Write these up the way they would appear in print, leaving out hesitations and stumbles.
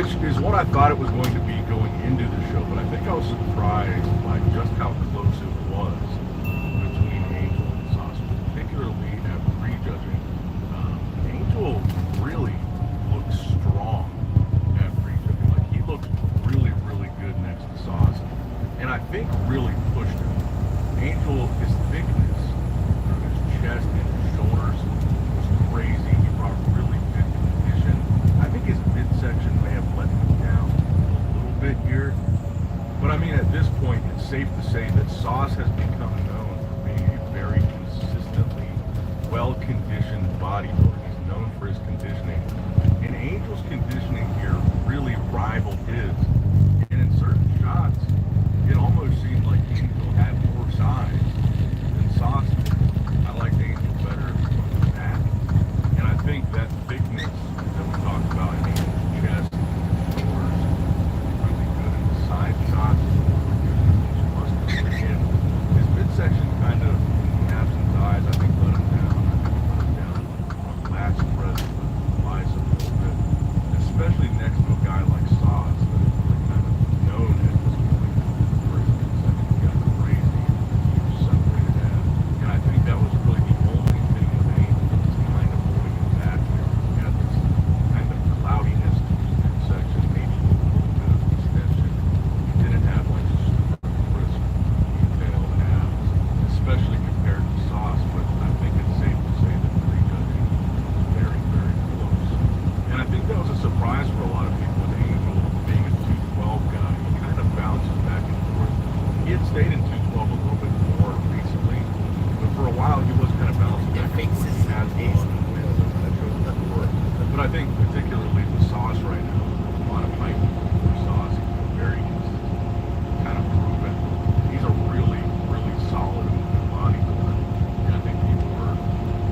which is what I thought it was going to be going into the show, but I think I was surprised by just how close it was between Angel and Sauce, particularly at prejudging. Angel really looks strong at prejudging. Like, he looked really, really good next to Sauce, and I think really pushed him. Angel, his thickness through his chest and his shoulders was crazy. He brought really good condition. I think his midsection may have let him down a little bit here. But I mean, at this point, it's safe to say that Sauce has become known for being a very consistently well-conditioned bodybuilder. He's known for his conditioning. And Angel's conditioning here really rivaled his. And in certain shots, it almost seemed like Angel had more size than Sauce did. I liked Angel better than that. And I think that thickness that we talked about in Angel's chest and shoulders is really good. And the side shots were good. He's muscular. And his midsection kind of, in the absence eyes, I think let him down. I think let him down on last press with the bicep a little bit. Especially next to a guy like Sauce that is really kind of known at this point for his midsection. He got crazy, huge separated abs. And I think that was really the only thing with Angel that was kind of holding him back here. He had this kind of cloudiness to his midsection, maybe a little bit of extension. He didn't have like super crisp, detailed abs, especially compared to Sauce, but I think it's safe to say that prejudging was very, very close. And I think that was a surprise for a lot of people with Angel being a 212 guy. He kind of bounces back and forth. He had stayed in 212 a little bit more recently, but for a while he was kind of bouncing back and forth. He has won and shows before. But I think particularly with Sauce right now, a lot of hype for Sauce. He's very consistent, kind of proven. He's a really, really solid bodybuilder. And I think people were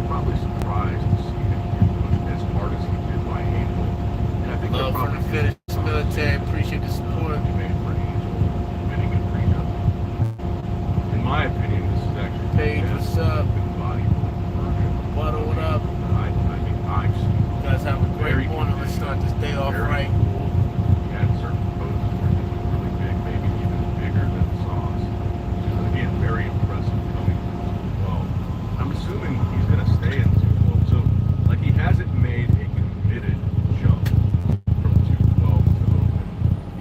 probably surprised to see him get pushed as hard as he did by Angel. And I think Love from the finished military. Appreciate the support. Made for Angel winning and prejudging. In my opinion, this is actually Paige, what's up? bodybuilding version. Butter, what up? I think I've seen. You guys have a great morning. Let's start this day off Very right. cool. He had certain poses where he was really big, maybe even bigger than Sauce, which is again very impressive coming from 212. I'm assuming he's going to stay in 212. So, like, he hasn't made a committed jump from 212 to open.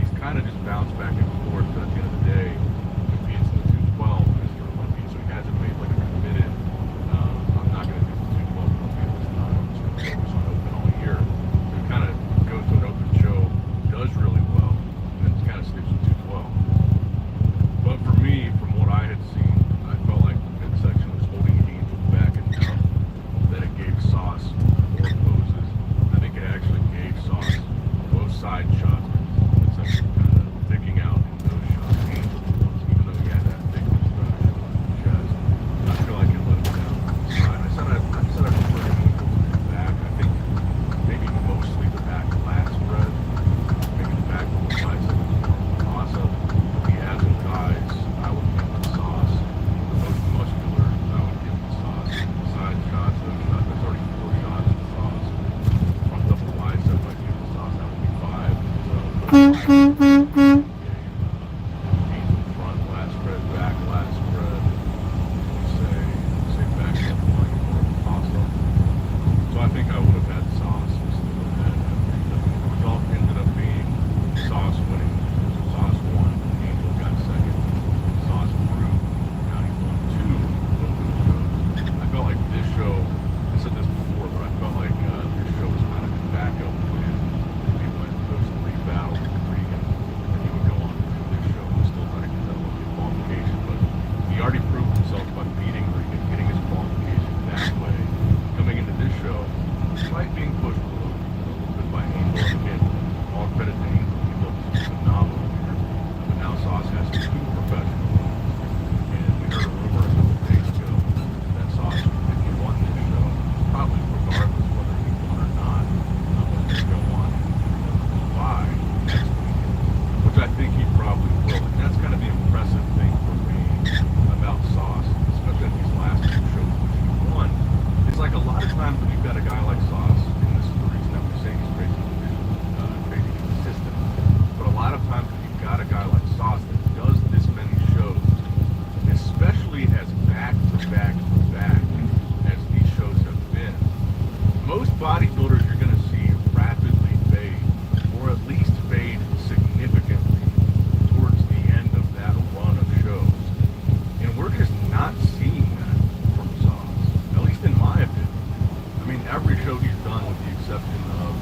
He's kind of just bounced back and forth. But at the end of the day, if he hits the 212, Mr. Olympia, so he hasn't made like a committed. I'm not going to do the 212 Olympia this time. I'm just going to focus on open all year. So he kind of goes to an open show, does really well, and then kind of sticks with 212. But for me, from what I had seen, I felt like the midsection was holding Angel back enough that it gave Sauce more poses. I think it actually gave Sauce both side shots. Midsection kind of sticking out in those shots. Angel was, even though he had that thickness throughout his chest. I feel like it let him down on the side. I said I prefer Angel to the back. I think maybe mostly the back lat spread. Maybe the back with the bicep is more of a toss-up. The abs and thighs, I would give the Sauce. The most muscular, I would give the Sauce. The side shots, those shots, that's already 4 shots of the Sauce. Front double bicep, I'd give the Sauce, that would be 5. So, Angel front lat spread, back lat spread. Say back step line, more of a toss-up. So I think I would have had Sauce instead of that. The result ended up being Sauce winning. Sauce won, Angel got second. Sauce grew, now he won 2 open shows. I felt like this show, I said this before, but I felt like this show was kind of a backup plan. He went those 3 battles with Regan, and he would go on to do this show and still try to get that Olympic qualification. But he already proved himself by beating Regan, getting his qualification that way. Coming into this show, despite being pushed a little bit by Angel, and again, all credit to Angel, he looked phenomenal here. But now Sauce has 2 professionals, and we heard a rumor a couple days ago that Sauce, if he won this show, probably regardless whether he won or not, was going to go on and Dubai next weekend, which I think he probably will. And that's kind of the impressive thing for me about Sauce, especially at these last 2 shows which he won. It's like a lot of times when you've got a guy like Sauce in this bodybuilders you're going to see rapidly fade, or at least fade significantly towards the end of that run of shows. And we're just not seeing that from Sauce, at least in my opinion. I mean, every show he's done, with the exception of,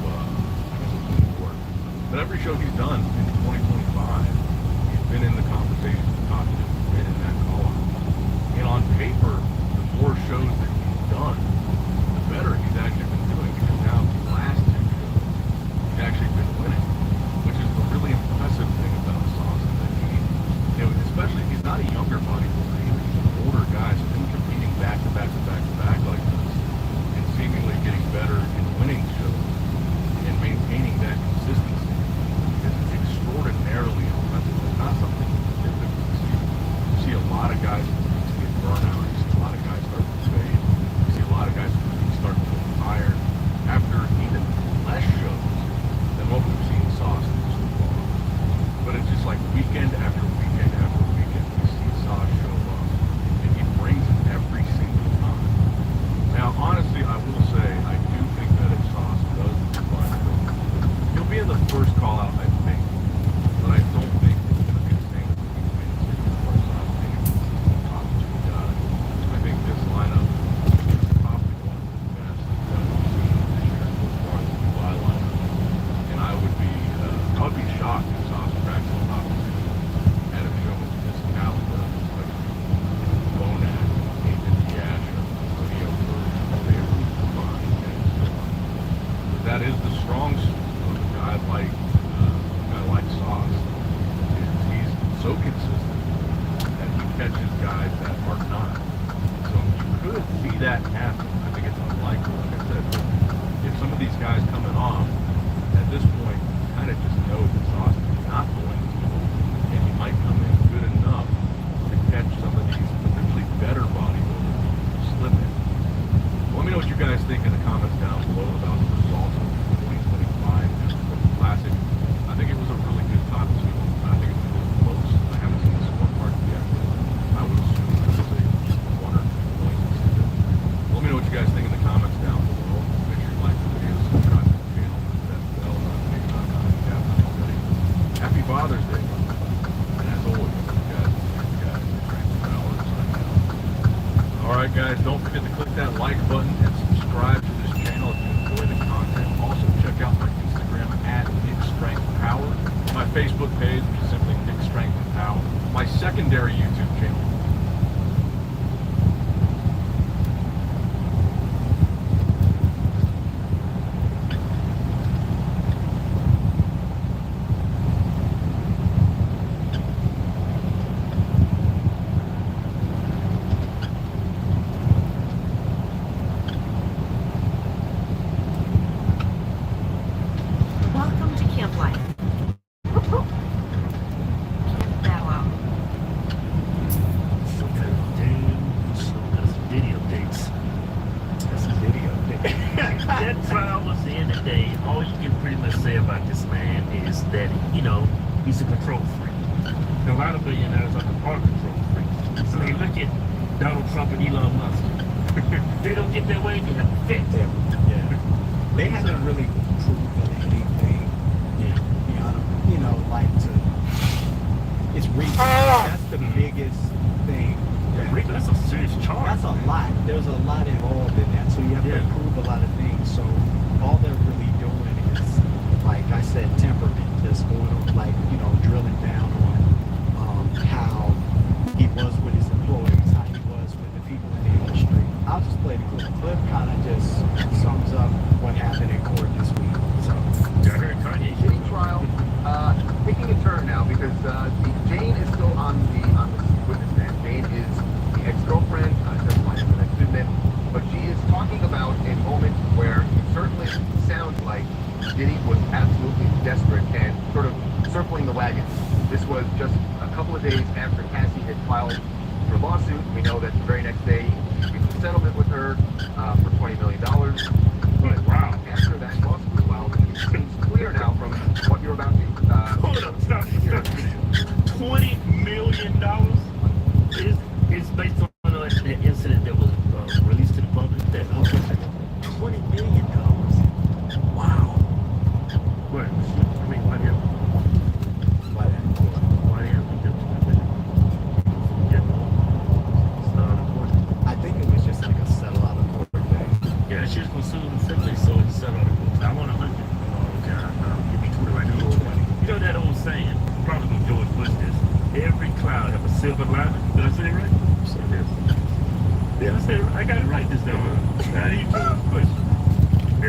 but every show he's done in 2025, he's been in the conversation with Costume, been in that call-out. And on paper, the more shows that he's done, the better he's actually been doing, because now the last 2 shows, he's actually been winning, which is the really impressive thing about Sauce, is that he, especially, he's not a younger bodybuilder either. He's an older guy, so him competing back to back to back to back like this, and seemingly getting better and winning shows, and maintaining that consistency is extraordinarily impressive. It's not something you typically see. You see a lot of guys get burnout. You see a lot of guys start to fade. You see a lot of guys start to get tired after even less shows than what we've seen Sauce do so far. But it's just like weekend after weekend after weekend, we see Sauce show up, and he brings it every single time. Now, honestly, I will say, I do think that if Sauce does decline, he'll be in the first call out, I think. But I don't think it's going to be the same as the wins for Sauce being the top 2 guys. I think this lineup is probably one of the best that we've seen this year so far, the Dubai lineup. And I would be shocked if Sauce cracks the top 2 at a show with this caliber, especially Bonat, Nathan Diaz, Leo Burr, they were combined, and so on. But that is the strong suit of a guy like Sauce. He's so consistent that he catches guys that are not. So you could see that happen. I think it's unlikely, like I said. But if some of these guys coming off, at this point, you kind of just know that Sauce is not going to, and he might come in good enough to catch some of these potentially better bodybuilders slipping. Let me know what you guys think in the comments down below about the results of the 2025 Classic. I think it was a really good top 2. I think it was really close. I haven't seen the scorecard yet, but I would assume it was a 1 or 2 points. Let me know what you guys think in the comments down below. Make sure you like the video, subscribe to the channel, hit that bell notification icon if you haven't already. Happy Father's Day, and as always, you guys, strength and power signing out. Alright guys, don't forget to click that like button and subscribe to this channel if you enjoy the content. Also check out my Instagram at Nick Strength Power, my Facebook page, which is simply Nick Strength and Power, my secondary YouTube channel. Welcome to Camp Life. Bow out. That trial was the end of the day. All you can pretty much say about this man is that, he's a control freak. A lot of billionaires are control freaks. So they look at Donald Trump and Elon Musk. They don't get their way, they have to fit them. Yeah. They haven't really proven anything. Like it's real. That's the biggest thing. That's a serious charge. That's a lot. There's a lot involved in that. So you have to prove a lot of things. So all they're really doing is, like I said, temperament. Just going on, drilling down on how he was with his employees, how he was with the people in the industry. I'll just play the clip. The clip kind of just sums up what happened in court this week. So, Shitty trial, taking a turn now because Jane is still on the witness stand. Jane is the ex-girlfriend, testifying for the next minute, but she is talking about a moment where it certainly sounds like Diddy was absolutely desperate and sort of circling the wagons. This was just a couple of days after Cassie had filed her lawsuit. We know that the very next day he reached a settlement with her for $20 million. But wow, after that lawsuit was filed, it seems clear now from what you're about to Hold up, stop. $20 million is based on that incident that was released to the public. That $20 million.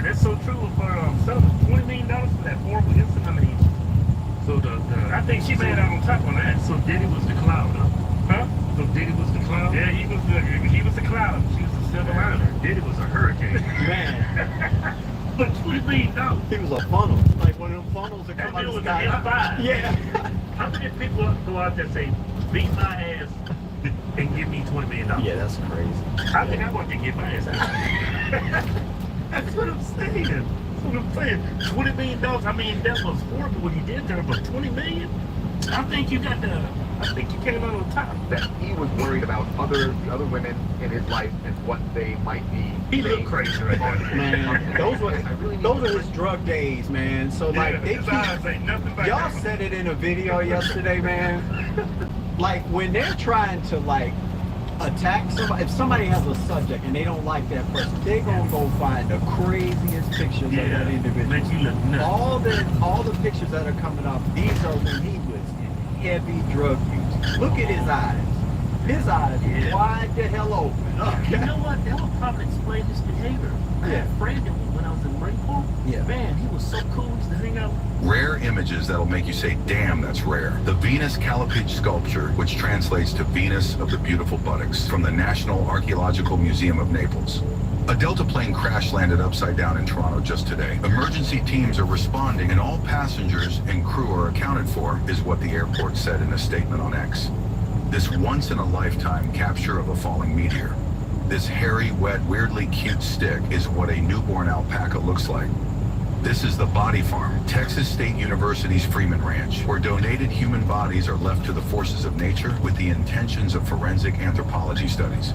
That's so true for selling $20 million for that horrible incident. I mean, so I think she made out on top on that. So Diddy was the cloud, huh? So Diddy was the cloud? Yeah, he was the cloud. She was the silver liner. Diddy was a hurricane. Man, But $20 million. he was a funnel, like one of them funnels that come That out was of an the sky. M5. Yeah. How many people go out there and say, beat my ass and give me $20 million? Yeah, that's crazy. I think I want to get my ass out. That's what I'm saying. That's what I'm saying. $20 million. I mean, that was horrible what he did there, but $20 million? I think you came out on top. That he was worried about the other women in his life and what they might be. He looked crazy right there. Man, those were his drug days, man. So like they his eyes ain't nothing but y'all said it in a video yesterday, man. Like when they're trying to like attack somebody, if somebody has a subject and they don't like that person, they're gonna go find the craziest pictures of that individual. Make you look nuts. All the pictures that are coming up, these are when he was in heavy drug use. Look at his eyes. His eyes wide the hell open. Okay. You know what? That would probably explain his behavior. I had a friend that when I was in Marine Corps, man, he was so cool. He used to hang out. Rare images that'll make you say, damn, that's rare. The Venus Callipyge sculpture, which translates to Venus of the Beautiful Buttocks, from the National Archaeological Museum of Naples. A Delta plane crash landed upside down in Toronto just today. Emergency teams are responding and all passengers and crew are accounted for, is what the airport said in a statement on X. This once-in-a-lifetime capture of a falling meteor. This hairy, wet, weirdly cute stick is what a newborn alpaca looks like. This is the Body Farm, Texas State University's Freeman Ranch, where donated human bodies are left to the forces of nature with the intentions of forensic anthropology studies.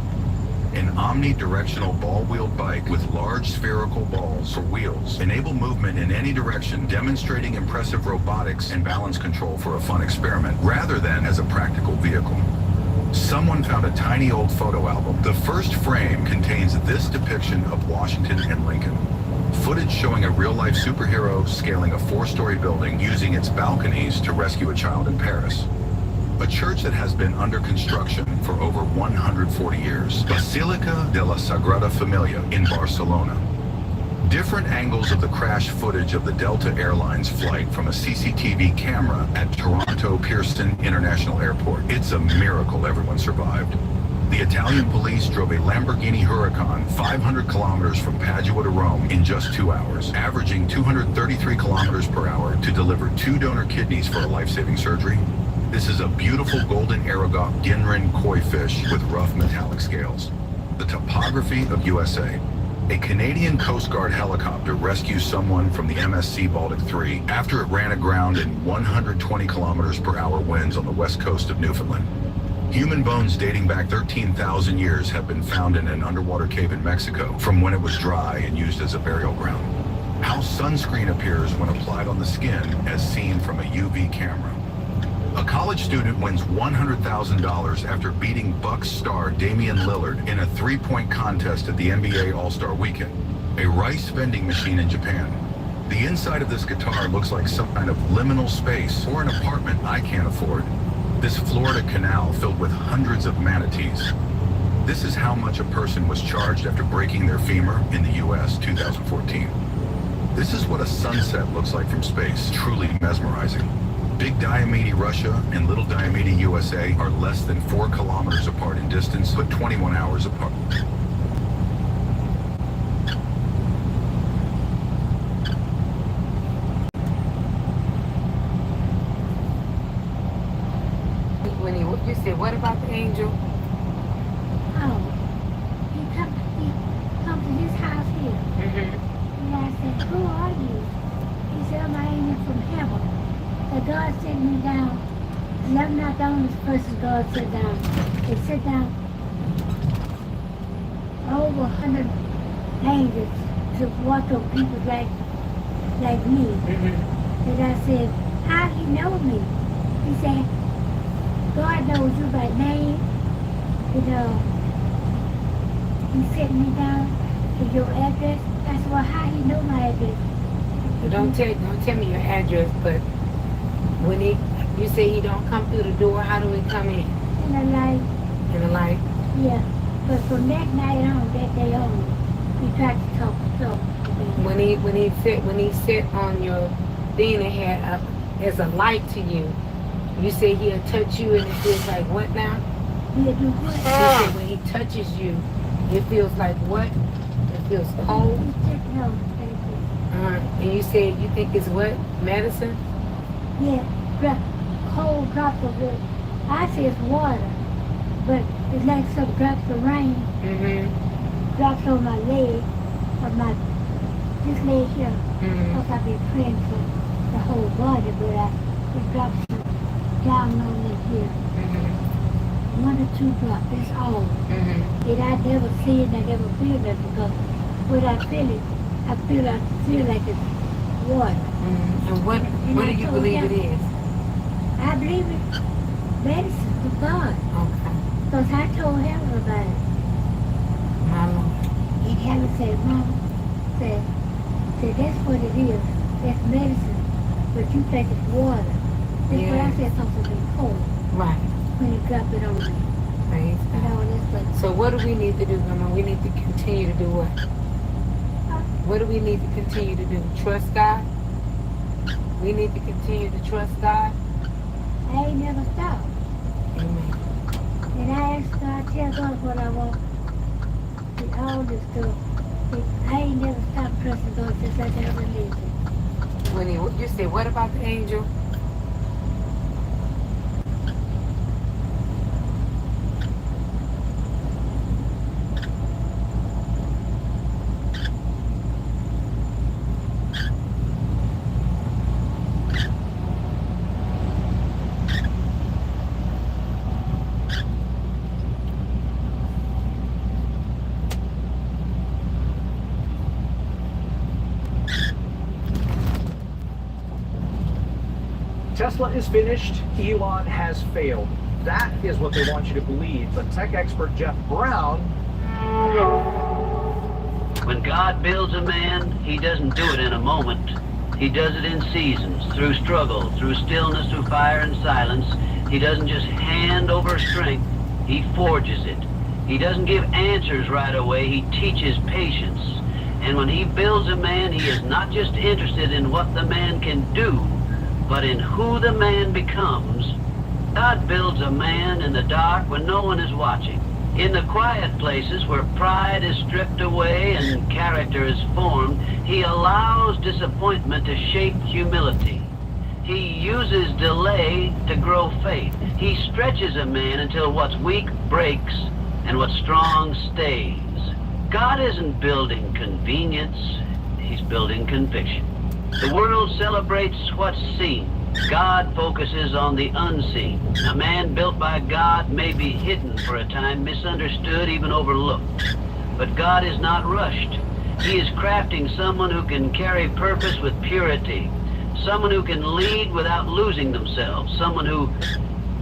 An omnidirectional ball-wheeled bike with large spherical balls for wheels enable movement in any direction, demonstrating impressive robotics and balance control for a fun experiment, rather than as a practical vehicle. Someone found a tiny old photo album. The first frame contains this depiction of Washington and Lincoln. Footage showing a real-life superhero scaling a 4-story building using its balconies to rescue a child in Paris. A church that has been under construction for over 140 years, Basilica de la Sagrada Familia in Barcelona. Different angles of the crash footage of the Delta Airlines flight from a CCTV camera at Toronto Pearson International Airport. It's a miracle everyone survived. The Italian police drove a Lamborghini Huracan 500 kilometers from Padua to Rome in just 2 hours, averaging 233 kilometers per hour to deliver 2 donor kidneys for a life-saving surgery. This is a beautiful golden Aragop Ginrin koi fish with rough metallic scales. The topography of USA. A Canadian Coast Guard helicopter rescues someone from the MSC Baltic 3 after it ran aground in 120 kilometers per hour winds on the west coast of Newfoundland. Human bones dating back 13,000 years have been found in an underwater cave in Mexico from when it was dry and used as a burial ground. How sunscreen appears when applied on the skin as seen from a UV camera. A college student wins $100,000 after beating Bucks star Damian Lillard in a 3-point contest at the NBA All-Star Weekend. A rice vending machine in Japan. The inside of this guitar looks like some kind of liminal space or an apartment I can't afford. This Florida canal filled with hundreds of manatees. This is how much a person was charged after breaking their femur in the US 2014. This is what a sunset looks like from space, truly mesmerizing. Big Diomede, Russia, and Little Diomede, USA are less than 4 kilometers apart in distance, but 21 hours apart. When you said, what about the angel? Oh, he come to this house here. And I said, who are you? He said, I'm an angel from heaven. So God sent me down. And I'm not the only person God sent down. They sent down over 100 angels to walk on people like me. And I said, how he know me? He said, God knows you by name. You know, he sent me down to your address. I said, well, how he know my address? Don't tell me your address, but when you say he don't come through the door, how do he come in? In the light. In the light? Yeah. But from that night on, that day on, he tried to talk to me. when he sit on your thing that had as a light to you, you say he'll touch you and it feels like what now? He'll do what? You say when he touches you, it feels like what? It feels cold. No, thank you. And you said you think it's what? Medicine? Yeah, cold drops of it. I say it's water, but it's like some drops of rain. Mm-hmm. Drops on my leg, on my this leg here. Mm-hmm. Because I've been praying for the whole body, but it drops down on this here. Mm-hmm. 1 or 2 drops, that's all. Mm-hmm. And I never see it, I never feel that because when I feel it, I feel like it's water. Mm-hmm. And what do you believe it is? I believe it's medicine from God. Okay. Because I told him about it. My Lord. And Helen said, Mama, said, that's what it is. That's medicine. But you think it's water. That's what I said, something cold. Right. When you drop it on me. Praise You know, God. that's what. So what do we need to do, Grandma? We need to continue to do what? What do we need to continue to do? Trust God? We need to continue to trust God? I ain't never stopped. Amen. And I asked God, tell God what I want. And all this stuff. I ain't never stopped trusting God since I got religion. When you said, what about the angel? Tesla is finished, Elon has failed. That is what they want you to believe. But tech expert Jeff Brown. When God builds a man, he doesn't do it in a moment. He does it in seasons, through struggle, through stillness, through fire and silence. He doesn't just hand over strength, he forges it. He doesn't give answers right away, he teaches patience. And when he builds a man, he is not just interested in what the man can do, but in who the man becomes. God builds a man in the dark when no one is watching. In the quiet places where pride is stripped away and character is formed, he allows disappointment to shape humility. He uses delay to grow faith. He stretches a man until what's weak breaks and what's strong stays. God isn't building convenience, he's building conviction. The world celebrates what's seen. God focuses on the unseen. A man built by God may be hidden for a time, misunderstood, even overlooked. But God is not rushed. He is crafting someone who can carry purpose with purity. Someone who can lead without losing themselves. Someone who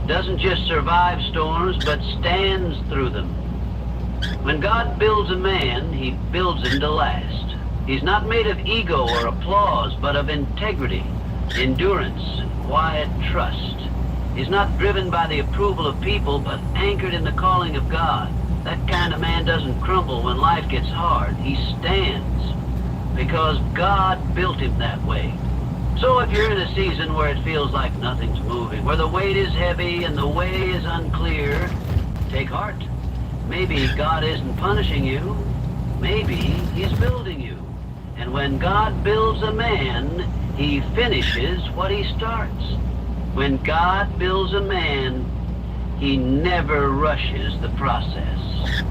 doesn't just survive storms, but stands through them. When God builds a man, he builds him to last. He's not made of ego or applause, but of integrity, endurance, quiet trust. He's not driven by the approval of people, but anchored in the calling of God. That kind of man doesn't crumble when life gets hard. He stands because God built him that way. So if you're in a season where it feels like nothing's moving, where the weight is heavy and the way is unclear, take heart. Maybe God isn't punishing you. Maybe he's building you. And when God builds a man, he finishes what he starts. When God builds a man, he never rushes the process.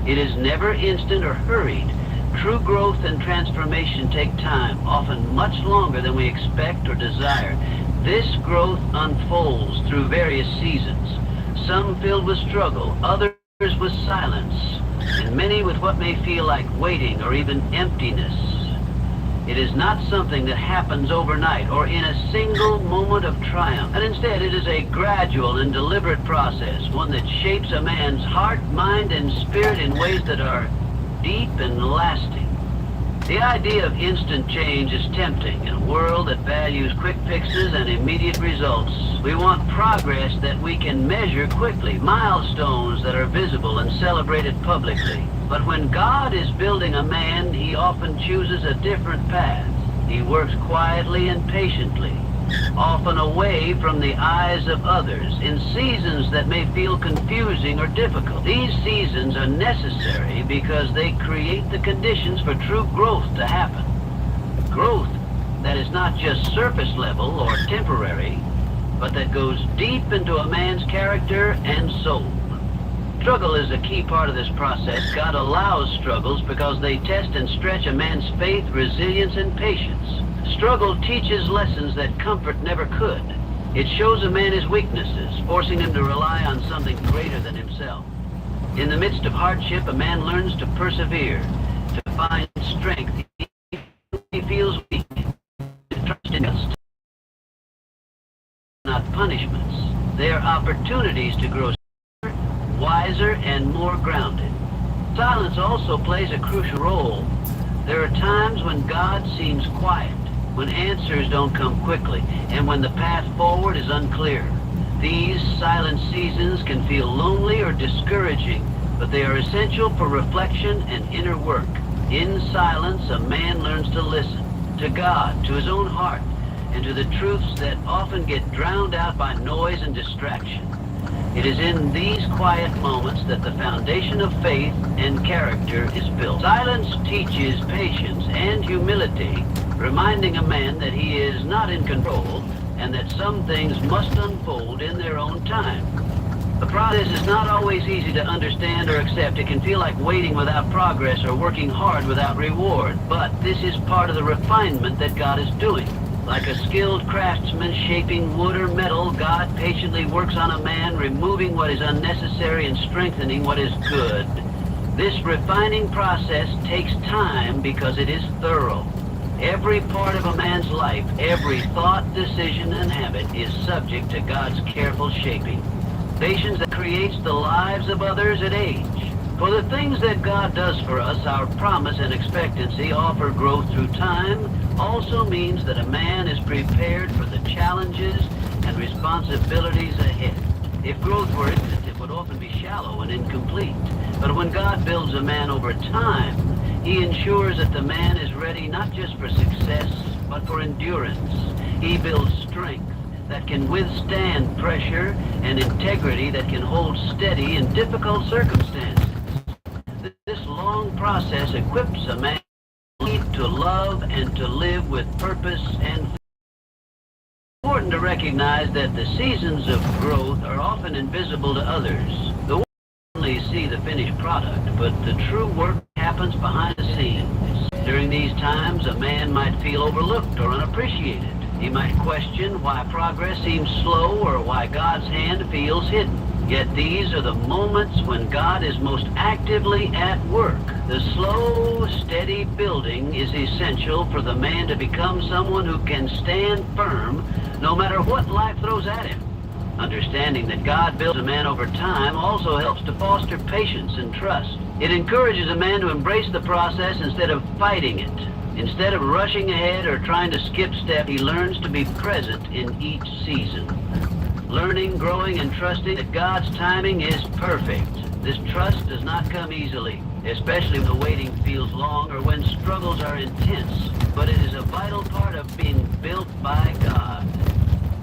It is never instant or hurried. True growth and transformation take time, often much longer than we expect or desire. This growth unfolds through various seasons, some filled with struggle, others with silence, and many with what may feel like waiting or even emptiness. It is not something that happens overnight or in a single moment of triumph, and instead it is a gradual and deliberate process, one that shapes a man's heart, mind, and spirit in ways that are deep and lasting. The idea of instant change is tempting in a world that values quick fixes and immediate results. We want progress that we can measure quickly, milestones that are visible and celebrated publicly. But when God is building a man, he often chooses a different path. He works quietly and patiently, often away from the eyes of others, in seasons that may feel confusing or difficult. These seasons are necessary because they create the conditions for true growth to happen. Growth that is not just surface level or temporary, but that goes deep into a man's character and soul. Struggle is a key part of this process. God allows struggles because they test and stretch a man's faith, resilience, and patience. Struggle teaches lessons that comfort never could. It shows a man his weaknesses, forcing him to rely on something greater than himself. In the midst of hardship, a man learns to persevere, to find strength. He feels weak, to trust in God, not punishments. They are opportunities to grow wiser and more grounded. Silence also plays a crucial role. There are times when God seems quiet, when answers don't come quickly, and when the path forward is unclear. These silent seasons can feel lonely or discouraging, but they are essential for reflection and inner work. In silence, a man learns to listen to God, to his own heart, and to the truths that often get drowned out by noise and distraction. It is in these quiet moments that the foundation of faith and character is built. Silence teaches patience and humility, reminding a man that he is not in control and that some things must unfold in their own time. The process is not always easy to understand or accept. It can feel like waiting without progress or working hard without reward, but this is part of the refinement that God is doing. Like a skilled craftsman shaping wood or metal, God patiently works on a man, removing what is unnecessary and strengthening what is good. This refining process takes time because it is thorough. Every part of a man's life, every thought, decision, and habit is subject to God's careful shaping. Patience that creates the lives of others at age. For the things that God does for us, our promise and expectancy offer growth through time, also means that a man is prepared for the challenges and responsibilities ahead. If growth were instant, it would often be shallow and incomplete. But when God builds a man over time, he ensures that the man is ready not just for success, but for endurance. He builds strength that can withstand pressure and integrity that can hold steady in difficult circumstances. This long process equips a man to love and to live with purpose and faith. It's important to recognize that the seasons of growth are often invisible to others. The world only see the finished product, but the true work happens behind the scenes. During these times, a man might feel overlooked or unappreciated. He might question why progress seems slow or why God's hand feels hidden. Yet these are the moments when God is most actively at work. The slow, steady building is essential for the man to become someone who can stand firm no matter what life throws at him. Understanding that God builds a man over time also helps to foster patience and trust. It encourages a man to embrace the process instead of fighting it. Instead of rushing ahead or trying to skip steps, he learns to be present in each season. Learning, growing, and trusting that God's timing is perfect. This trust does not come easily, especially when the waiting feels long or when struggles are intense, but it is a vital part of being built by God.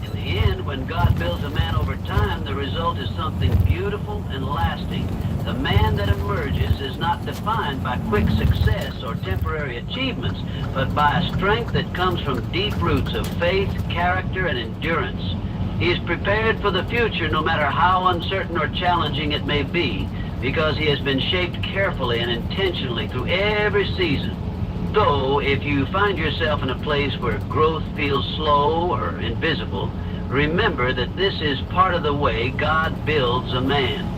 In the end, when God builds a man over time, the result is something beautiful and lasting. The man that emerges is not defined by quick success or temporary achievements, but by a strength that comes from deep roots of faith, character, and endurance. He is prepared for the future no matter how uncertain or challenging it may be, because he has been shaped carefully and intentionally through every season. So, if you find yourself in a place where growth feels slow or invisible, remember that this is part of the way God builds a man.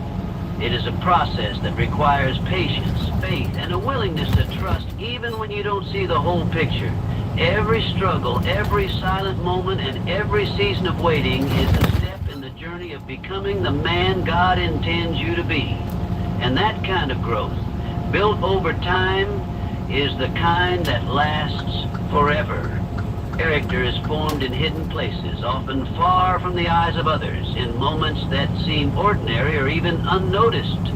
It is a process that requires patience, faith, and a willingness to trust even when you don't see the whole picture. Every struggle, every silent moment, and every season of waiting is a step in the journey of becoming the man God intends you to be. And that kind of growth, built over time, is the kind that lasts forever. Character is formed in hidden places, often far from the eyes of others, in moments that seem ordinary or even unnoticed.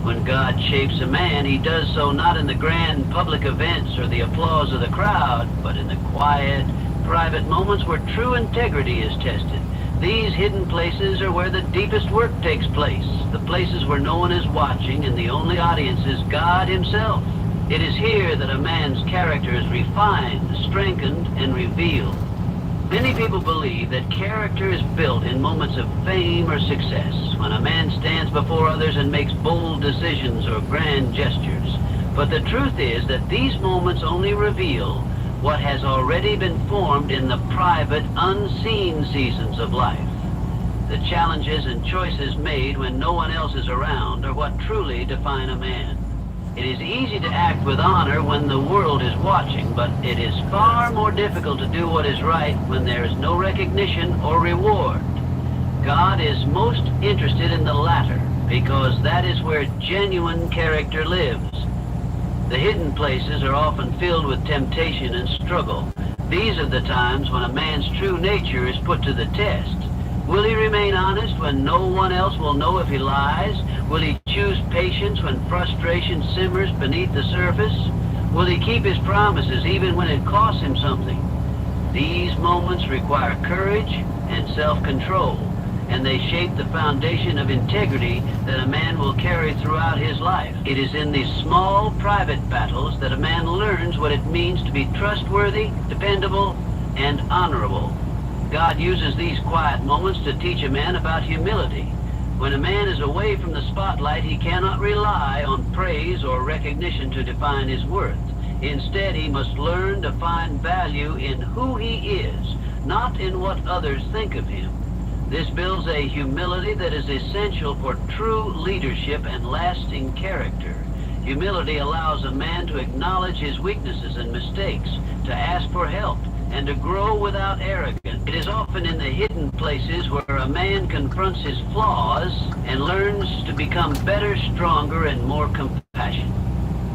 When God shapes a man, he does so not in the grand public events or the applause of the crowd, but in the quiet, private moments where true integrity is tested. These hidden places are where the deepest work takes place, the places where no one is watching and the only audience is God himself. It is here that a man's character is refined, strengthened, and revealed. Many people believe that character is built in moments of fame or success, when a man stands before others and makes bold decisions or grand gestures. But the truth is that these moments only reveal what has already been formed in the private, unseen seasons of life. The challenges and choices made when no one else is around are what truly define a man. It is easy to act with honor when the world is watching, but it is far more difficult to do what is right when there is no recognition or reward. God is most interested in the latter, because that is where genuine character lives. The hidden places are often filled with temptation and struggle. These are the times when a man's true nature is put to the test. Will he remain honest when no one else will know if he lies? Will he choose patience when frustration simmers beneath the surface? Will he keep his promises even when it costs him something? These moments require courage and self-control, and they shape the foundation of integrity that a man will carry throughout his life. It is in these small, private battles that a man learns what it means to be trustworthy, dependable, and honorable. God uses these quiet moments to teach a man about humility. When a man is away from the spotlight, he cannot rely on praise or recognition to define his worth. Instead, he must learn to find value in who he is, not in what others think of him. This builds a humility that is essential for true leadership and lasting character. Humility allows a man to acknowledge his weaknesses and mistakes, to ask for help, and to grow without arrogance. It is often in the hidden places where a man confronts his flaws and learns to become better, stronger, and more compassionate.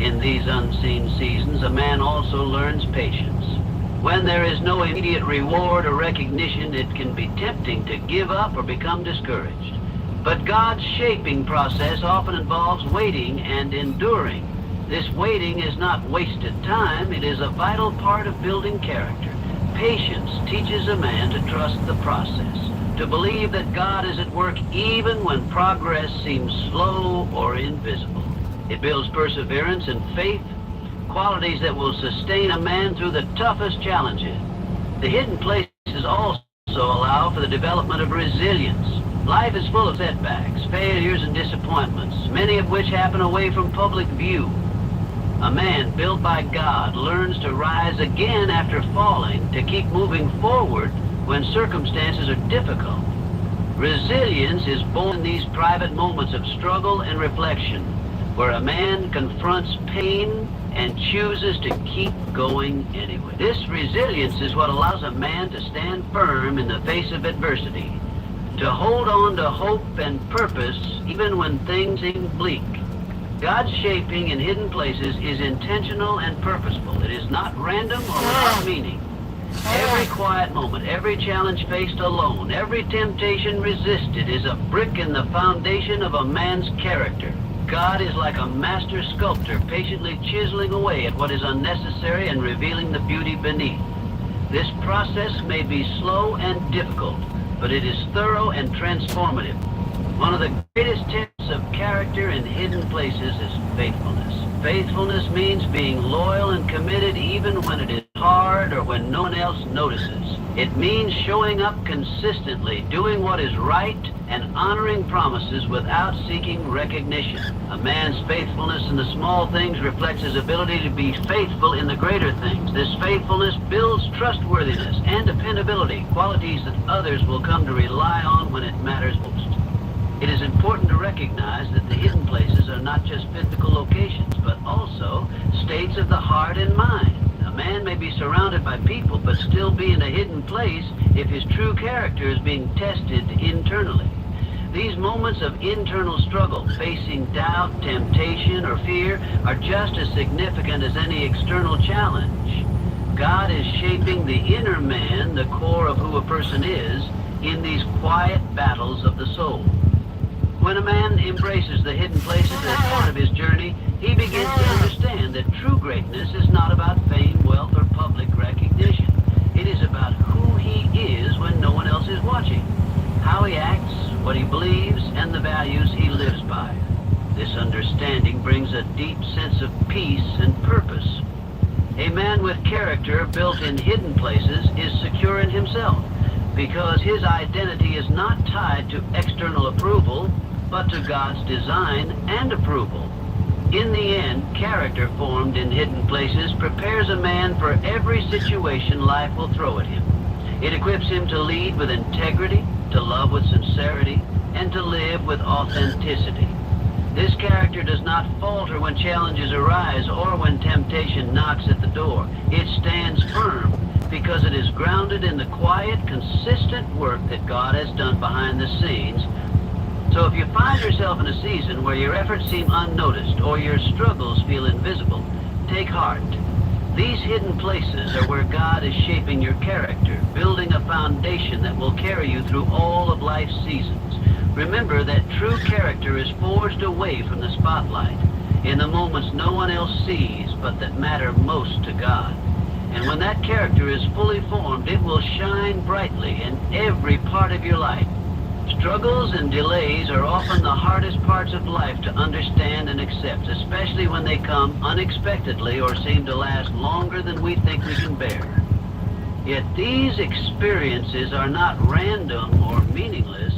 In these unseen seasons, a man also learns patience. When there is no immediate reward or recognition, it can be tempting to give up or become discouraged. But God's shaping process often involves waiting and enduring. This waiting is not wasted time, it is a vital part of building character. Patience teaches a man to trust the process, to believe that God is at work even when progress seems slow or invisible. It builds perseverance and faith, qualities that will sustain a man through the toughest challenges. The hidden places also allow for the development of resilience. Life is full of setbacks, failures, and disappointments, many of which happen away from public view. A man built by God learns to rise again after falling, to keep moving forward when circumstances are difficult. Resilience is born in these private moments of struggle and reflection, where a man confronts pain and chooses to keep going anyway. This resilience is what allows a man to stand firm in the face of adversity, to hold on to hope and purpose even when things seem bleak. God's shaping in hidden places is intentional and purposeful. It is not random or without meaning. Every quiet moment, every challenge faced alone, every temptation resisted is a brick in the foundation of a man's character. God is like a master sculptor, patiently chiseling away at what is unnecessary and revealing the beauty beneath. This process may be slow and difficult, but it is thorough and transformative. One of the greatest tests of character in hidden places is faithfulness. Faithfulness means being loyal and committed even when it is hard or when no one else notices. It means showing up consistently, doing what is right, and honoring promises without seeking recognition. A man's faithfulness in the small things reflects his ability to be faithful in the greater things. This faithfulness builds trustworthiness and dependability, qualities that others will come to rely on when it matters most. It is important to recognize that the hidden places are not just physical locations, but also states of the heart and mind. A man may be surrounded by people, but still be in a hidden place if his true character is being tested internally. These moments of internal struggle, facing doubt, temptation, or fear, are just as significant as any external challenge. God is shaping the inner man, the core of who a person is, in these quiet battles of the soul. When a man embraces the hidden places as part of his journey, he begins to understand that true greatness is not about fame, wealth, or public recognition. It is about who he is when no one else is watching, how he acts, what he believes, and the values he lives by. This understanding brings a deep sense of peace and purpose. A man with character built in hidden places is secure in himself, because his identity is not tied to external approval, but to God's design and approval. In the end, character formed in hidden places prepares a man for every situation life will throw at him. It equips him to lead with integrity, to love with sincerity, and to live with authenticity. This character does not falter when challenges arise or when temptation knocks at the door. It stands firm because it is grounded in the quiet, consistent work that God has done behind the scenes. So if you find yourself in a season where your efforts seem unnoticed or your struggles feel invisible, take heart. These hidden places are where God is shaping your character, building a foundation that will carry you through all of life's seasons. Remember that true character is forged away from the spotlight, in the moments no one else sees but that matter most to God. And when that character is fully formed, it will shine brightly in every part of your life. Struggles and delays are often the hardest parts of life to understand and accept, especially when they come unexpectedly or seem to last longer than we think we can bear. Yet these experiences are not random or meaningless.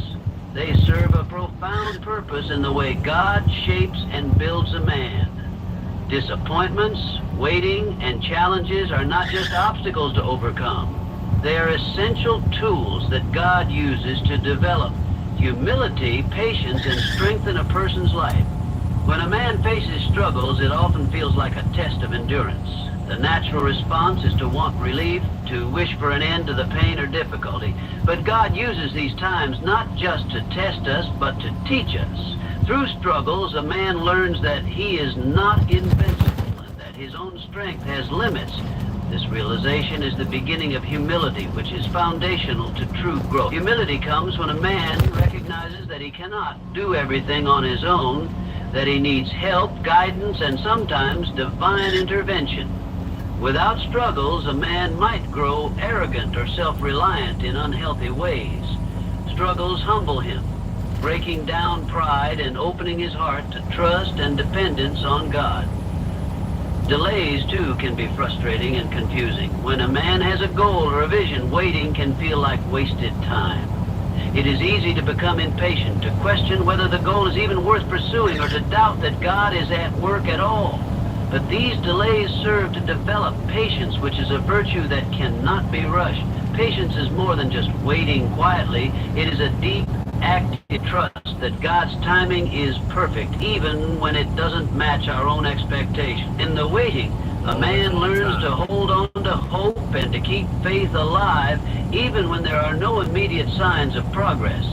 They serve a profound purpose in the way God shapes and builds a man. Disappointments, waiting, and challenges are not just obstacles to overcome. They are essential tools that God uses to develop humility, patience, and strength in a person's life. When a man faces struggles, it often feels like a test of endurance. The natural response is to want relief, to wish for an end to the pain or difficulty. But God uses these times not just to test us, but to teach us. Through struggles, a man learns that he is not invincible and that his own strength has limits. This realization is the beginning of humility, which is foundational to true growth. Humility comes when a man recognizes that he cannot do everything on his own, that he needs help, guidance, and sometimes divine intervention. Without struggles, a man might grow arrogant or self-reliant in unhealthy ways. Struggles humble him, breaking down pride and opening his heart to trust and dependence on God. Delays, too, can be frustrating and confusing. When a man has a goal or a vision, waiting can feel like wasted time. It is easy to become impatient, to question whether the goal is even worth pursuing, or to doubt that God is at work at all. But these delays serve to develop patience, which is a virtue that cannot be rushed. Patience is more than just waiting quietly. It is a deep, active trust that God's timing is perfect, even when it doesn't match our own expectations. In the waiting, a man learns to hold on to hope and to keep faith alive, even when there are no immediate signs of progress.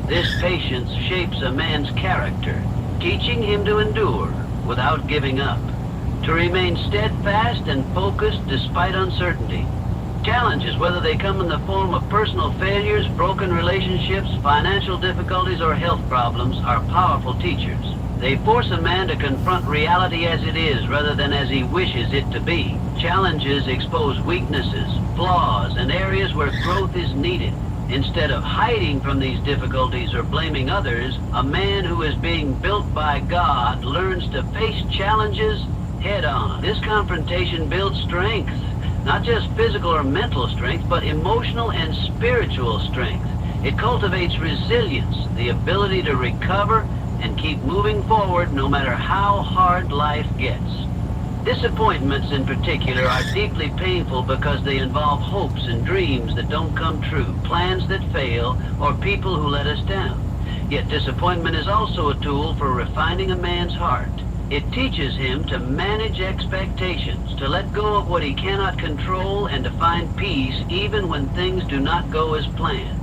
This patience shapes a man's character, teaching him to endure without giving up, to remain steadfast and focused despite uncertainty. Challenges, whether they come in the form of personal failures, broken relationships, financial difficulties, or health problems, are powerful teachers. They force a man to confront reality as it is rather than as he wishes it to be. Challenges expose weaknesses, flaws, and areas where growth is needed. Instead of hiding from these difficulties or blaming others, a man who is being built by God learns to face challenges head on. This confrontation builds strength. Not just physical or mental strength, but emotional and spiritual strength. It cultivates resilience, the ability to recover and keep moving forward no matter how hard life gets. Disappointments in particular are deeply painful because they involve hopes and dreams that don't come true, plans that fail, or people who let us down. Yet disappointment is also a tool for refining a man's heart. It teaches him to manage expectations, to let go of what he cannot control, and to find peace even when things do not go as planned.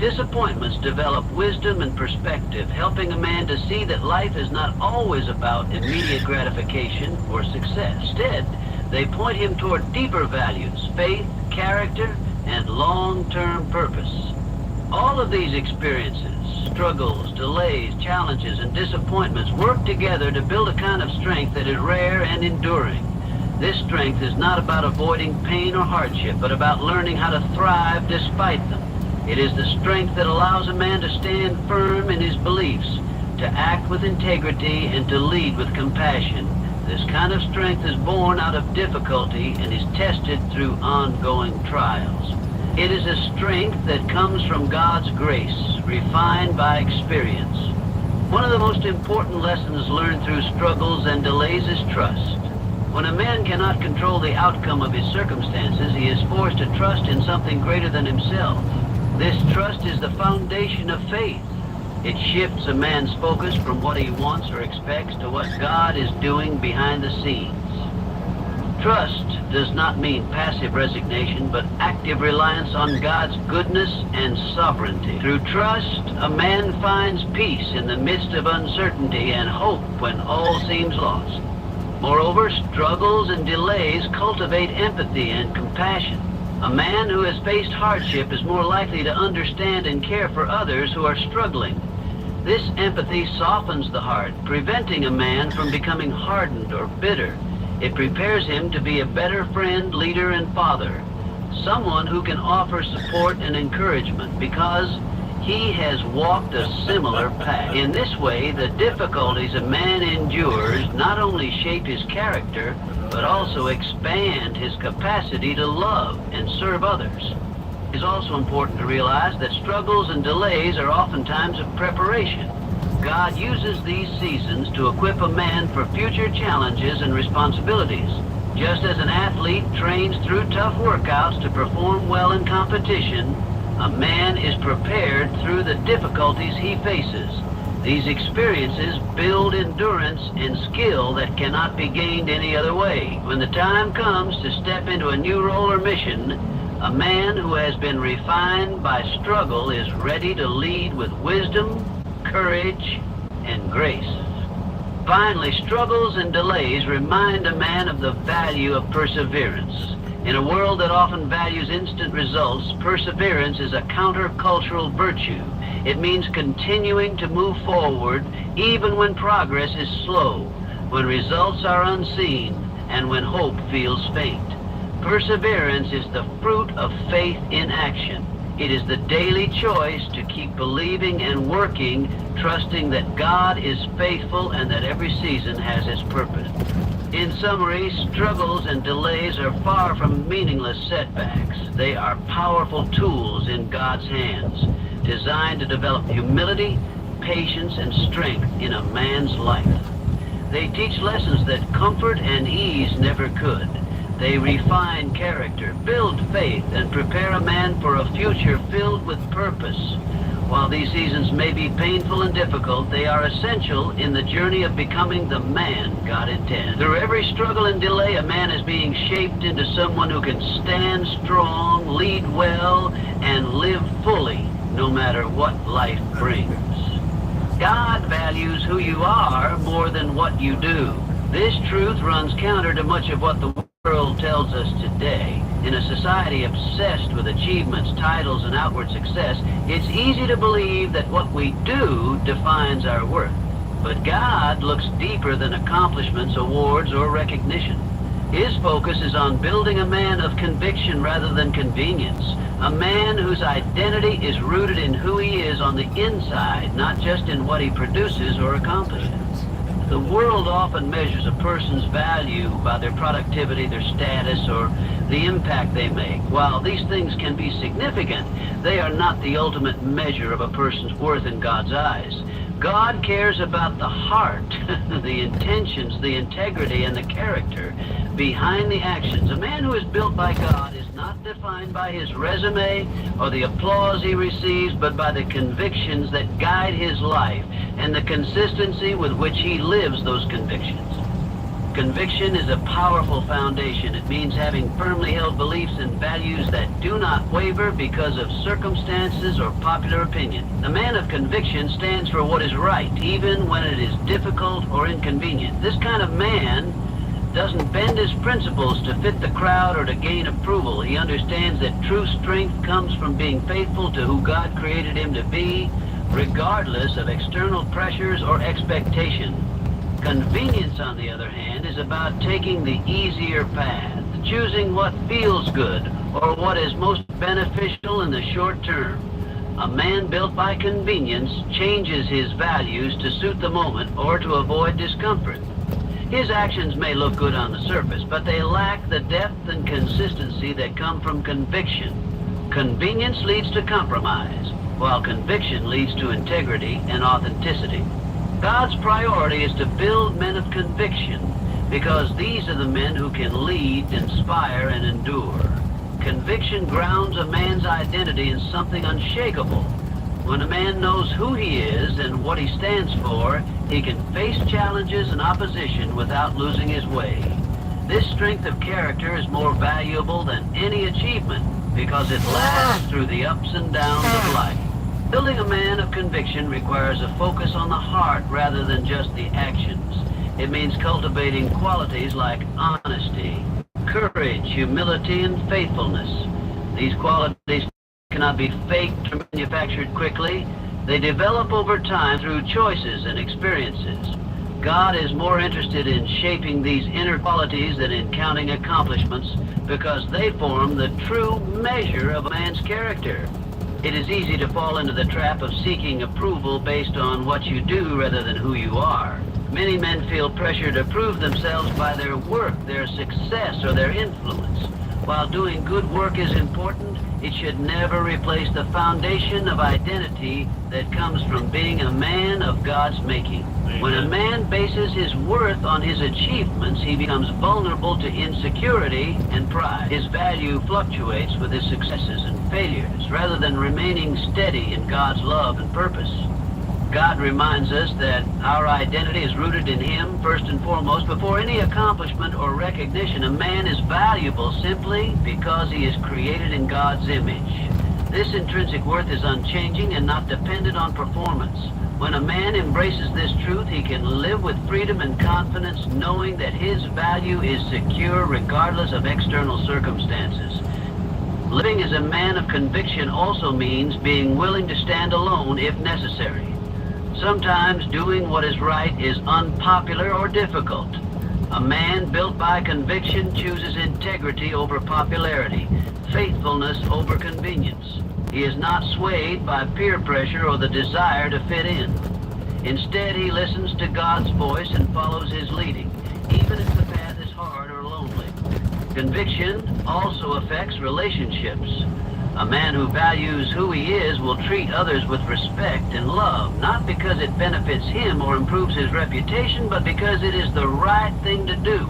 Disappointments develop wisdom and perspective, helping a man to see that life is not always about immediate gratification or success. Instead, they point him toward deeper values, faith, character, and long-term purpose. All of these experiences, struggles, delays, challenges, and disappointments work together to build a kind of strength that is rare and enduring. This strength is not about avoiding pain or hardship, but about learning how to thrive despite them. It is the strength that allows a man to stand firm in his beliefs, to act with integrity, and to lead with compassion. This kind of strength is born out of difficulty and is tested through ongoing trials. It is a strength that comes from God's grace, refined by experience. One of the most important lessons learned through struggles and delays is trust. When a man cannot control the outcome of his circumstances, he is forced to trust in something greater than himself. This trust is the foundation of faith. It shifts a man's focus from what he wants or expects to what God is doing behind the scenes. Trust does not mean passive resignation, but active reliance on God's goodness and sovereignty. Through trust, a man finds peace in the midst of uncertainty and hope when all seems lost. Moreover, struggles and delays cultivate empathy and compassion. A man who has faced hardship is more likely to understand and care for others who are struggling. This empathy softens the heart, preventing a man from becoming hardened or bitter. It prepares him to be a better friend, leader, and father, someone who can offer support and encouragement because he has walked a similar path. In this way, the difficulties a man endures not only shape his character, but also expand his capacity to love and serve others. It is also important to realize that struggles and delays are oftentimes a preparation. God uses these seasons to equip a man for future challenges and responsibilities. Just as an athlete trains through tough workouts to perform well in competition, a man is prepared through the difficulties he faces. These experiences build endurance and skill that cannot be gained any other way. When the time comes to step into a new role or mission, a man who has been refined by struggle is ready to lead with wisdom, courage, and grace. Finally, struggles and delays remind a man of the value of perseverance. In a world that often values instant results, perseverance is a countercultural virtue. It means continuing to move forward even when progress is slow, when results are unseen, and when hope feels faint. Perseverance is the fruit of faith in action. It is the daily choice to keep believing and working, trusting that God is faithful and that every season has its purpose. In summary, struggles and delays are far from meaningless setbacks. They are powerful tools in God's hands, designed to develop humility, patience, and strength in a man's life. They teach lessons that comfort and ease never could. They refine character, build faith, and prepare a man for a future filled with purpose. While these seasons may be painful and difficult, they are essential in the journey of becoming the man God intends. Through every struggle and delay, a man is being shaped into someone who can stand strong, lead well, and live fully, no matter what life brings. God values who you are more than what you do. This truth runs counter to much of what the world tells us today. In a society obsessed with achievements, titles, and outward success, it's easy to believe that what we do defines our worth. But God looks deeper than accomplishments, awards, or recognition. His focus is on building a man of conviction rather than convenience, a man whose identity is rooted in who he is on the inside, not just in what he produces or accomplishes. The world often measures a person's value by their productivity, their status, or the impact they make. While these things can be significant, they are not the ultimate measure of a person's worth in God's eyes. God cares about the heart, the intentions, the integrity, and the character behind the actions. A man who is built by God is not defined by his resume or the applause he receives, but by the convictions that guide his life and the consistency with which he lives those convictions. Conviction is a powerful foundation. It means having firmly held beliefs and values that do not waver because of circumstances or popular opinion. The man of conviction stands for what is right, even when it is difficult or inconvenient. This kind of man doesn't bend his principles to fit the crowd or to gain approval. He understands that true strength comes from being faithful to who God created him to be, regardless of external pressures or expectation. Convenience, on the other hand, is about taking the easier path, choosing what feels good or what is most beneficial in the short term. A man built by convenience changes his values to suit the moment or to avoid discomfort. His actions may look good on the surface, but they lack the depth and consistency that come from conviction. Convenience leads to compromise, while conviction leads to integrity and authenticity. God's priority is to build men of conviction because these are the men who can lead, inspire, and endure. Conviction grounds a man's identity in something unshakable. When a man knows who he is and what he stands for, he can face challenges and opposition without losing his way. This strength of character is more valuable than any achievement because it lasts through the ups and downs of life. Building a man of conviction requires a focus on the heart rather than just the actions. It means cultivating qualities like honesty, courage, humility, and faithfulness. These qualities cannot be faked or manufactured quickly. They develop over time through choices and experiences. God is more interested in shaping these inner qualities than in counting accomplishments because they form the true measure of a man's character. It is easy to fall into the trap of seeking approval based on what you do rather than who you are. Many men feel pressure to prove themselves by their work, their success, or their influence. While doing good work is important, it should never replace the foundation of identity that comes from being a man of God's making. When a man bases his worth on his achievements, he becomes vulnerable to insecurity and pride. His value fluctuates with his successes and failures, rather than remaining steady in God's love and purpose. God reminds us that our identity is rooted in Him first and foremost. Before any accomplishment or recognition, a man is valuable simply because he is created in God's image. This intrinsic worth is unchanging and not dependent on performance. When a man embraces this truth, he can live with freedom and confidence, knowing that his value is secure regardless of external circumstances. Living as a man of conviction also means being willing to stand alone if necessary. Sometimes doing what is right is unpopular or difficult. A man built by conviction chooses integrity over popularity, faithfulness over convenience. He is not swayed by peer pressure or the desire to fit in. Instead, he listens to God's voice and follows His leading, even if the path is hard or lonely. Conviction also affects relationships. A man who values who he is will treat others with respect and love, not because it benefits him or improves his reputation, but because it is the right thing to do.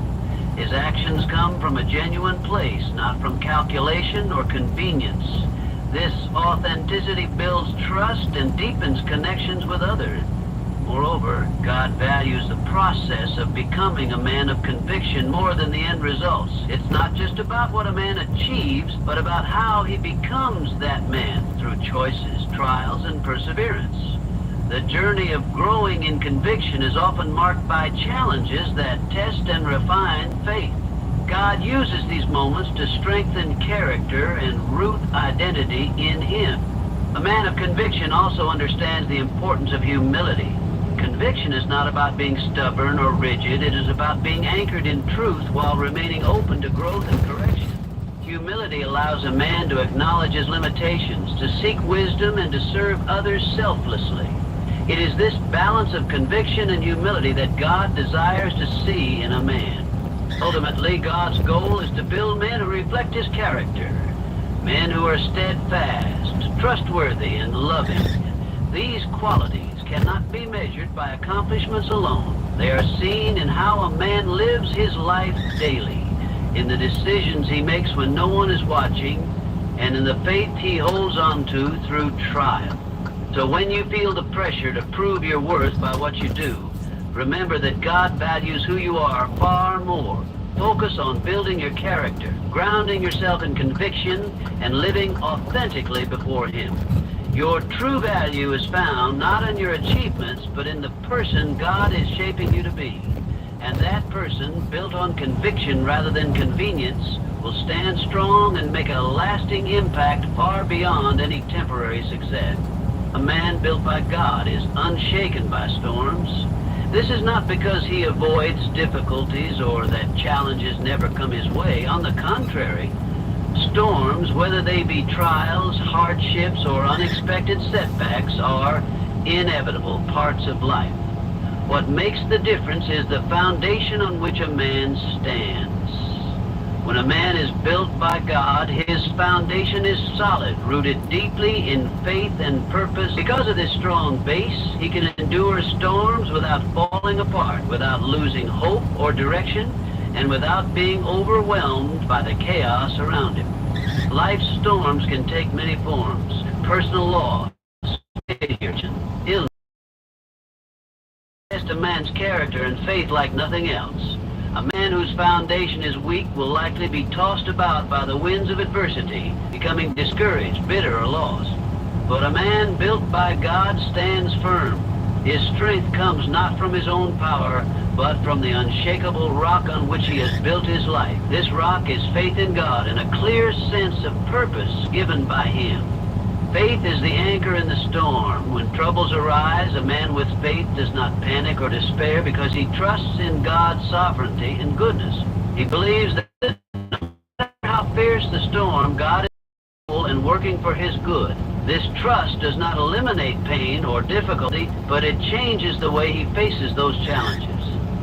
His actions come from a genuine place, not from calculation or convenience. This authenticity builds trust and deepens connections with others. Moreover, God values the process of becoming a man of conviction more than the end results. It's not just about what a man achieves, but about how he becomes that man through choices, trials, and perseverance. The journey of growing in conviction is often marked by challenges that test and refine faith. God uses these moments to strengthen character and root identity in Him. A man of conviction also understands the importance of humility. Conviction is not about being stubborn or rigid. It is about being anchored in truth while remaining open to growth and correction. Humility allows a man to acknowledge his limitations, to seek wisdom, and to serve others selflessly. It is this balance of conviction and humility that God desires to see in a man. Ultimately, God's goal is to build men who reflect His character, men who are steadfast, trustworthy, and loving. These qualities cannot be measured by accomplishments alone. They are seen in how a man lives his life daily, in the decisions he makes when no one is watching, and in the faith he holds on to through trial. So when you feel the pressure to prove your worth by what you do, Remember that God values who you are far more. Focus on building your character, grounding yourself in conviction, and living authentically before Him. Your true value is found not in your achievements, but in the person God is shaping you to be. And that person, built on conviction rather than convenience, will stand strong and make a lasting impact far beyond any temporary success. A man built by God is unshaken by storms. This is not because he avoids difficulties or that challenges never come his way. On the contrary, storms, whether they be trials, hardships, or unexpected setbacks, are inevitable parts of life. What makes the difference is the foundation on which a man stands. When a man is built by God, his foundation is solid, rooted deeply in faith and purpose. Because of this strong base, he can endure storms without falling apart, without losing hope or direction, and without being overwhelmed by the chaos around him. Life's storms can take many forms: personal loss, failure, illness. Test a man's character and faith like nothing else. A man whose foundation is weak will likely be tossed about by the winds of adversity, becoming discouraged, bitter, or lost. But a man built by God stands firm. His strength comes not from his own power, but from the unshakable rock on which he has built his life. This rock is faith in God and a clear sense of purpose given by Him. Faith is the anchor in the storm. When troubles arise, a man with faith does not panic or despair because he trusts in God's sovereignty and goodness. He believes that no matter how fierce the storm, God is faithful and working for his good. This trust does not eliminate pain or difficulty, but it changes the way he faces those challenges.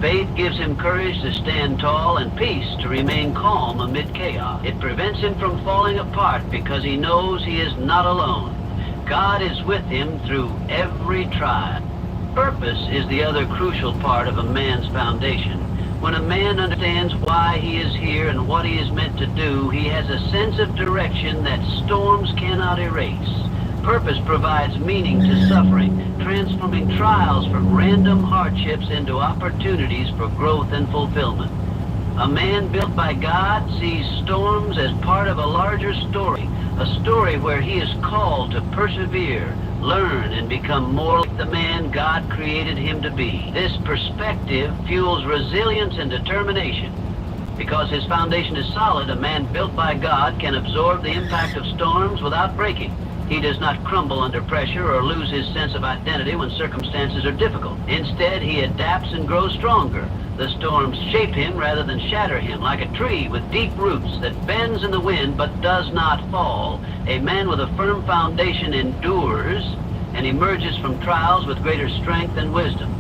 Faith gives him courage to stand tall and peace to remain calm amid chaos. It prevents him from falling apart because he knows he is not alone. God is with him through every trial. Purpose is the other crucial part of a man's foundation. When a man understands why he is here and what he is meant to do, he has a sense of direction that storms cannot erase. Purpose provides meaning to suffering, transforming trials from random hardships into opportunities for growth and fulfillment. A man built by God sees storms as part of a larger story, a story where he is called to persevere, learn, and become more like the man God created him to be. This perspective fuels resilience and determination. Because his foundation is solid, a man built by God can absorb the impact of storms without breaking. He does not crumble under pressure or lose his sense of identity when circumstances are difficult. Instead, he adapts and grows stronger. The storms shape him rather than shatter him, like a tree with deep roots that bends in the wind but does not fall. A man with a firm foundation endures and emerges from trials with greater strength and wisdom.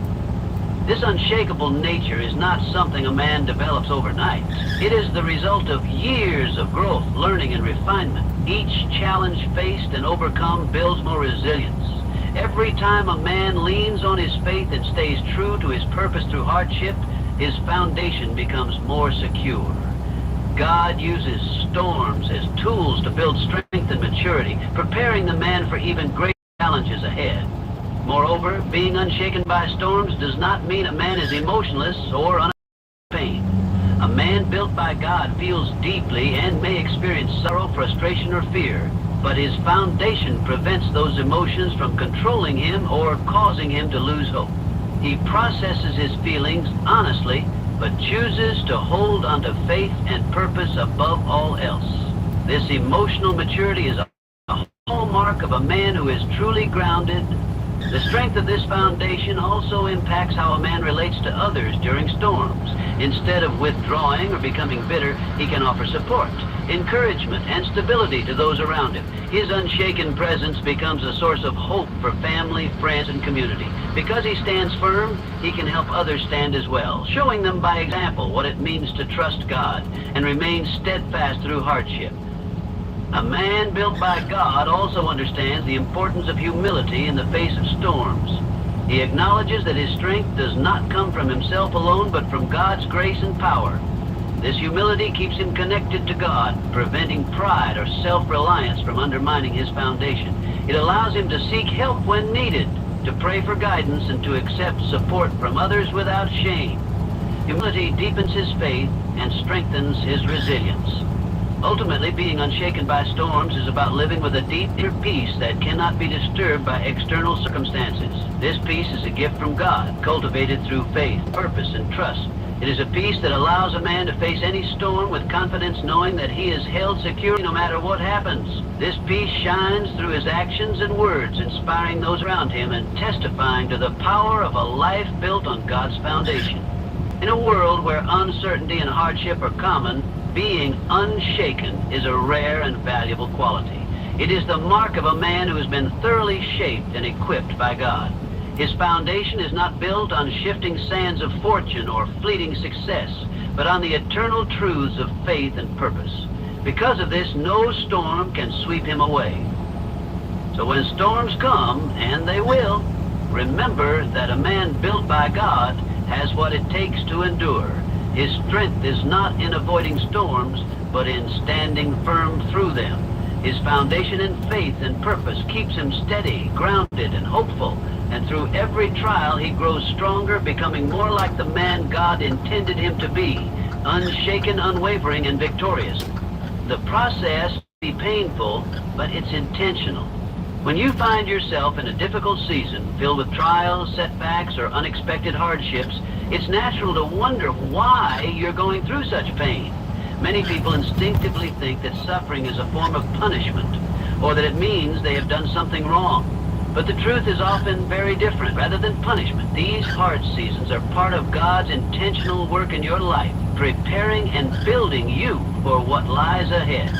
This unshakable nature is not something a man develops overnight. It is the result of years of growth, learning, and refinement. Each challenge faced and overcome builds more resilience. Every time a man leans on his faith and stays true to his purpose through hardship, his foundation becomes more secure. God uses storms as tools to build strength and maturity, preparing the man for even greater challenges ahead. Moreover, being unshaken by storms does not mean a man is emotionless or unaffected by pain. A man built by God feels deeply and may experience sorrow, frustration, or fear, but his foundation prevents those emotions from controlling him or causing him to lose hope. He processes his feelings honestly, but chooses to hold onto faith and purpose above all else. This emotional maturity is a hallmark of a man who is truly grounded. The strength of this foundation also impacts how a man relates to others during storms. Instead of withdrawing or becoming bitter, he can offer support, encouragement, and stability to those around him. His unshaken presence becomes a source of hope for family, friends, and community. Because he stands firm, he can help others stand as well, showing them by example what it means to trust God and remain steadfast through hardship. A man built by God also understands the importance of humility in the face of storms. He acknowledges that his strength does not come from himself alone, but from God's grace and power. This humility keeps him connected to God, preventing pride or self-reliance from undermining his foundation. It allows him to seek help when needed, to pray for guidance, and to accept support from others without shame. Humility deepens his faith and strengthens his resilience. Ultimately, being unshaken by storms is about living with a deep inner peace that cannot be disturbed by external circumstances. This peace is a gift from God, cultivated through faith, purpose, and trust. It is a peace that allows a man to face any storm with confidence, knowing that he is held secure no matter what happens. This peace shines through his actions and words, inspiring those around him and testifying to the power of a life built on God's foundation. In a world where uncertainty and hardship are common, being unshaken is a rare and valuable quality. It is the mark of a man who has been thoroughly shaped and equipped by God. His foundation is not built on shifting sands of fortune or fleeting success, but on the eternal truths of faith and purpose. Because of this, no storm can sweep him away. So when storms come, and they will, remember that a man built by God has what it takes to endure. His strength is not in avoiding storms, but in standing firm through them. His foundation in faith and purpose keeps him steady, grounded, and hopeful. And through every trial, he grows stronger, becoming more like the man God intended him to be, unshaken, unwavering, and victorious. The process may be painful, but it's intentional. When you find yourself in a difficult season, filled with trials, setbacks, or unexpected hardships, it's natural to wonder why you're going through such pain. Many people instinctively think that suffering is a form of punishment, or that it means they have done something wrong. But the truth is often very different. Rather than punishment, these hard seasons are part of God's intentional work in your life, preparing and building you for what lies ahead.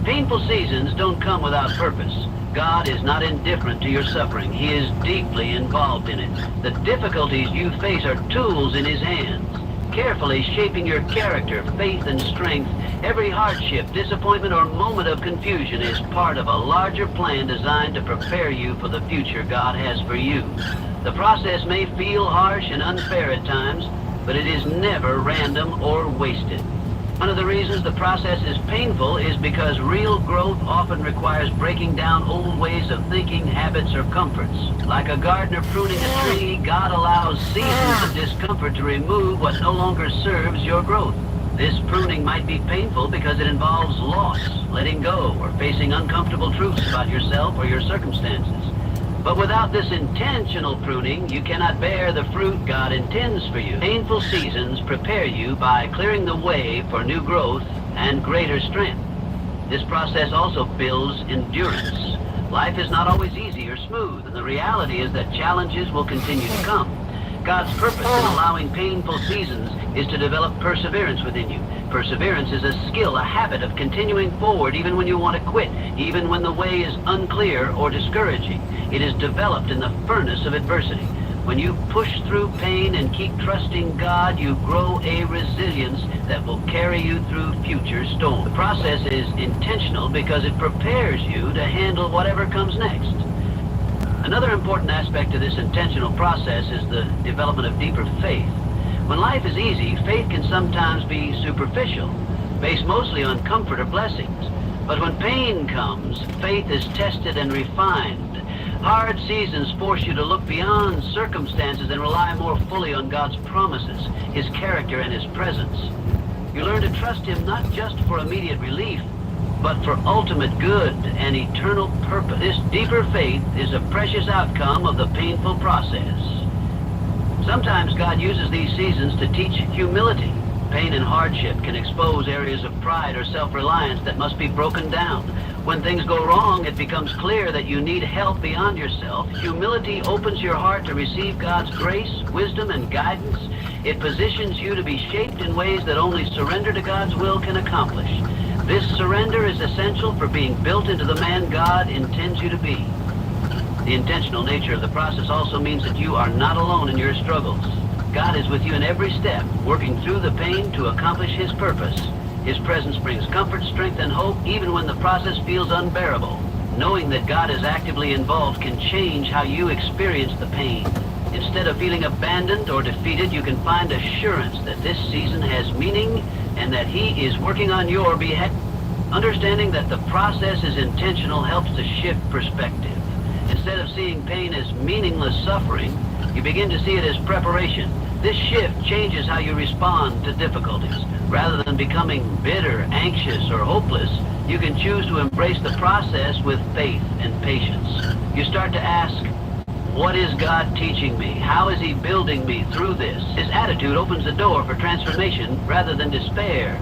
Painful seasons don't come without purpose. God is not indifferent to your suffering. He is deeply involved in it. The difficulties you face are tools in His hands, carefully shaping your character, faith, and strength. Every hardship, disappointment, or moment of confusion is part of a larger plan designed to prepare you for the future God has for you. The process may feel harsh and unfair at times, but it is never random or wasted. One of the reasons the process is painful is because real growth often requires breaking down old ways of thinking, habits, or comforts. Like a gardener pruning a tree, God allows seasons of discomfort to remove what no longer serves your growth. This pruning might be painful because it involves loss, letting go, or facing uncomfortable truths about yourself or your circumstances. But without this intentional pruning, you cannot bear the fruit God intends for you. Painful seasons prepare you by clearing the way for new growth and greater strength. This process also builds endurance. Life is not always easy or smooth, and the reality is that challenges will continue to come. God's purpose in allowing painful seasons is to develop perseverance within you. Perseverance is a skill, a habit of continuing forward even when you want to quit, even when the way is unclear or discouraging. It is developed in the furnace of adversity. When you push through pain and keep trusting God, you grow a resilience that will carry you through future storms. The process is intentional because it prepares you to handle whatever comes next. Another important aspect of this intentional process is the development of deeper faith. When life is easy, faith can sometimes be superficial, based mostly on comfort or blessings. But when pain comes, faith is tested and refined. Hard seasons force you to look beyond circumstances and rely more fully on God's promises, His character, and His presence. You learn to trust Him not just for immediate relief, but for ultimate good and eternal purpose. This deeper faith is a precious outcome of the painful process. Sometimes God uses these seasons to teach humility. Pain and hardship can expose areas of pride or self-reliance that must be broken down. When things go wrong, it becomes clear that you need help beyond yourself. Humility opens your heart to receive God's grace, wisdom, and guidance. It positions you to be shaped in ways that only surrender to God's will can accomplish. This surrender is essential for being built into the man God intends you to be. The intentional nature of the process also means that you are not alone in your struggles. God is with you in every step, working through the pain to accomplish His purpose. His presence brings comfort, strength, and hope even when the process feels unbearable. Knowing that God is actively involved can change how you experience the pain. Instead of feeling abandoned or defeated, you can find assurance that this season has meaning and that He is working on your behalf. Understanding that the process is intentional helps to shift perspective. Instead of seeing pain as meaningless suffering, you begin to see it as preparation. This shift changes how you respond to difficulties. Rather than becoming bitter, anxious, or hopeless, you can choose to embrace the process with faith and patience. You start to ask, what is God teaching me? How is He building me through this? His attitude opens the door for transformation rather than despair.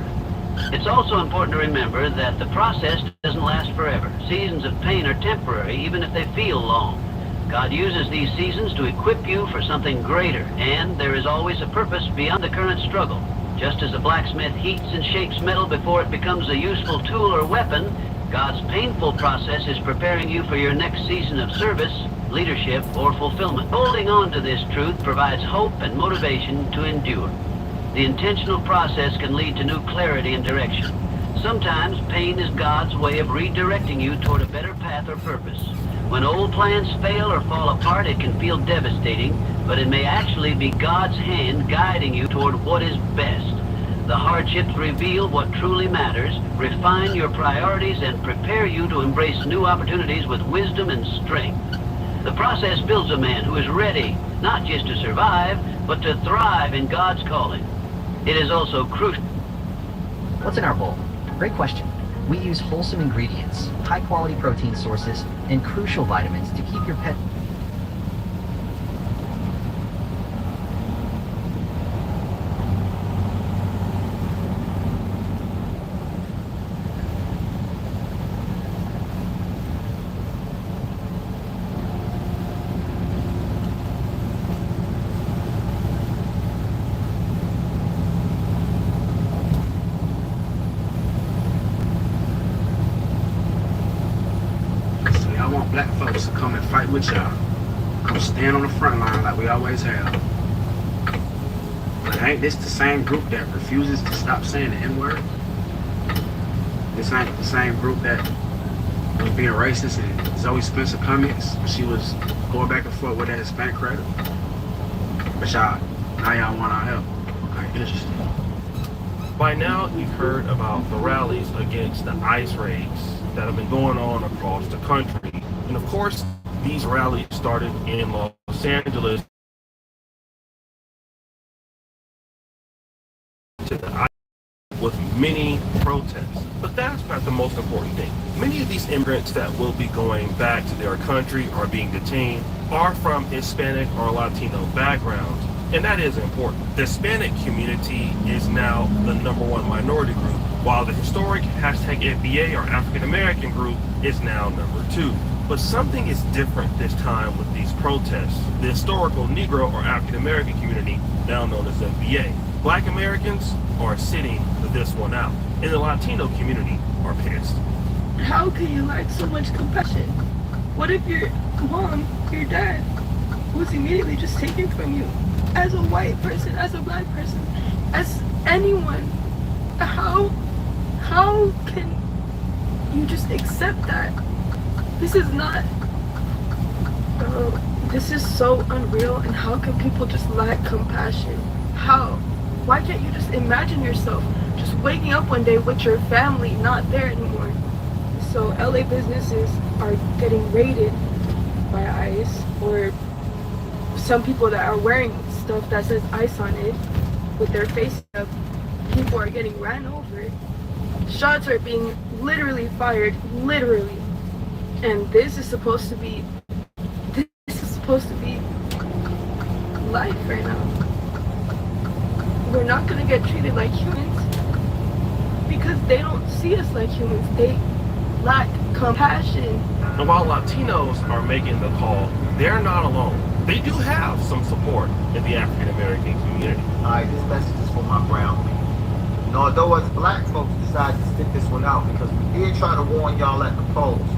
It's also important to remember that the process doesn't last forever. Seasons of pain are temporary, even if they feel long. God uses these seasons to equip you for something greater, and there is always a purpose beyond the current struggle. Just as a blacksmith heats and shapes metal before it becomes a useful tool or weapon, God's painful process is preparing you for your next season of service, leadership, or fulfillment. Holding on to this truth provides hope and motivation to endure. The intentional process can lead to new clarity and direction. Sometimes pain is God's way of redirecting you toward a better path or purpose. When old plans fail or fall apart, it can feel devastating, but it may actually be God's hand guiding you toward what is best. The hardships reveal what truly matters, refine your priorities, and prepare you to embrace new opportunities with wisdom and strength. The process builds a man who is ready, not just to survive, but to thrive in God's calling. It is also crucial. What's in our bowl? Great question. We use wholesome ingredients, high-quality protein sources, and crucial vitamins to keep your pet. Black folks to come and fight with y'all. Come stand on the front line like we always have. But ain't this the same group that refuses to stop saying the N-word? This ain't the same group that was being racist in Zoe Spencer comments when she was going back and forth with that Hispanic credit. But now y'all want our help. Okay, interesting. By now, you've heard about the rallies against the ICE raids that have been going on across the country. And of course, these rallies started in Los Angeles with many protests. But that's not the most important thing. Many of these immigrants that will be going back to their country or being detained are from Hispanic or Latino backgrounds. And that is important. The Hispanic community is now the #1 minority group, while the historic #FBA or African American group is now #2. But something is different this time with these protests. The historical Negro or African American community, now known as FBA. Black Americans are sitting this one out, and the Latino community are pissed. How can you lack so much compassion? What if your mom, your dad, was immediately just taken from you? As a white person, as a black person, as anyone, how can you just accept that? This is not, this is so unreal, and how can people just lack compassion? How? Why can't you just imagine yourself just waking up one day with your family not there anymore? So LA businesses are getting raided by ICE, or some people that are wearing stuff that says ICE on it with their face up. People are getting ran over. Shots are being literally fired, literally. And this is supposed to be life right now. We're not gonna get treated like humans because they don't see us like humans. They lack compassion. And while Latinos are making the call, they're not alone. They do have some support in the African American community. Alright, this message is for my brown people. And although as black folks decided to stick this one out because we did try to warn y'all at the polls,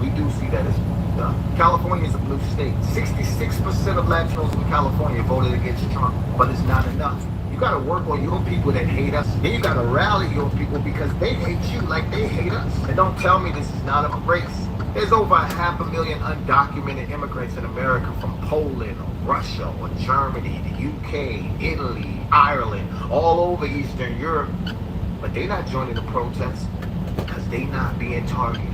we do see that it's done. California is a blue state. 66% of Latinos in California voted against Trump, but it's not enough. You gotta work on your people that hate us. Then you gotta rally your people because they hate you like they hate us. And don't tell me this is not a race. There's over 500,000 undocumented immigrants in America from Poland or Russia or Germany, the UK, Italy, Ireland, all over Eastern Europe. But they're not joining the protests because they're not being targeted.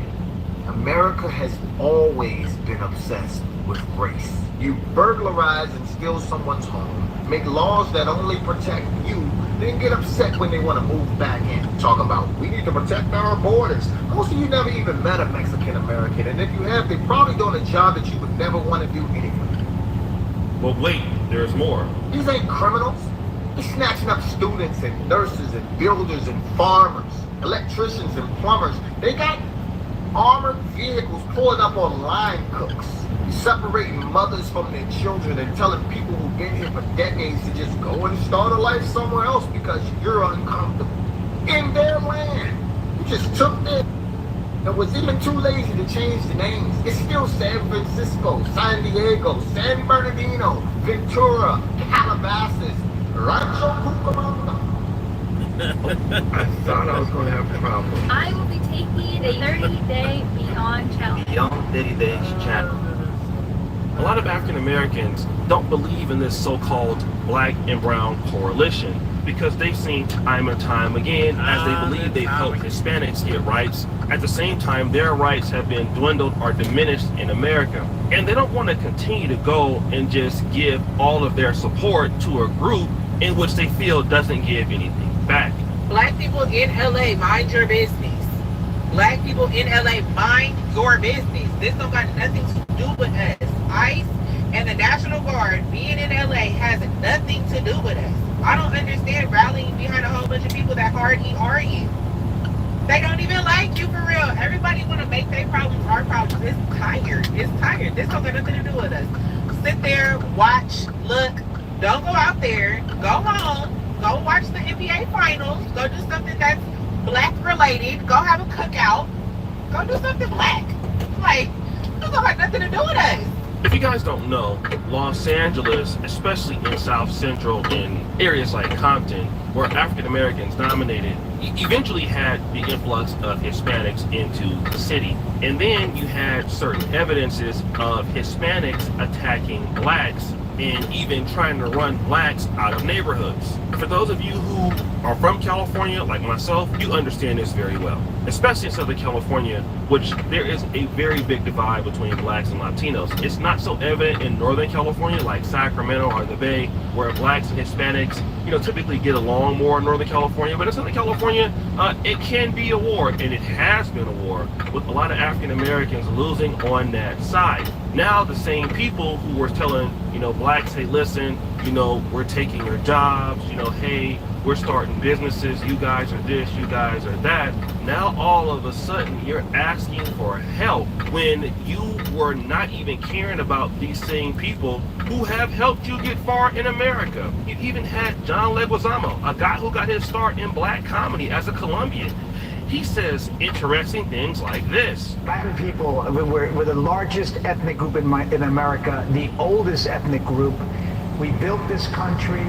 America has always been obsessed with race. You burglarize and steal someone's home, make laws that only protect you, then get upset when they want to move back in. Talking about, we need to protect our borders. Most of you never even met a Mexican American, and if you have, they're probably doing a job that you would never want to do anyway. But wait, there's more. These ain't criminals. They're snatching up students and nurses and builders and farmers, electricians and plumbers. They got armored vehicles pulling up on line cooks, separating mothers from their children and telling people who've been here for decades to just go and start a life somewhere else because you're uncomfortable. In their land. You just took it and was even too lazy to change the names. It's still San Francisco, San Diego, San Bernardino, Ventura, Calabasas, Rancho Cucamonga. I thought I was going to have a problem. I will be taking a 30-day Beyond Challenge. Beyond 30 Days Challenge. A lot of African Americans don't believe in this so-called black and brown coalition because they've seen time and time again as they believe they've helped Hispanics get rights. At the same time, their rights have been dwindled or diminished in America. And they don't want to continue to go and just give all of their support to a group in which they feel doesn't give anything back. Black people in LA, mind your business. Black people in LA, mind your business. This don't got nothing to do with us. ICE and the National Guard being in LA has nothing to do with us. I don't understand rallying behind a whole bunch of people that hardly are you. They don't even like you for real. Everybody want to make their problems our problems. It's tired. It's tired. This don't got nothing to do with us. Sit there, watch, look. Don't go out there. Go home. Go watch the NBA finals. Go do something that's black related. Go have a cookout. Go do something black. Like, this don't have nothing to do with us. If you guys don't know, Los Angeles, especially in South Central, in areas like Compton, where African Americans dominated, eventually had the influx of Hispanics into the city. And then you had certain evidences of Hispanics attacking blacks and even trying to run blacks out of neighborhoods. For those of you who are from California, like myself, you understand this very well. Especially in Southern California, which there is a very big divide between blacks and Latinos. It's not so evident in Northern California, like Sacramento or the Bay, where blacks and Hispanics, typically get along more in Northern California. But in Southern California, it can be a war, and it has been a war, with a lot of African Americans losing on that side. Now the same people who were telling, blacks, hey, listen, we're taking your jobs, hey, we're starting businesses, you guys are this, you guys are that. Now all of a sudden you're asking for help when you were not even caring about these same people who have helped you get far in America. You even had John Leguizamo, a guy who got his start in black comedy as a Colombian. He says interesting things like this. Black people, we're the largest ethnic group in America, the oldest ethnic group. We built this country.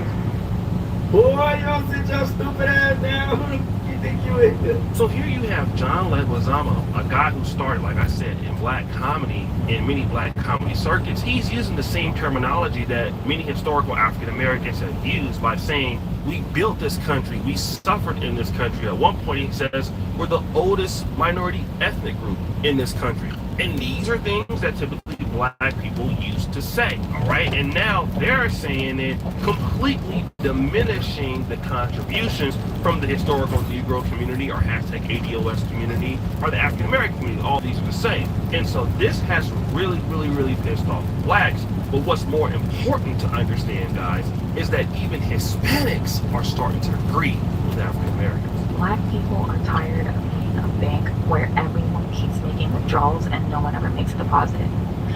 Boy, y'all sit your stupid ass down. You think you is? So here you have John Leguizamo, a guy who started, like I said, in black comedy, in many black comedy circuits. He's using the same terminology that many historical African Americans have used by saying, we built this country, we suffered in this country. At one point he says, we're the oldest minority ethnic group in this country. And these are things that typically black people used to say, all right? And now they're saying it, completely diminishing the contributions from the historical Negro community or hashtag ADOS community or the African American community. All these are the same. And so this has really, really, really pissed off blacks. But what's more important to understand, guys, is that even Hispanics are starting to agree with African Americans. Black people are tired of being a bank where everyone keeps making withdrawals and no one ever makes a deposit.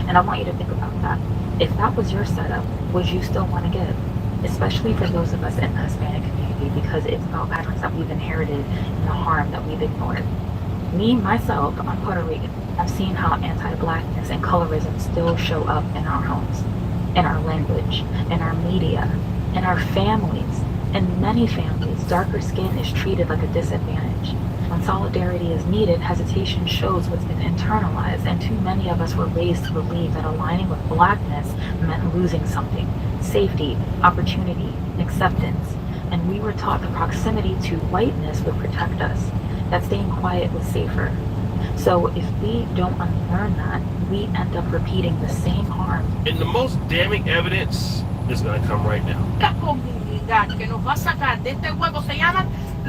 And I want you to think about that. If that was your setup, would you still want to give? Especially for those of us in the Hispanic community, because it's about patterns that we've inherited and the harm that we've ignored. Me, myself, I'm Puerto Rican. I've seen how anti-blackness and colorism still show up in our homes, in our language, in our media, in our families. In many families, darker skin is treated like a disadvantage. When solidarity is needed, hesitation shows what's been internalized, and too many of us were raised to believe that aligning with blackness meant losing something: safety, opportunity, acceptance. And we were taught the proximity to whiteness would protect us, that staying quiet was safer. So if we don't unlearn that, we end up repeating the same harm. And the most damning evidence is going to come right now. La comunidad que nos va a sacar de este juego se llaman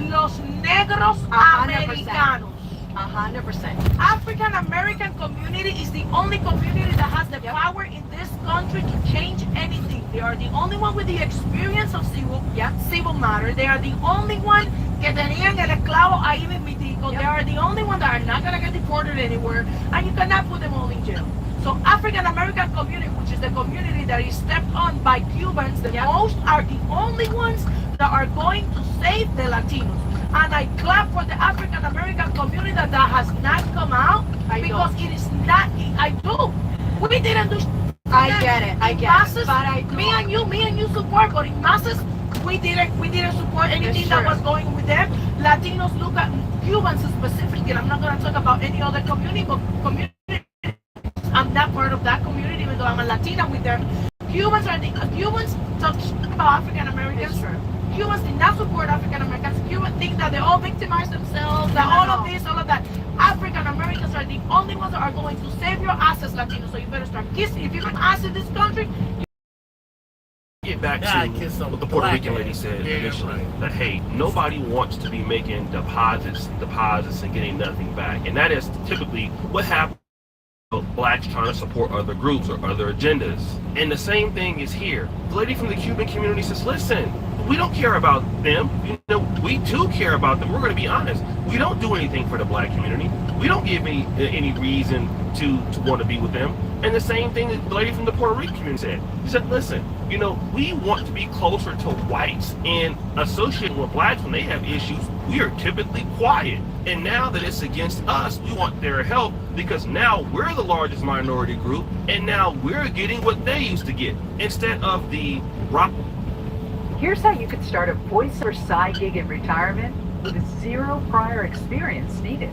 los negros 100%. americanos. 100%. African American community is the only community that has the power in this country to change anything. They are the only one with the experience of civil matter. They are the only one que tenían el esclavo ahí mismitico. They are the only one that are not going to get deported anywhere, and you cannot put them all in jail. So African American community, which is the community that is stepped on by Cubans, the most are the only ones that are going to save the Latinos. And I clap for the African American community that has not come out because it is not. I do. We didn't do. I get it. I get masses, it. But I do. Me and you support, but in masses, we didn't support anything that was going with them. Latinos look at Cubans specifically. I'm not going to talk about any other community, but community. I'm not part of that community, even though I'm a Latina with them. Cubans talk about African Americans. Cubans did not support African Americans. Cubans think that they all victimize themselves, that all of this, all of that. African Americans are the only ones that are going to save your asses, Latinos. So you better start kissing. If you're going to ass in this country, Get back to what the Puerto Rican lady said initially, that hey, nobody wants to be making deposits and getting nothing back. And that is typically what happens with blacks trying to support other groups or other agendas. And the same thing is here. The lady from the Cuban community says, listen, we don't care about them. You know, we do care about them. We're going to be honest. We don't do anything for the black community. We don't give any reason to want to be with them. And the same thing that the lady from the Puerto Rican community said. She said, listen, you know, we want to be closer to whites, and associating with blacks when they have issues, we are typically quiet. And now that it's against us, we want their help because now we're the largest minority group, and now we're getting what they used to get instead of the rock. Here's how you could start a voiceover side gig in retirement with zero prior experience needed.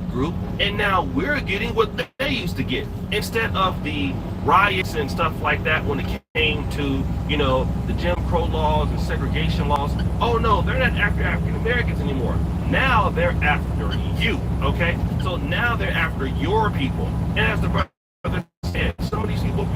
Group, and now we're getting what they used to get instead of the riots and stuff like that when it came to, you know, the Jim Crow laws and segregation laws. Oh no, they're not after African Americans anymore. Now they're after you, okay? So now they're after your people. And as the brother said, some of these people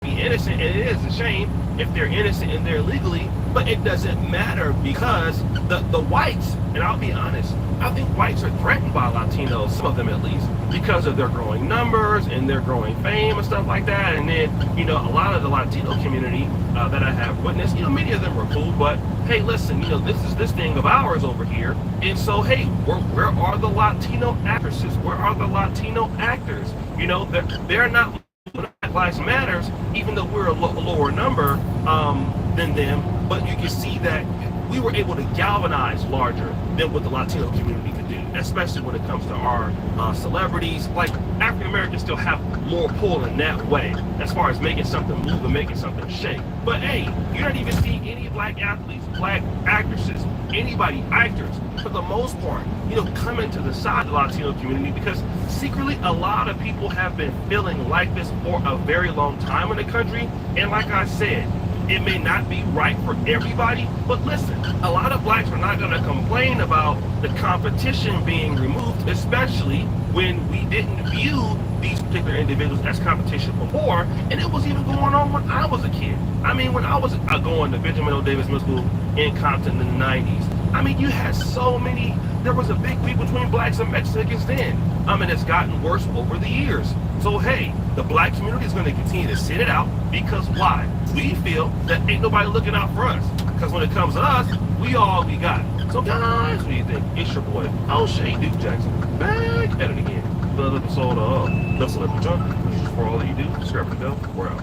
be innocent, and it is a shame if they're innocent and they're legally, but it doesn't matter because the whites, and I'll be honest, I think whites are threatened by Latinos, some of them at least, because of their growing numbers and their growing fame and stuff like that. And then, you know, a lot of the Latino community that I have witnessed, you know, many of them are cool, but hey, listen, you know, this is this thing of ours over here. And so, hey, where are the Latino actresses? Where are the Latino actors? You know, they're not Black Lives Matters, even though we're a lower number than them, but you can see that we were able to galvanize larger than what the Latino community could do, especially when it comes to our celebrities. Like, African Americans still have more pull in that way, as far as making something move and making something shake. But hey, you don't even see any black athletes, black actresses, anybody, actors, for the most part, you know, coming to the side of the Latino community, because secretly a lot of people have been feeling like this for a very long time in the country. And like I said, it may not be right for everybody, but listen, a lot of blacks are not going to complain about the competition being removed, especially when we didn't view these particular individuals as competition before, and it was even going on when I was a kid. I mean, when I was going to Benjamin O. Davis Middle School in Compton in the 90s, I mean, you had so many, there was a big beef between blacks and Mexicans then. I mean, it's gotten worse over the years. So hey, the black community is going to continue to sit it out because why? We feel that ain't nobody looking out for us. Because when it comes to us, we all we got. So guys, what do you think? It's your boy, O'Shea Duke Jackson, back at it again. Another episode of The Celebrity Junk. For all that you do, subscribe to the bell. We're out.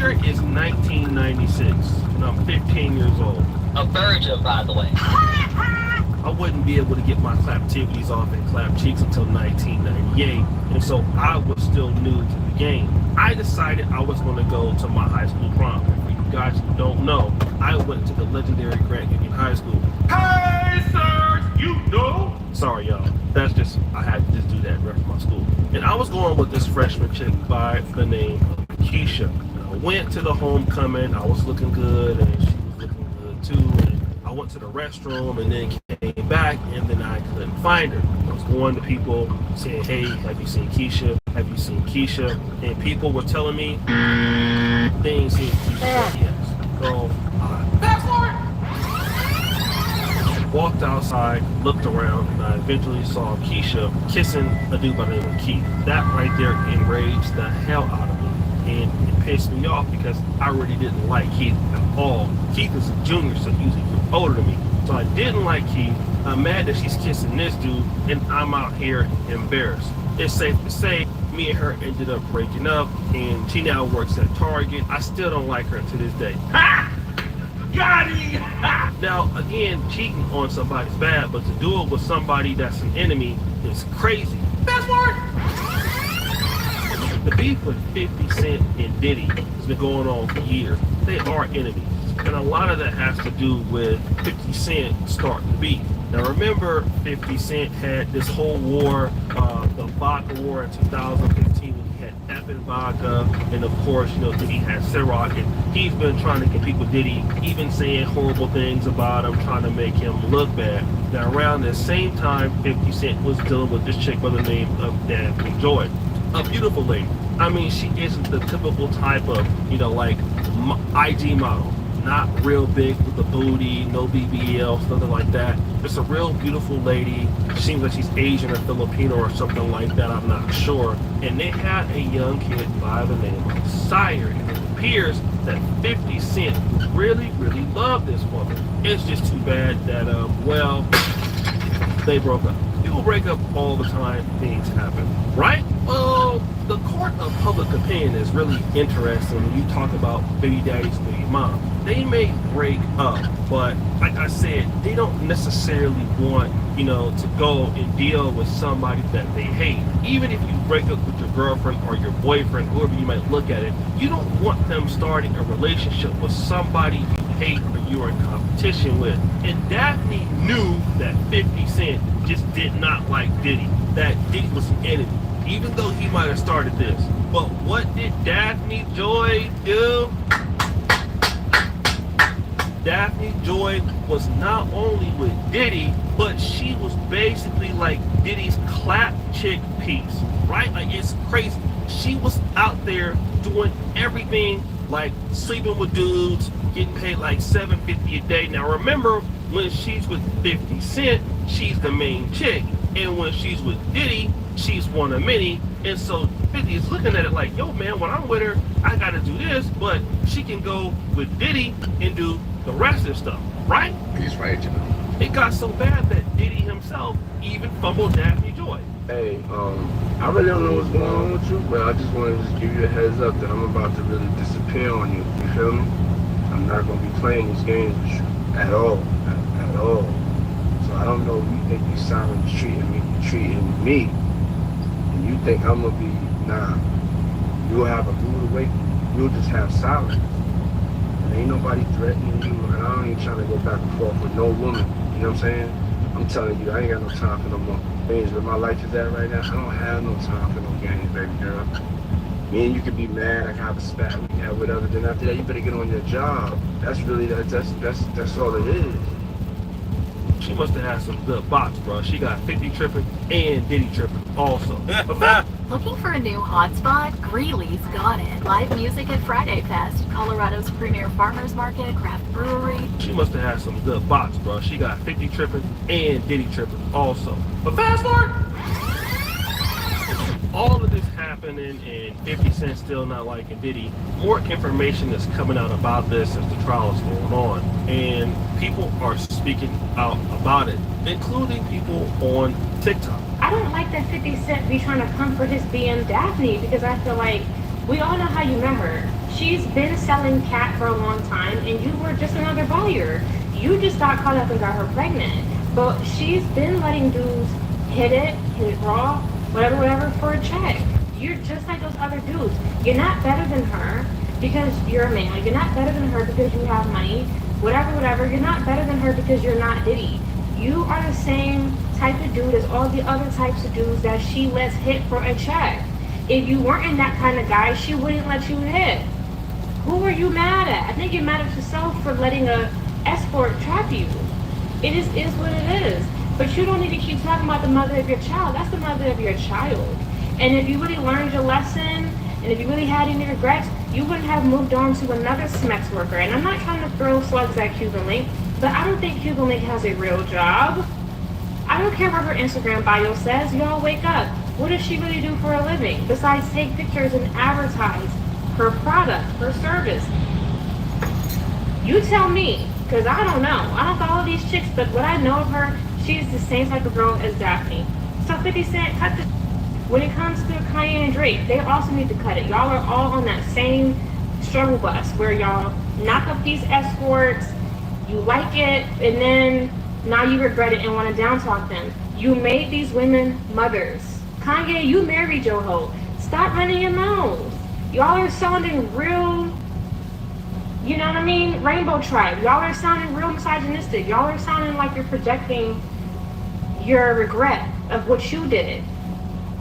year is 1996, and I'm 15 years old. A virgin, by the way. I wouldn't be able to get my claptivities off and clap cheeks until 1998, and so I was still new to the game. I decided I was going to go to my high school prom. For you guys who don't know, I went to the legendary Grant Union High School. Hey, sirs, you know? Sorry, y'all. That's just, I had to just do that right from my school. And I was going with this freshman chick by the name of Keisha. I went to the homecoming, I was looking good, and she was looking good too. And I went to the restroom and then came back, and then I couldn't find her. I was going to people saying, hey, have you seen Keisha? Have you seen Keisha? And people were telling me things that Keisha said yes. So fast forward! Walked outside, looked around, and I eventually saw Keisha kissing a dude by the name of Keith. That right there enraged the hell out of me. And it pissed me off because I really didn't like Keith at all. Keith is a junior, so he's older than me. So I didn't like Keith. I'm mad that she's kissing this dude, and I'm out here embarrassed. It's safe to say, me and her ended up breaking up, and she now works at Target. I still don't like her to this day. Ha! Got it! Ha! Now, again, cheating on somebody's bad, but to do it with somebody that's an enemy is crazy. Fast forward! The beef with 50 Cent and Diddy has been going on for years. They are enemies. And a lot of that has to do with 50 Cent starting the beef. Now remember, 50 Cent had this whole war, the vodka war in 2015 when he had Eppin vodka, and of course, you know, Diddy had Ciroc, and he's been trying to compete with Diddy, even saying horrible things about him, trying to make him look bad. Now around the same time, 50 Cent was dealing with this chick by the name of Daphne Joy. A beautiful lady. I mean, she isn't the typical type of, you know, like IG model. Not real big with the booty, no BBL, something like that. Just a real beautiful lady. Seems like she's Asian or Filipino or something like that, I'm not sure. And they had a young kid by the name of Sire. And it appears that 50 Cent really, really loved this woman. It's just too bad that, well, they broke up. People break up all the time, things happen, right? Well, the court of public opinion is really interesting when you talk about baby daddy's baby mom. They may break up, but like I said, they don't necessarily want, you know, to go and deal with somebody that they hate. Even if you break up with your girlfriend or your boyfriend, whoever you might look at it, you don't want them starting a relationship with somebody you hate or you're in competition with. And Daphne knew that 50 Cent just did not like Diddy. That Diddy was an enemy, even though he might have started this. But what did Daphne Joy do? Daphne Joy was not only with Diddy, but she was basically like Diddy's clap chick piece, right? Like, it's crazy. She was out there doing everything, like sleeping with dudes, getting paid like $750 a day. Now remember, when she's with 50 Cent, she's the main chick. And when she's with Diddy, she's one of many. And so 50 is looking at it like, yo man, when I'm with her, I gotta do this, but she can go with Diddy and do the rest of the stuff, right? He's right, you know. It got so bad that Diddy himself even fumbled Daphne Joy. Hey, I really don't know what's going on with you, but I just wanted to just give you a heads up that I'm about to really disappear on you. You feel me? I'm not gonna be playing these games with you at all, at all. So I don't know if you think you silent treating me, and you think I'm gonna be, nah. You'll have a rude awakening. You'll just have silence. Ain't nobody threatening you, and I ain't trying to go back and forth with no woman. You know what I'm saying? I'm telling you, I ain't got no time for no more games. Where my life is at right now, I don't have no time for no games, baby girl. Me and you can be mad, I can have a spat, we can have whatever. Then after that, you better get on your job. That's really that's all it is. She must have had some good box, bro. She got 50 tripping and Diddy tripping also. Looking for a new hotspot? Greeley's got it. Live music at Friday Fest, Colorado's premier farmers market, craft brewery. She must have had some good box, bro. She got 50 tripping and Diddy tripping also. But fast forward! All of this happening and 50 Cent still not liking Diddy. More information is coming out about this as the trial is going on. And people are speaking out about it, including people on TikTok. I don't like that 50 Cent be trying to come for his BM Daphne, because I feel like we all know how you remember. She's been selling cat for a long time, and you were just another buyer. You just got caught up and got her pregnant. But she's been letting dudes hit it raw, whatever, for a check. You're just like those other dudes. You're not better than her because you're a man. You're not better than her because you have money. Whatever. You're not better than her because you're not Diddy. You are the same type of dude as all the other types of dudes that she lets hit for a check. If you weren't that kind of guy, she wouldn't let you hit. Who are you mad at? I think you're mad at yourself for letting a escort trap you. It is what it is. But you don't need to keep talking about the mother of your child. That's the mother of your child. And if you really learned your lesson, and if you really had any regrets, you wouldn't have moved on to another SMEX worker. And I'm not trying to throw slugs at Cuban Link, but I don't think Cuban Link has a real job. I don't care what her Instagram bio says. Y'all wake up. What does she really do for a living besides take pictures and advertise her product, her service? You tell me, because I don't know. I don't follow these chicks, but what I know of her, she's the same type of girl as Daphne. So 50 Cent, cut the... When it comes to Kanye and Drake, they also need to cut it. Y'all are all on that same struggle bus where y'all knock up these escorts, you like it, and then now you regret it and want to down talk them. You made these women mothers. Kanye, you married your hoe. Stop running your mouth. Y'all are sounding real, you know what I mean? Rainbow Tribe. Y'all are sounding real misogynistic. Y'all are sounding like you're projecting your regret of what you did.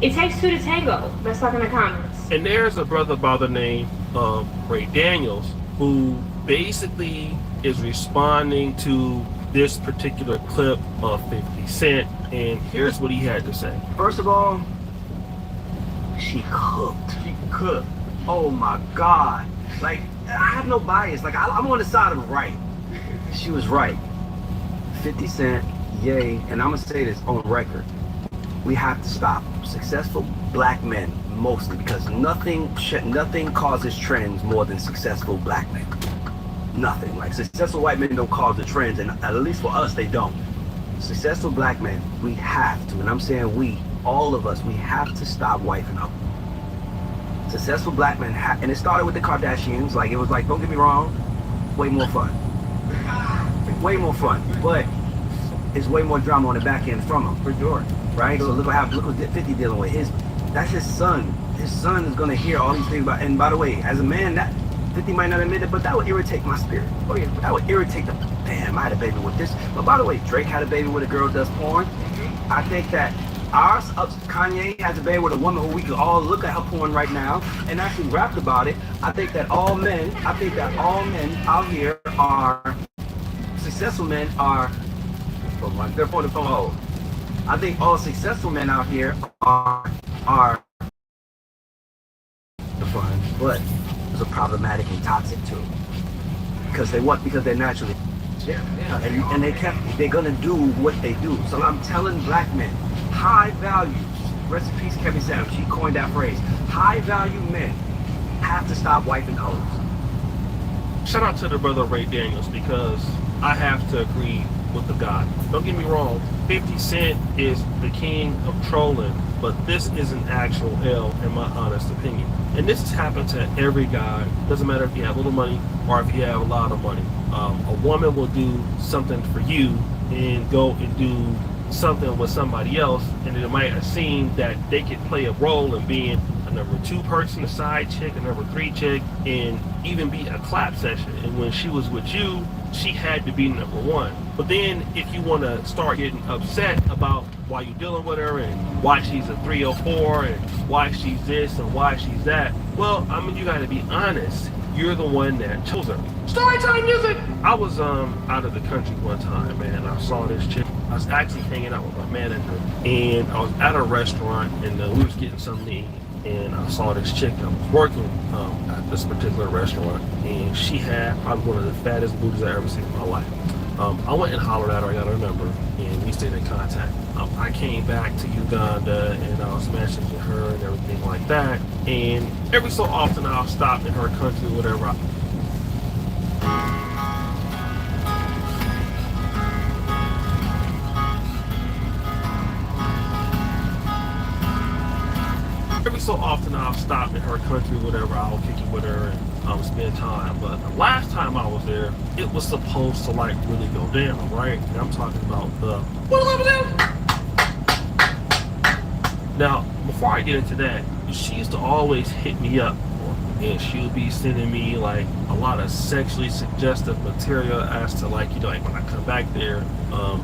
It takes two to tango. Let's talk in the comments. And there's a brother by the name of Ray Daniels who basically is responding to this particular clip of 50 Cent. And here's what he had to say. First of all, she cooked. She cooked. Oh my God. Like, I have no bias. Like, I'm on the side of right. She was right. 50 Cent, yay. And I'm going to say this on record. We have to stop. Successful black men, mostly, because nothing causes trends more than successful black men. Nothing. Like, successful white men don't cause the trends, and at least for us, they don't. Successful black men, we have to, and I'm saying we, all of us, we have to stop wifing up. Successful black men, and it started with the Kardashians. Like, it was like, don't get me wrong, way more fun. Way more fun, but it's way more drama on the back end from him, for sure. Right? So look what 50 dealing with. That's his son. His son is gonna hear all these things about, and by the way, as a man, that 50 might not admit it, but that would irritate my spirit. Oh yeah, that would irritate the, damn, I had a baby with this. But by the way, Drake had a baby with a girl who does porn. I think that Kanye has a baby with a woman who we can all look at her porn right now and actually rapped about it. I think that all men out here are, successful men are, they're on the phone. I think all successful men out here are fun, but are problematic and toxic too. Because they're naturally, and they're gonna do what they do. So I'm telling black men, high value, rest in peace, Kevin Samuels, she coined that phrase. High value men have to stop wiping hoes. Shout out to the brother Ray Daniels, because I have to agree with the guy. Don't get me wrong, 50 Cent is the king of trolling, but this is an actual L in my honest opinion. And this has happened to every guy. Doesn't matter if you have little money or if you have a lot of money. A woman will do something for you and go and do something with somebody else, and it might seem that they could play a role in being a number 2 person, a side chick, a number 3 chick, and even be a clap session. And when she was with you, she had to be number 1. But then if you want to start getting upset about why you're dealing with her and why she's a 304 and why she's this and why she's that, well, I mean, you got to be honest. You're the one that chose her. Storytime music! I was out of the country one time, man. I saw this chick. I was actually hanging out with my manager, and I was at a restaurant, and we was getting something to eat. And I saw this chick that was working at this particular restaurant, and she had probably one of the fattest booties I ever seen in my life. I went and hollered at her, I got her number, and we stayed in contact. I came back to Uganda, and I was messaging her and everything like that. And every so often I'll stop in her country, whatever. Every so often I'll stop in her country, whatever, I'll kick it with her and spend time. But the last time I was there, it was supposed to like really go down, right? And I'm talking about the Now, before I get into that, she used to always hit me up, and she would be sending me like a lot of sexually suggestive material as to like, you know, like when I come back there,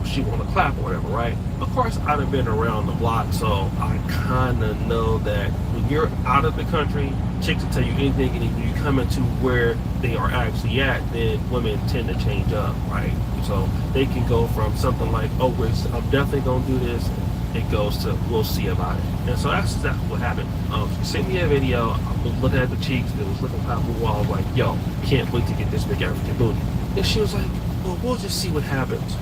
she want to clap or whatever, right? Of course, I've been around the block, so I kind of know that when you're out of the country, chicks will tell you anything, and when you come into where they are actually at, then women tend to change up, right? So they can go from something like, oh, I'm definitely gonna do this, it goes to we'll see about it. And so that's exactly what happened. She sent me a video. I was looking at the cheeks, it was looking past the wall. I was like, yo, can't wait to get this big African booty. And she was like, well, we'll just see what happens.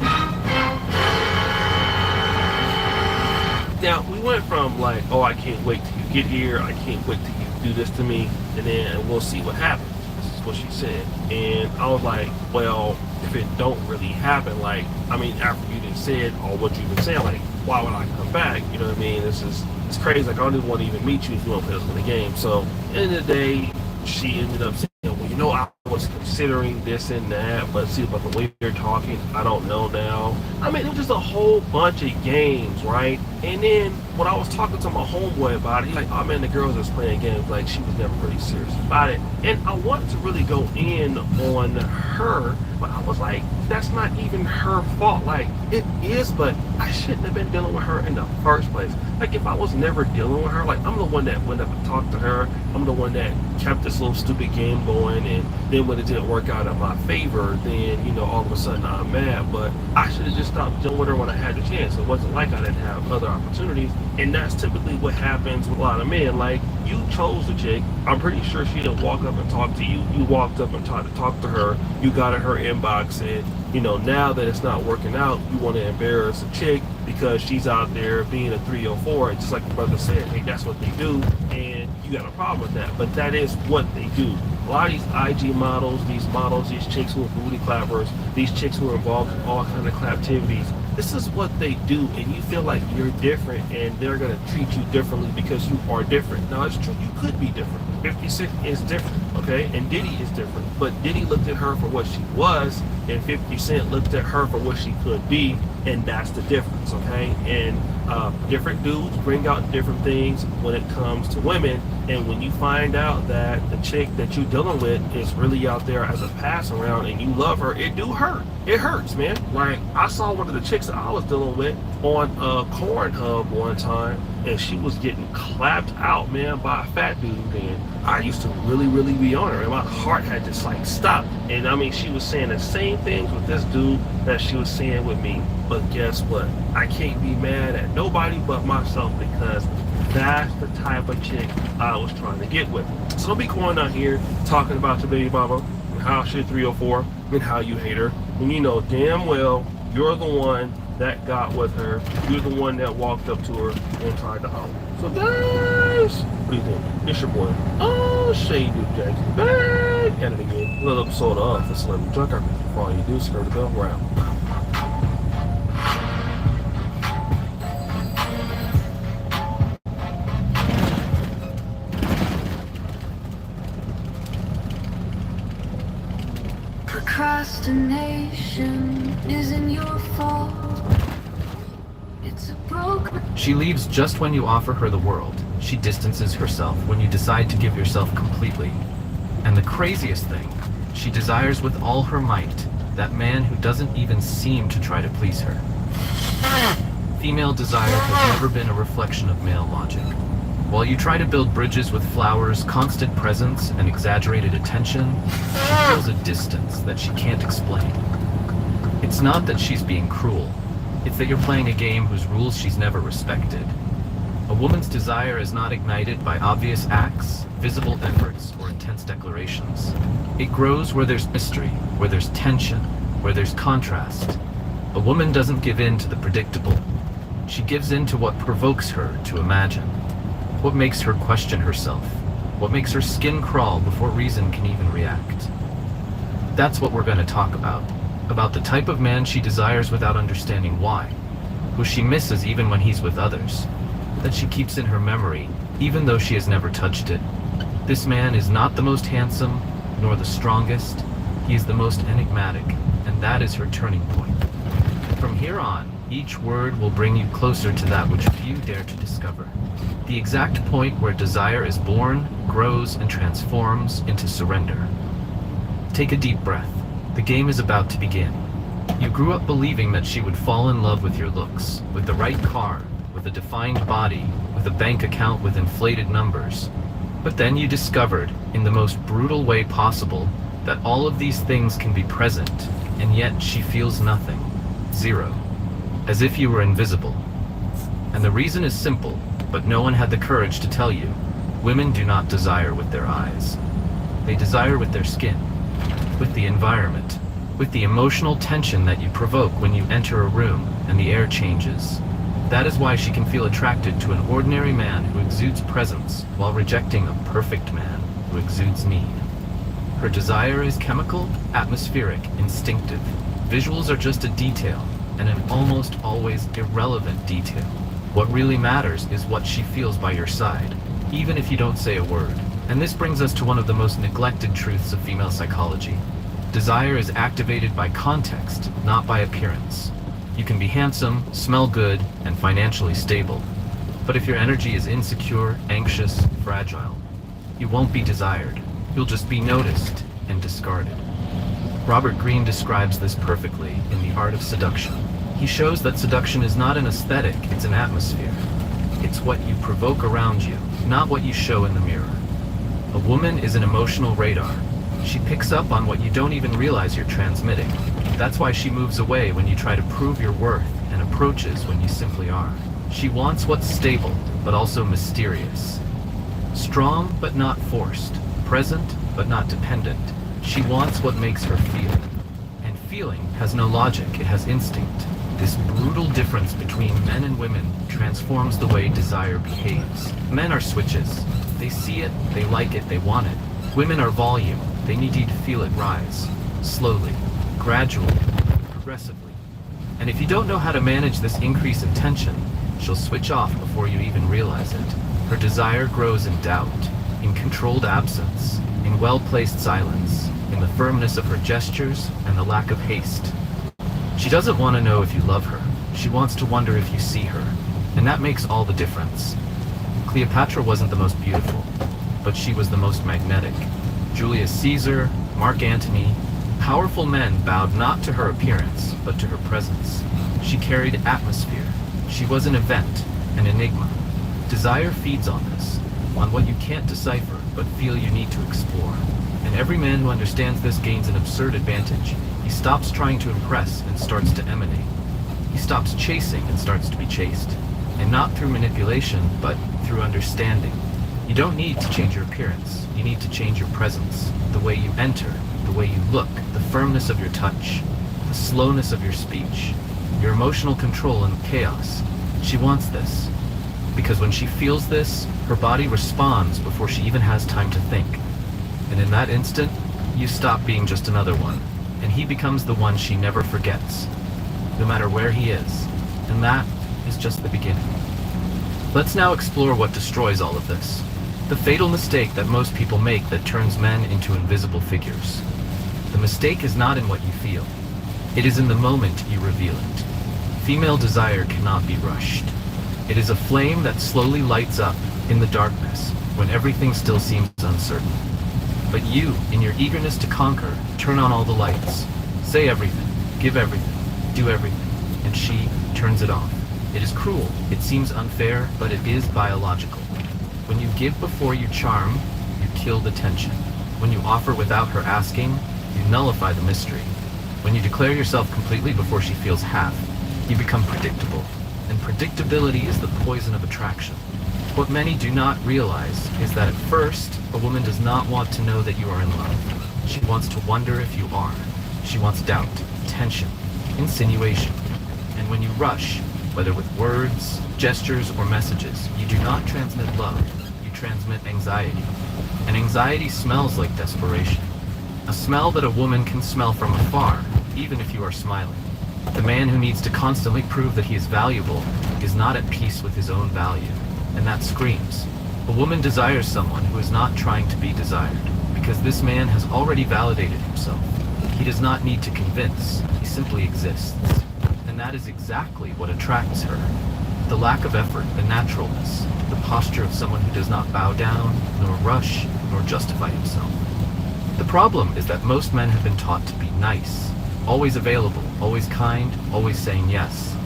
Now, we went from like, oh, I can't wait till you get here, I can't wait till you do this to me, and then we'll see what happens. This is what she said. And I was like, well, if it don't really happen, like, I mean, after you done said all what you've been saying, like, why would I come back? You know what I mean? It's crazy. Like, I don't even want to even meet you if you want to play us in the game. So, end of the day, she ended up saying, well, you know, I was considering this and that, but see, about the way you're talking, I don't know now. I mean, it was just a whole bunch of games, right? And then when I was talking to my homeboy about it, he's like, oh man, the girls that's playing games, like, she was never really serious about it. And I wanted to really go in on her, but I was like, that's not even her fault. Like, it is, but I shouldn't have been dealing with her in the first place. Like, if I was never dealing with her, like, I'm the one that went up and talked to her. I'm the one that kept this little stupid game going, and then when it didn't work out in my favor, then, you know, all of a sudden I'm mad. But I should have just stopped dealing with her when I had the chance. It wasn't like I didn't have other opportunities, and that's typically what happens with a lot of men. Like, you chose the chick. I'm pretty sure she didn't walk up and talk to you. You walked up and tried to talk to her. You got in her inbox, and you know, now that it's not working out, you want to embarrass a chick because she's out there being a 304. Just like the brother said, hey, that's what they do, and you got a problem with that. But that is what they do. A lot of these IG models, these chicks who are booty clappers, these chicks who are involved in all kinds of claptivities, this is what they do, and you feel like you're different, and they're going to treat you differently because you are different. Now, it's true, you could be different. 50 Cent is different, okay? And Diddy is different. But Diddy looked at her for what she was, and 50 Cent looked at her for what she could be, and that's the difference, okay? And different dudes bring out different things when it comes to women, and when you find out that the chick that you're dealing with is really out there as a pass around and you love her, it do hurt. It hurts, man. Like, I saw one of the chicks that I was dealing with on Corn Hub one time, and she was getting clapped out, man, by a fat dude, and I used to really, really be on her, and my heart had just like stopped. And I mean, she was saying the same things with this dude that she was saying with me. But guess what? I can't be mad at nobody but myself, because that's the type of chick I was trying to get with. So don't be going out here talking about your baby mama and how she's 304 and how you hate her, when you know damn well you're the one that got with her. You're the one that walked up to her and tried to holler. So guys, what do you think? It's your boy, Shady Jackson, back at it again. Another episode of The Celebrity Junker. For all you do, screw the bell round. Procrastination isn't your fault. It's a broken. She leaves just when you offer her the world. She distances herself when you decide to give yourself completely. And the craziest thing, she desires with all her might that man who doesn't even seem to try to please her. Female desire has never been a reflection of male logic. While you try to build bridges with flowers, constant presence, and exaggerated attention, she feels a distance that she can't explain. It's not that she's being cruel. It's that you're playing a game whose rules she's never respected. A woman's desire is not ignited by obvious acts, visible efforts, or intense declarations. It grows where there's mystery, where there's tension, where there's contrast. A woman doesn't give in to the predictable. She gives in to what provokes her to imagine. What makes her question herself? What makes her skin crawl before reason can even react? That's what we're going to talk about the type of man she desires without understanding why, who she misses even when he's with others, that she keeps in her memory even though she has never touched it. This man is not the most handsome, nor the strongest. He is the most enigmatic, and that is her turning point. From here on, each word will bring you closer to that which few dare to discover. The exact point where desire is born, grows, and transforms into surrender. Take a deep breath. The game is about to begin. You grew up believing that she would fall in love with your looks, with the right car, with a defined body, with a bank account with inflated numbers. But then you discovered, in the most brutal way possible, that all of these things can be present, and yet she feels nothing. Zero. As if you were invisible. And the reason is simple, but no one had the courage to tell you. Women do not desire with their eyes. They desire with their skin, with the environment, with the emotional tension that you provoke when you enter a room and the air changes. That is why she can feel attracted to an ordinary man who exudes presence while rejecting a perfect man who exudes need. Her desire is chemical, atmospheric, instinctive. Visuals are just a detail, and an almost always irrelevant detail. What really matters is what she feels by your side, even if you don't say a word. And this brings us to one of the most neglected truths of female psychology. Desire is activated by context, not by appearance. You can be handsome, smell good, and financially stable. But if your energy is insecure, anxious, fragile, you won't be desired. You'll just be noticed and discarded. Robert Greene describes this perfectly in The Art of Seduction. He shows that seduction is not an aesthetic, it's an atmosphere. It's what you provoke around you, not what you show in the mirror. A woman is an emotional radar. She picks up on what you don't even realize you're transmitting. That's why she moves away when you try to prove your worth and approaches when you simply are. She wants what's stable, but also mysterious. Strong, but not forced. Present, but not dependent. She wants what makes her feel. And feeling has no logic, it has instinct. This brutal difference between men and women transforms the way desire behaves. Men are switches. They see it, they like it, they want it. Women are volume. They need you to feel it rise. Slowly, gradually, progressively. And if you don't know how to manage this increase in tension, she'll switch off before you even realize it. Her desire grows in doubt, in controlled absence, in well-placed silence, in the firmness of her gestures and the lack of haste. She doesn't want to know if you love her. She wants to wonder if you see her. And that makes all the difference. Cleopatra wasn't the most beautiful, but she was the most magnetic. Julius Caesar, Mark Antony, powerful men bowed not to her appearance, but to her presence. She carried atmosphere. She was an event, an enigma. Desire feeds on this, on what you can't decipher, but feel you need to explore. And every man who understands this gains an absurd advantage. He stops trying to impress and starts to emanate. He stops chasing and starts to be chased. And not through manipulation, but through understanding. You don't need to change your appearance. You need to change your presence. The way you enter, the way you look, the firmness of your touch, the slowness of your speech, your emotional control in chaos. She wants this. Because when she feels this, her body responds before she even has time to think. And in that instant, you stop being just another one. And he becomes the one she never forgets, no matter where he is. And that is just the beginning. Let's now explore what destroys all of this. The fatal mistake that most people make that turns men into invisible figures. The mistake is not in what you feel. It is in the moment you reveal it. Female desire cannot be rushed. It is a flame that slowly lights up in the darkness when everything still seems uncertain. But you, in your eagerness to conquer, turn on all the lights. Say everything, give everything, do everything, and she turns it off. It is cruel, it seems unfair, but it is biological. When you give before you charm, you kill the tension. When you offer without her asking, you nullify the mystery. When you declare yourself completely before she feels half, you become predictable. And predictability is the poison of attraction. What many do not realize is that at first, a woman does not want to know that you are in love. She wants to wonder if you are. She wants doubt, tension, insinuation. And when you rush, whether with words, gestures, or messages, you do not transmit love, you transmit anxiety. And anxiety smells like desperation. A smell that a woman can smell from afar, even if you are smiling. The man who needs to constantly prove that he is valuable is not at peace with his own value. And that screams. A woman desires someone who is not trying to be desired, because this man has already validated himself. He does not need to convince, he simply exists. And that is exactly what attracts her. The lack of effort, the naturalness, the posture of someone who does not bow down, nor rush, nor justify himself. The problem is that most men have been taught to be nice, always available, always kind, always saying yes.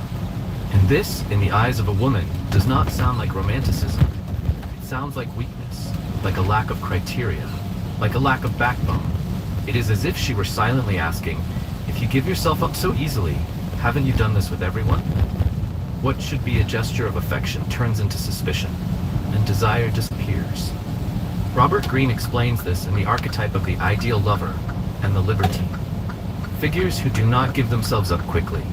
And this, in the eyes of a woman, does not sound like romanticism. It sounds like weakness, like a lack of criteria, like a lack of backbone. It is as if she were silently asking, if you give yourself up so easily, haven't you done this with everyone? What should be a gesture of affection turns into suspicion, and desire disappears. Robert Greene explains this in the archetype of the ideal lover and the libertine. Figures who do not give themselves up quickly,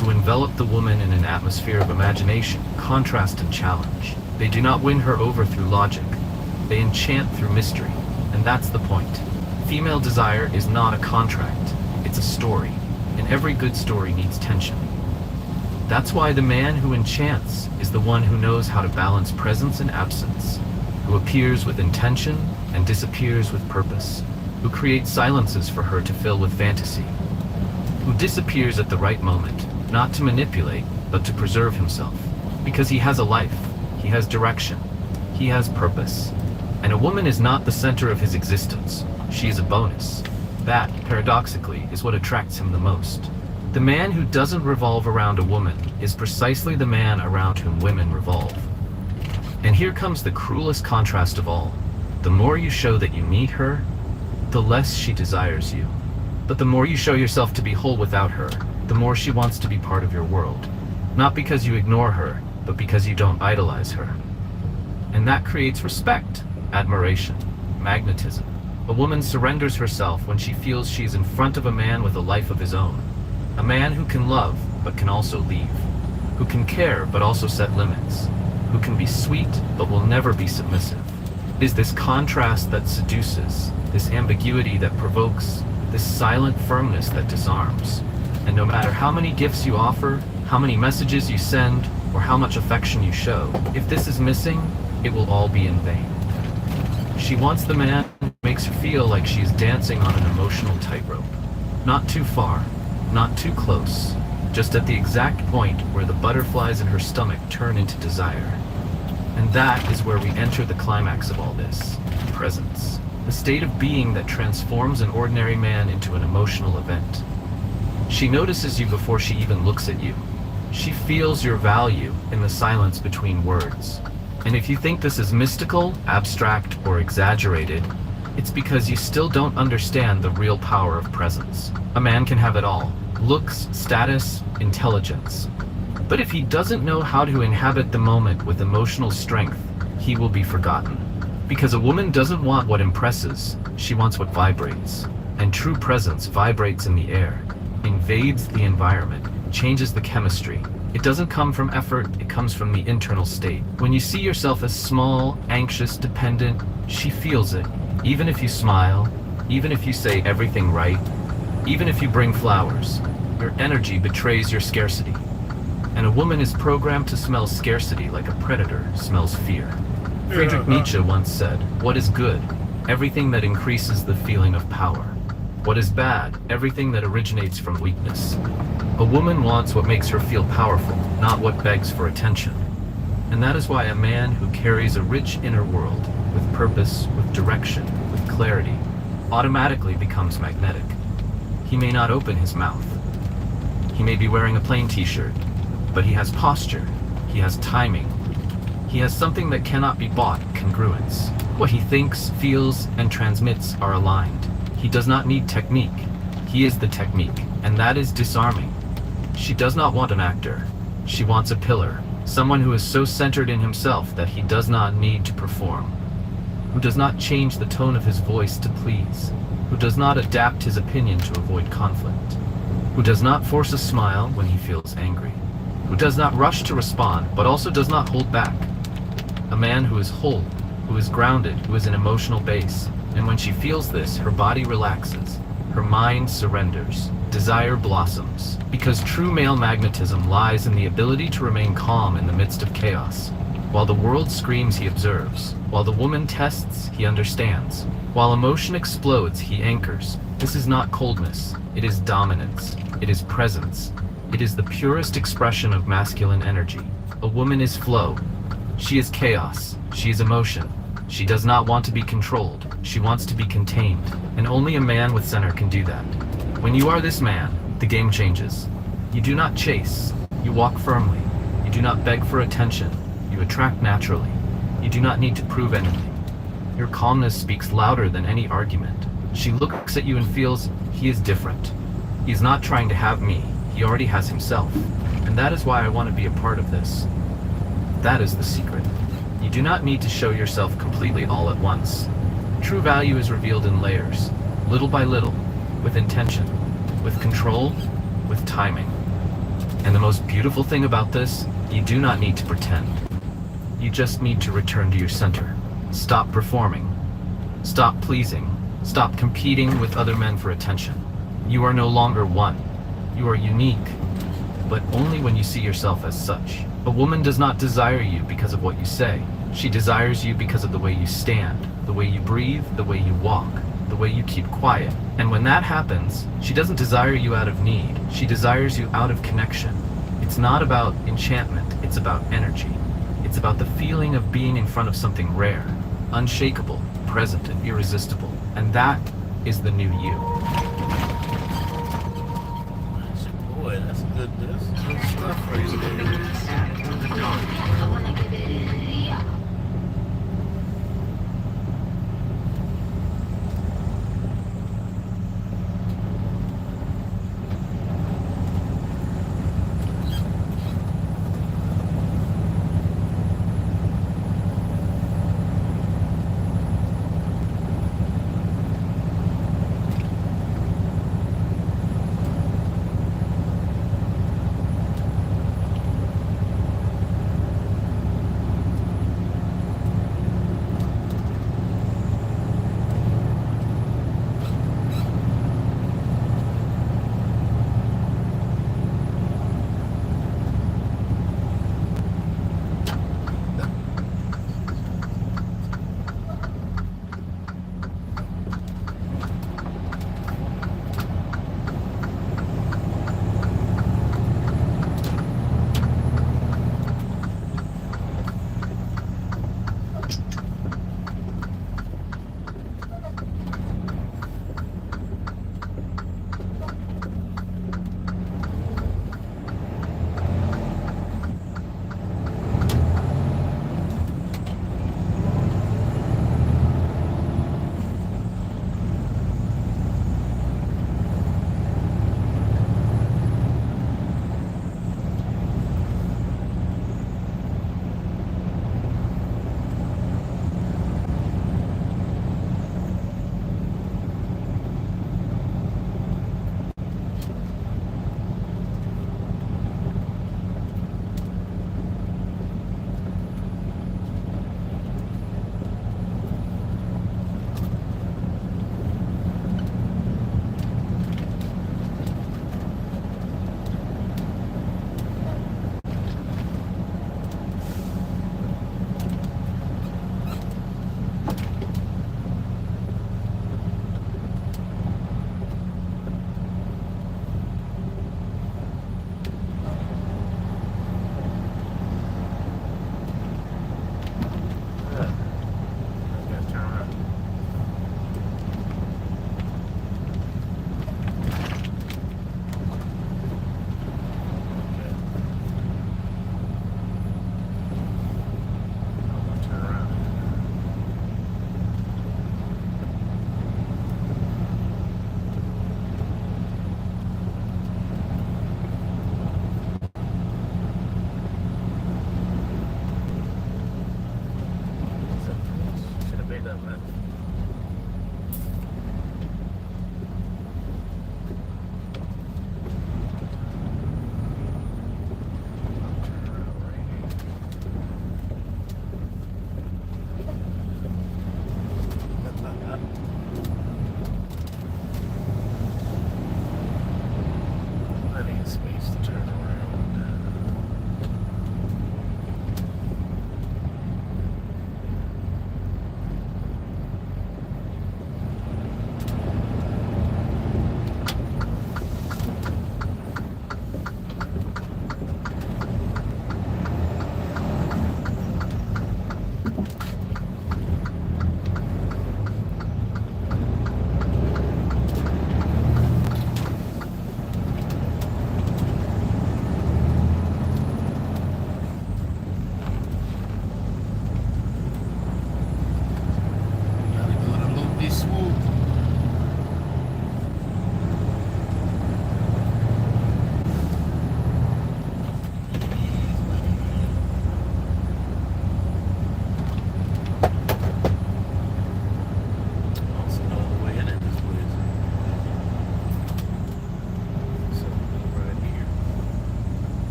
who envelop the woman in an atmosphere of imagination, contrast and challenge. They do not win her over through logic. They enchant through mystery, and that's the point. Female desire is not a contract, it's a story, and every good story needs tension. That's why the man who enchants is the one who knows how to balance presence and absence, who appears with intention and disappears with purpose, who creates silences for her to fill with fantasy, who disappears at the right moment, not to manipulate, but to preserve himself, because he has a life, he has direction, he has purpose. And a woman is not the center of his existence, she is a bonus. That, paradoxically, is what attracts him the most. The man who doesn't revolve around a woman is precisely the man around whom women revolve. And here comes the cruelest contrast of all. The more you show that you need her, the less she desires you. But the more you show yourself to be whole without her, the more she wants to be part of your world. Not because you ignore her, but because you don't idolize her. And that creates respect, admiration, magnetism. A woman surrenders herself when she feels she is in front of a man with a life of his own. A man who can love, but can also leave. Who can care, but also set limits. Who can be sweet, but will never be submissive. It is this contrast that seduces, this ambiguity that provokes, this silent firmness that disarms. And no matter how many gifts you offer, how many messages you send, or how much affection you show, if this is missing, it will all be in vain. She wants the man who makes her feel like she is dancing on an emotional tightrope. Not too far, not too close, just at the exact point where the butterflies in her stomach turn into desire. And that is where we enter the climax of all this, presence. The state of being that transforms an ordinary man into an emotional event. She notices you before she even looks at you. She feels your value in the silence between words. And if you think this is mystical, abstract, or exaggerated, it's because you still don't understand the real power of presence. A man can have it all: looks, status, intelligence. But if he doesn't know how to inhabit the moment with emotional strength, he will be forgotten. Because a woman doesn't want what impresses, she wants what vibrates. And true presence vibrates in the air, invades the environment, changes the chemistry. It doesn't come from effort, it comes from the internal state. When you see yourself as small, anxious, dependent, she feels it. Even if you smile, even if you say everything right, even if you bring flowers, your energy betrays your scarcity. And a woman is programmed to smell scarcity like a predator smells fear. Friedrich Nietzsche once said, "What is good? Everything that increases the feeling of power. What is bad? Everything that originates from weakness." A woman wants what makes her feel powerful, not what begs for attention. And that is why a man who carries a rich inner world, with purpose, with direction, with clarity, automatically becomes magnetic. He may not open his mouth. He may be wearing a plain t-shirt, but he has posture, he has timing. He has something that cannot be bought, congruence. What he thinks, feels, and transmits are aligned. He does not need technique. He is the technique, and that is disarming. She does not want an actor. She wants a pillar, someone who is so centered in himself that he does not need to perform, who does not change the tone of his voice to please, who does not adapt his opinion to avoid conflict, who does not force a smile when he feels angry, who does not rush to respond, but also does not hold back. A man who is whole, who is grounded, who is an emotional base, and when she feels this, her body relaxes, her mind surrenders, desire blossoms, because true male magnetism lies in the ability to remain calm in the midst of chaos. While the world screams, he observes. While the woman tests, he understands. While emotion explodes, he anchors. This is not coldness. It is dominance. It is presence. It is the purest expression of masculine energy. A woman is flow. She is chaos. She is emotion. She does not want to be controlled. She wants to be contained. And only a man with center can do that. When you are this man, the game changes. You do not chase. You walk firmly. You do not beg for attention. You attract naturally. You do not need to prove anything. Your calmness speaks louder than any argument. She looks at you and feels he is different. He is not trying to have me. He already has himself. And that is why I want to be a part of this. That is the secret. You do not need to show yourself completely all at once. True value is revealed in layers, little by little, with intention, with control, with timing. And the most beautiful thing about this, you do not need to pretend. You just need to return to your center. Stop performing. Stop pleasing. Stop competing with other men for attention. You are no longer one. You are unique, but only when you see yourself as such. A woman does not desire you because of what you say. She desires you because of the way you stand, the way you breathe, the way you walk, the way you keep quiet. And when that happens, she doesn't desire you out of need. She desires you out of connection. It's not about enchantment, it's about energy. It's about the feeling of being in front of something rare, unshakable, present, and irresistible. And that is the new you. Boy, that's good. That's good stuff right there.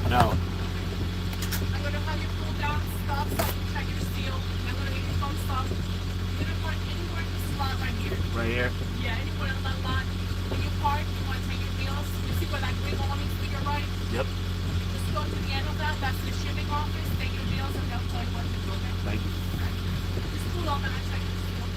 No. I'm gonna have you pull down stuff so I can check your seal. I'm gonna give you some stuff. You're gonna park anywhere in the slot right here. Right here? Yeah, anywhere in that lot. When you park, you wanna take your wheels. You see where that green awning to your right? Yep. Just go to the end of that. That's the shipping office. Take your wheels and they'll tell you what to do. Okay? Thank you. Just pull up and I check your seal.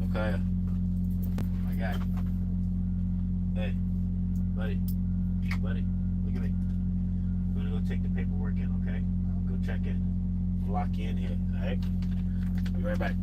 Okay. My guy. Hey, buddy. Buddy, look at me. We're gonna go take the paperwork in, okay? Go check in. Lock you in here, alright? Be right back.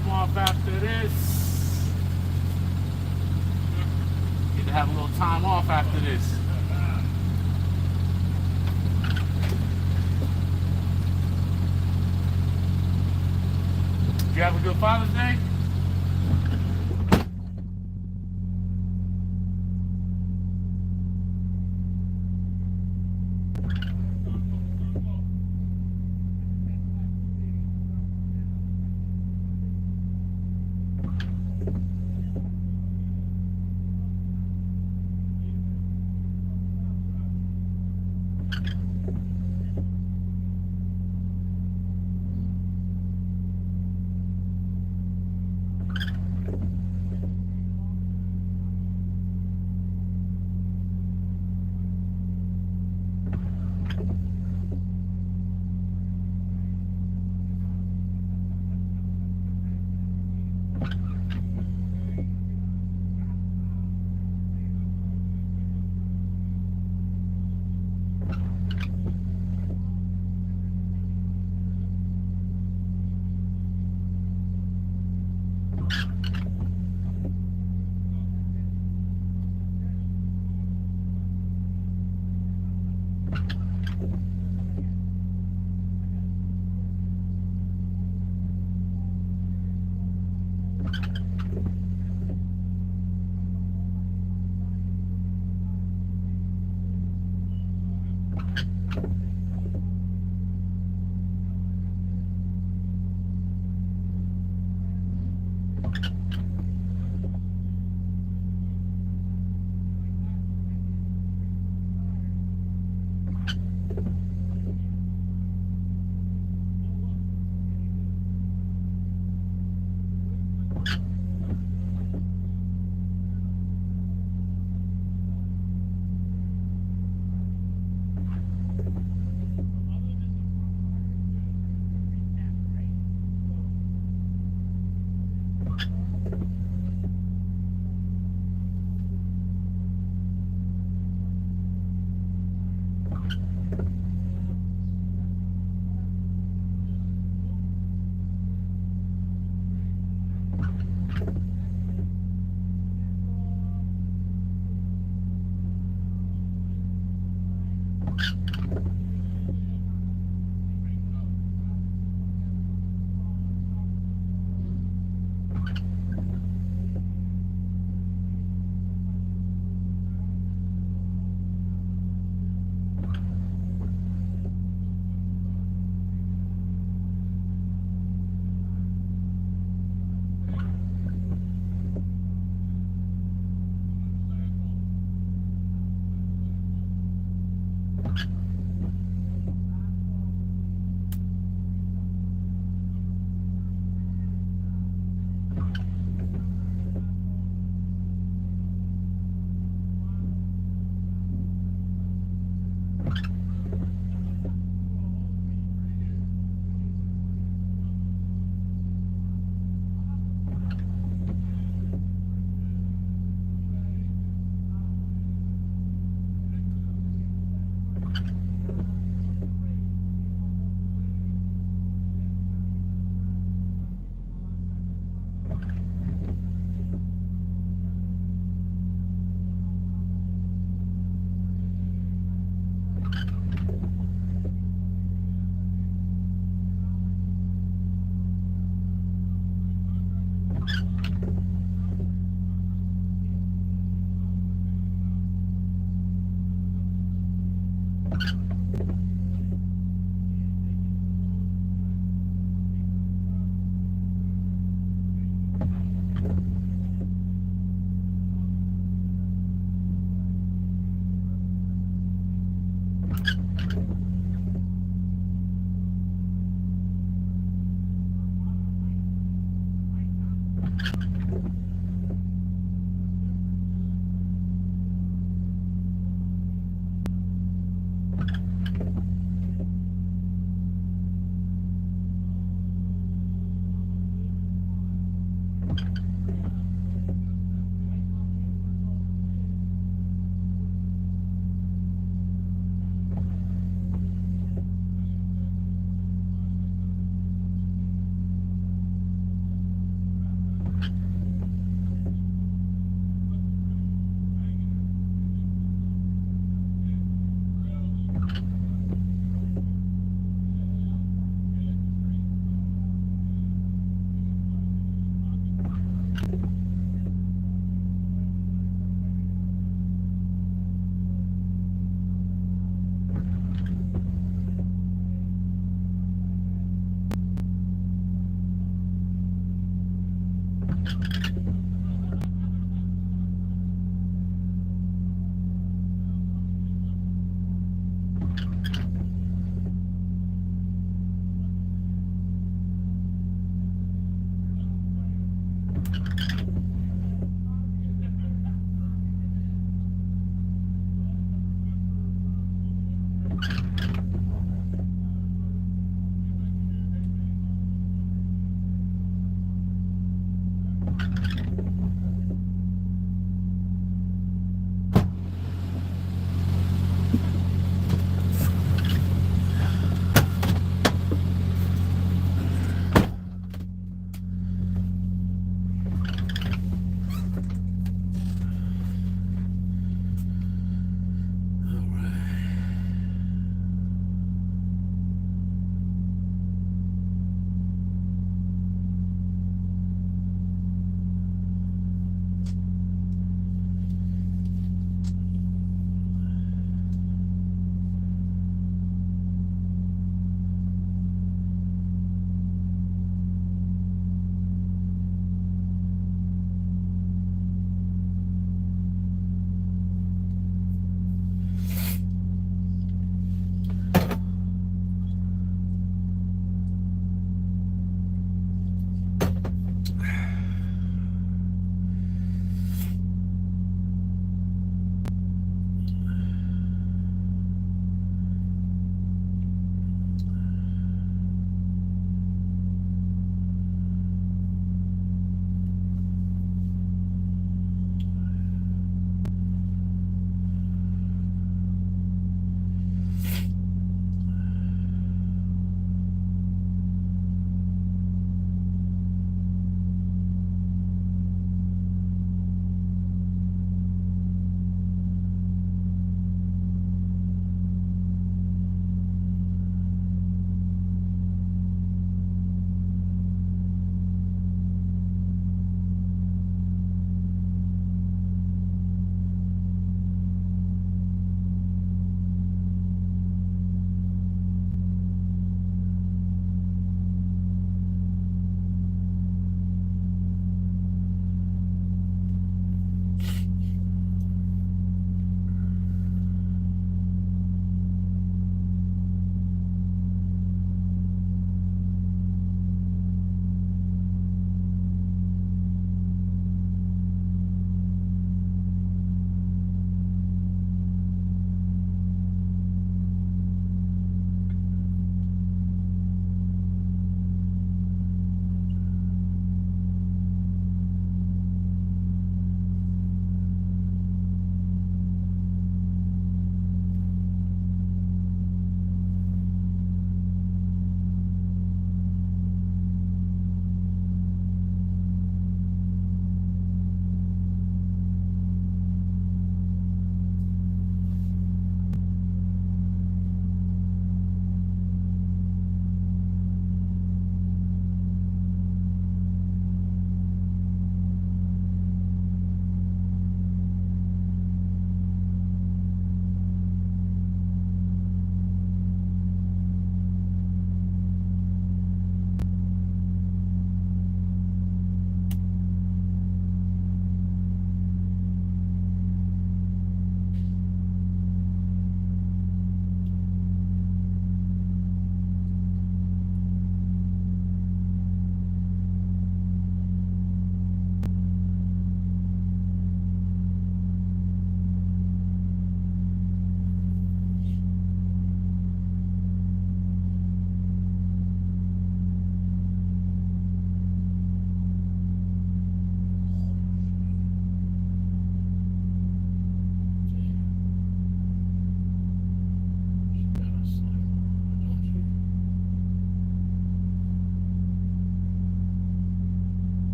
time off after this. Need to have a little time off after this. Did you have a good Father's Day?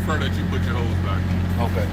prefer that you put your hose back on. Okay.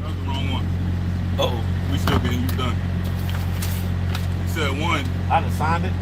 That was the wrong one. Uh-oh. We still getting you done. You said one. I done signed it.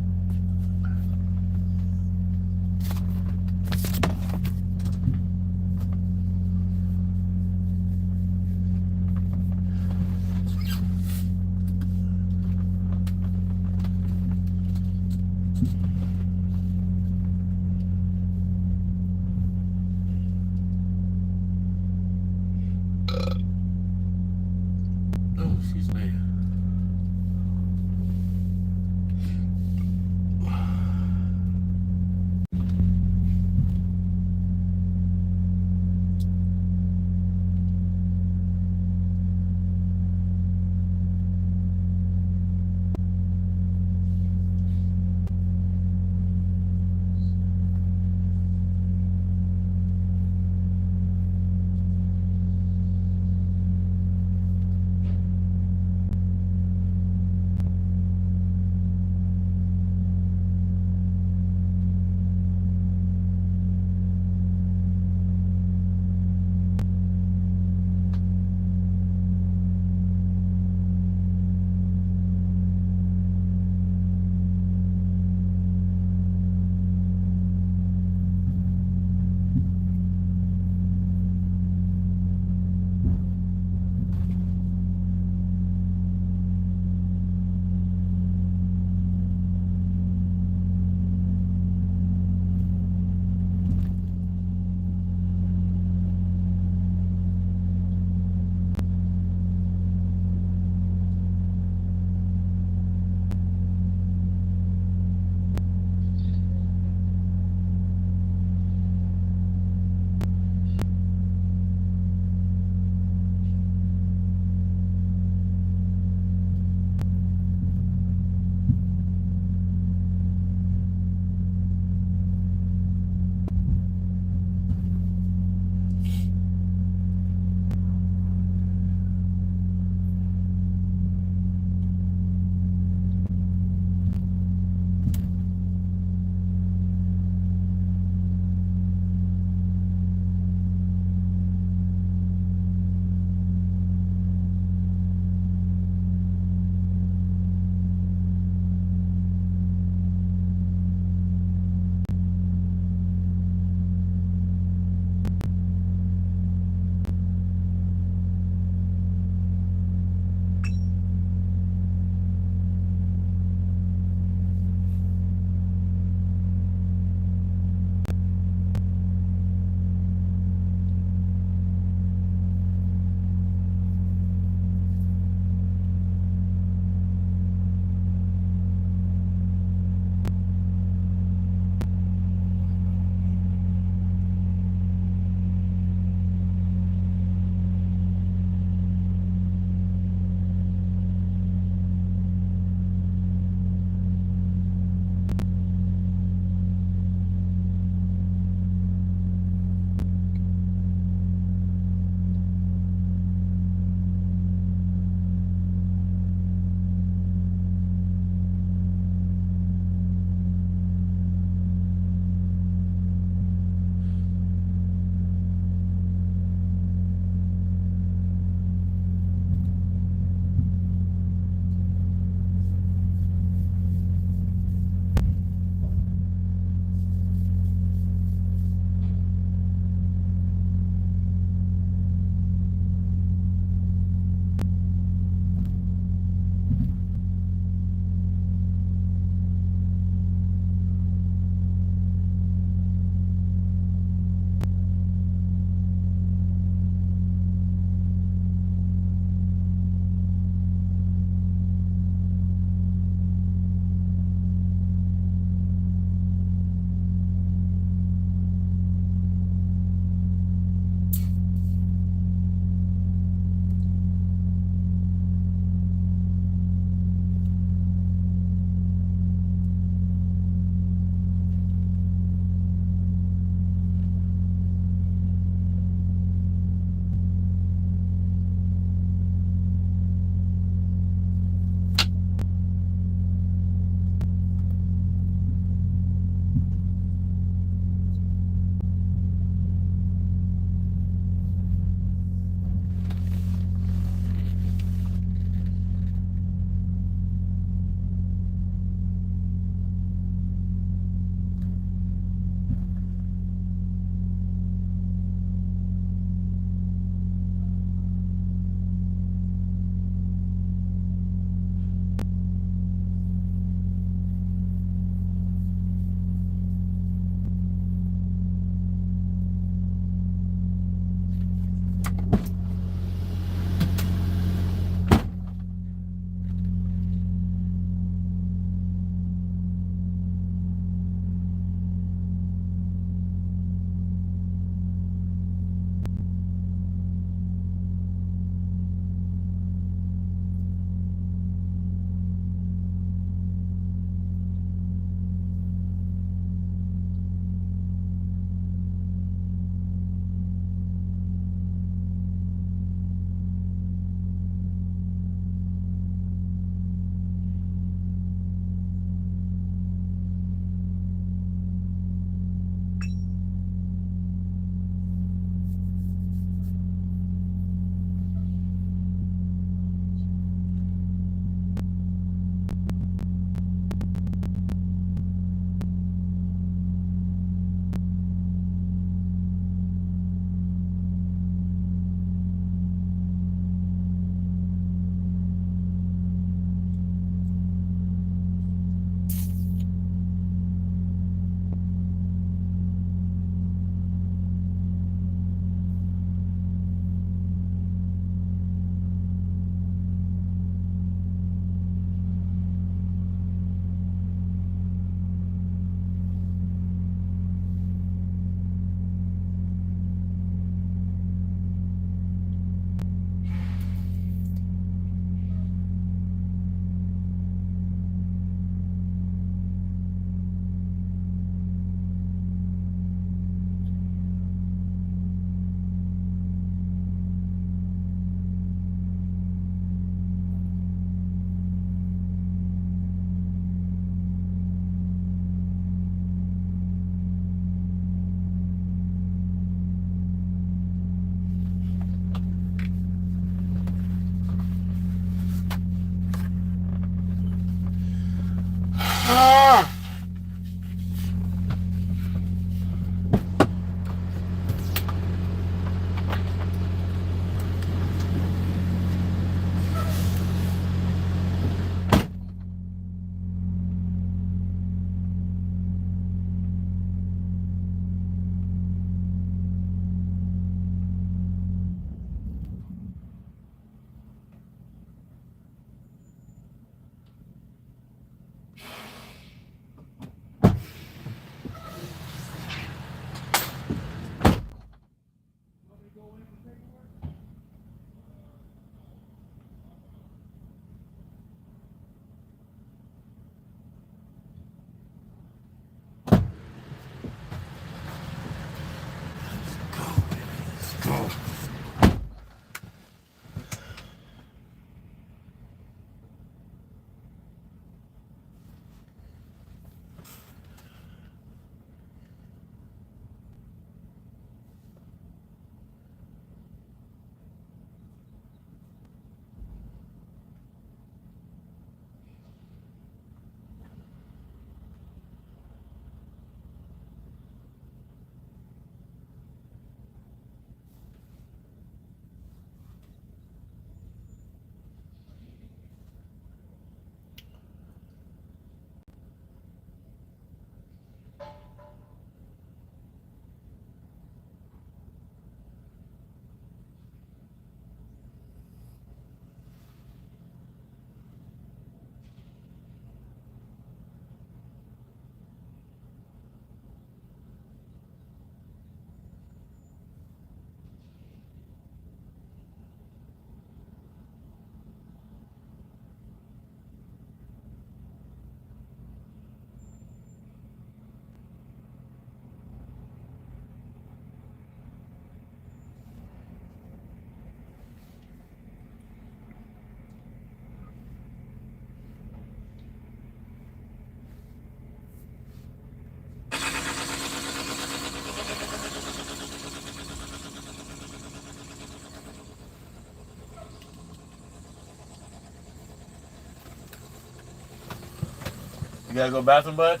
You gotta go bathroom, bud?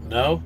No?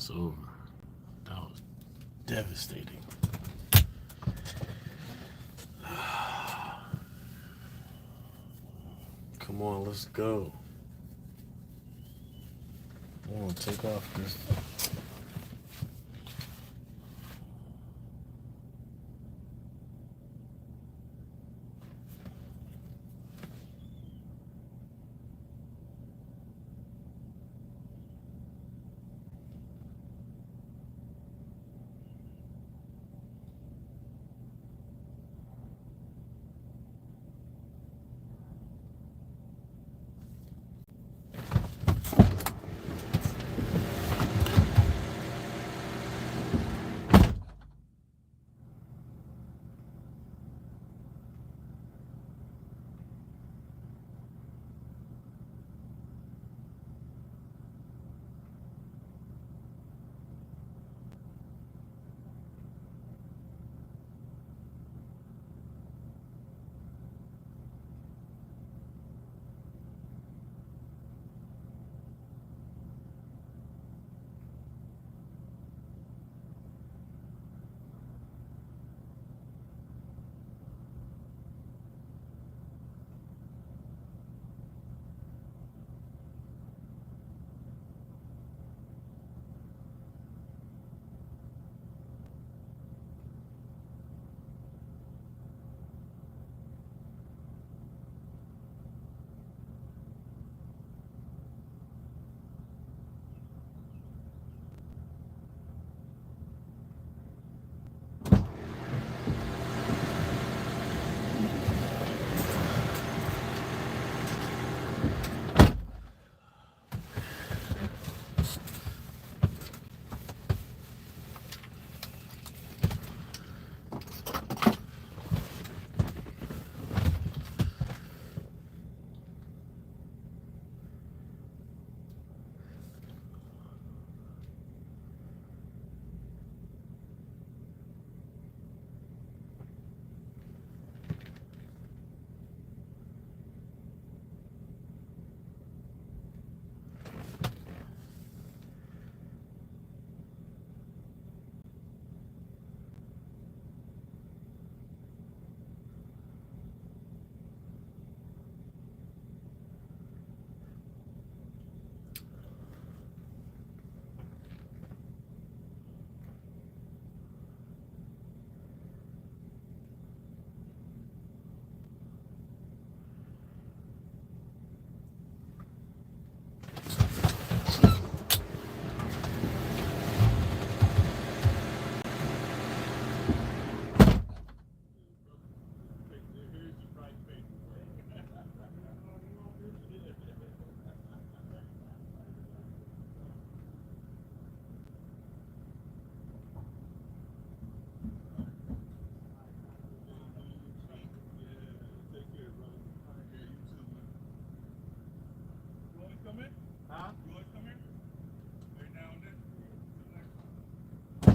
was over. That was devastating. Come on, let's go. I want to take off this.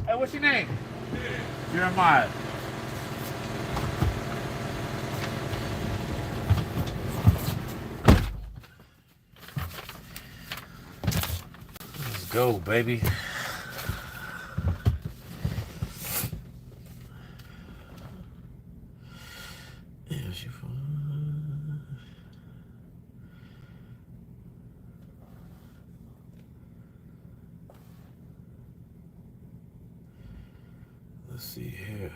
Hey, what's your name? Jeremiah. Let's go, baby. Let's see here.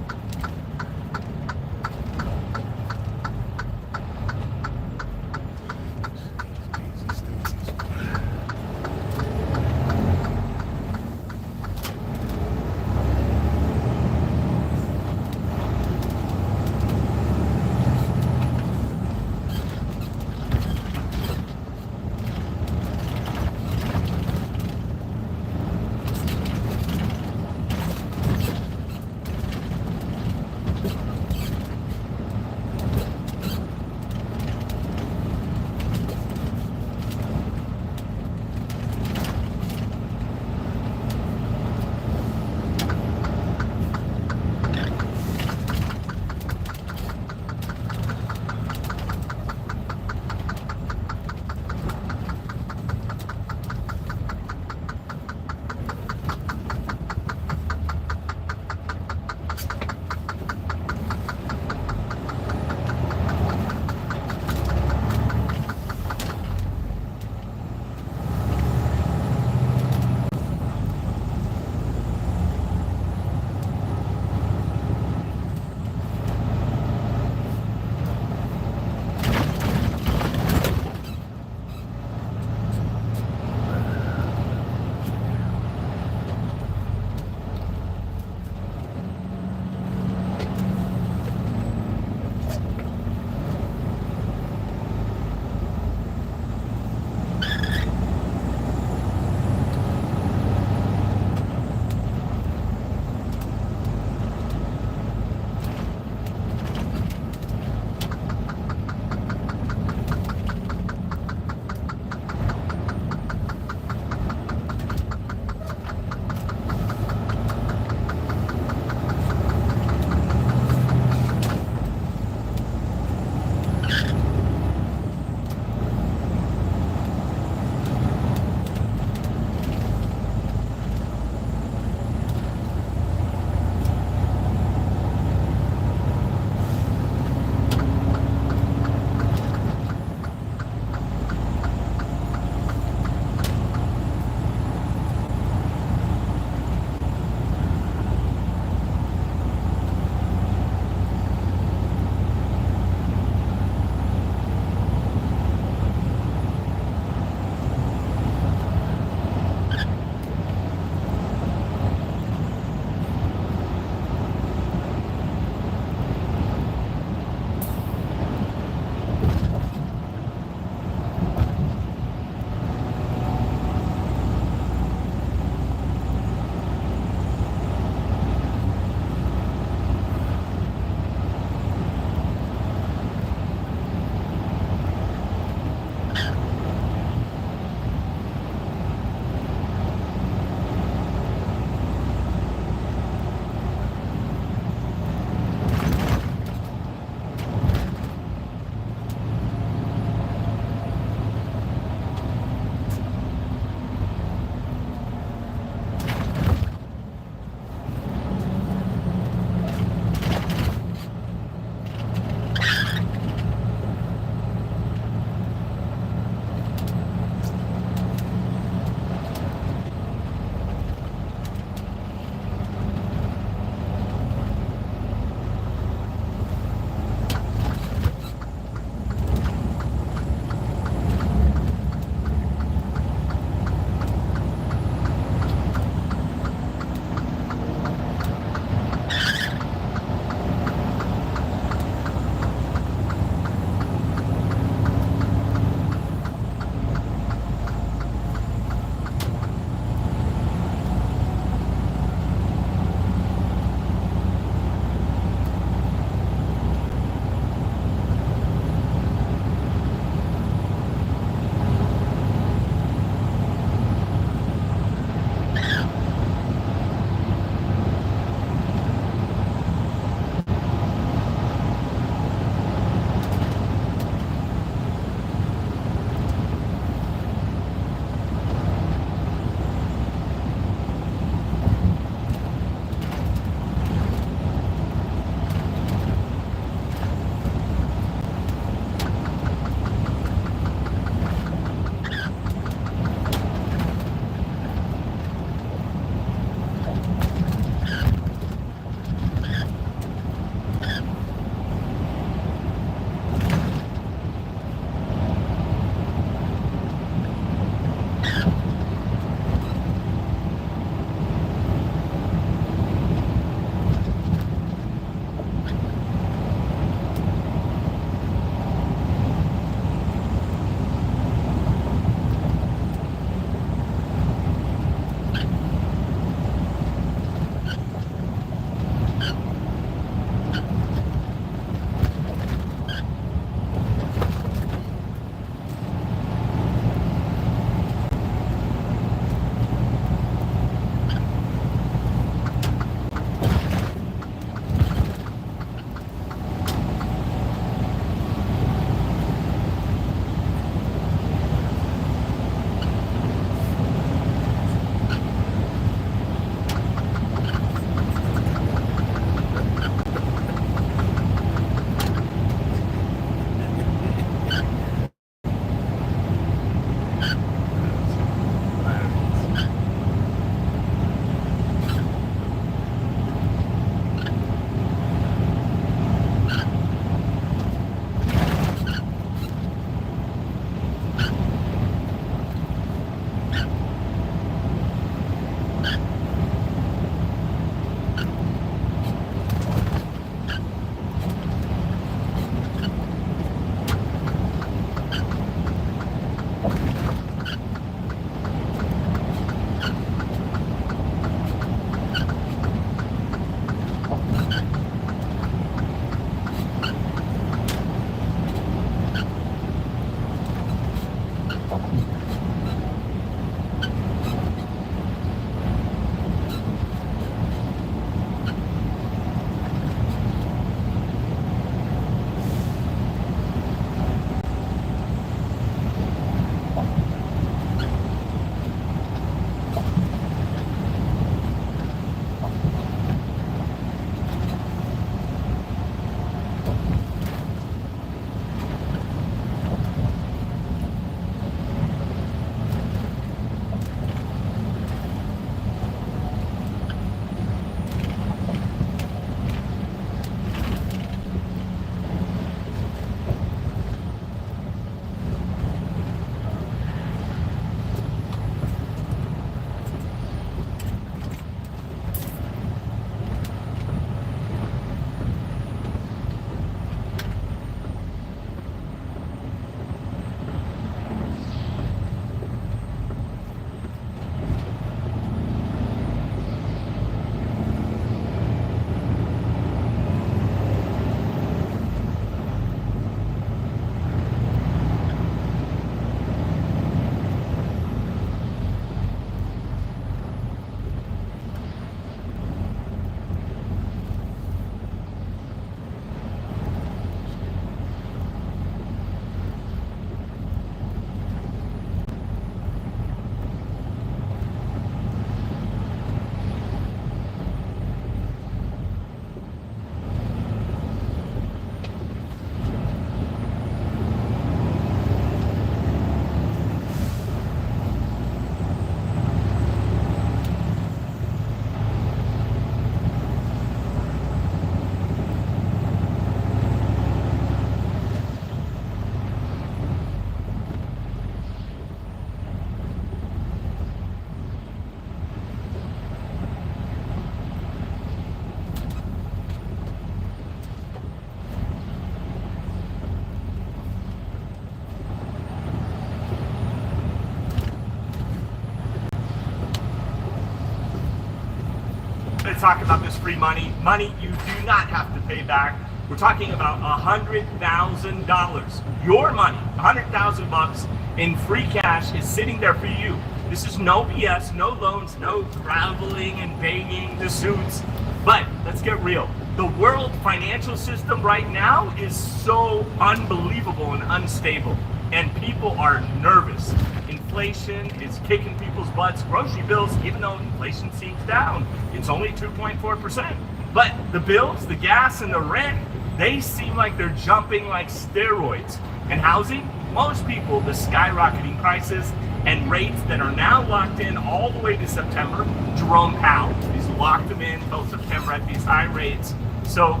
talk about this free money. Money you do not have to pay back. We're talking about $100,000. Your money, $100,000 in free cash is sitting there for you. This is no BS, no loans, no traveling and begging the suits. But let's get real. The world financial system right now is so unbelievable and unstable, and people are nervous. Inflation is kicking people's butts. Grocery bills, even though inflation seems down, it's only 2.4%. But the bills, the gas and the rent, they seem like they're jumping like steroids. And housing, most people, the skyrocketing prices and rates that are now locked in all the way to September. Jerome Powell, he's locked them in until September at these high rates. So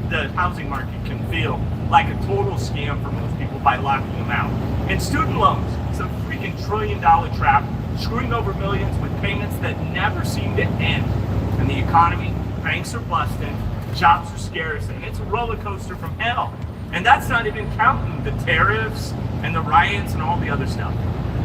the housing market can feel like a total scam for most people by locking them out. And student loans, it's a freaking $1 trillion trap, screwing over millions with payments that never seem to end. And the economy, banks are busting, jobs are scarce, and it's a roller coaster from hell. And that's not even counting the tariffs and the riots and all the other stuff.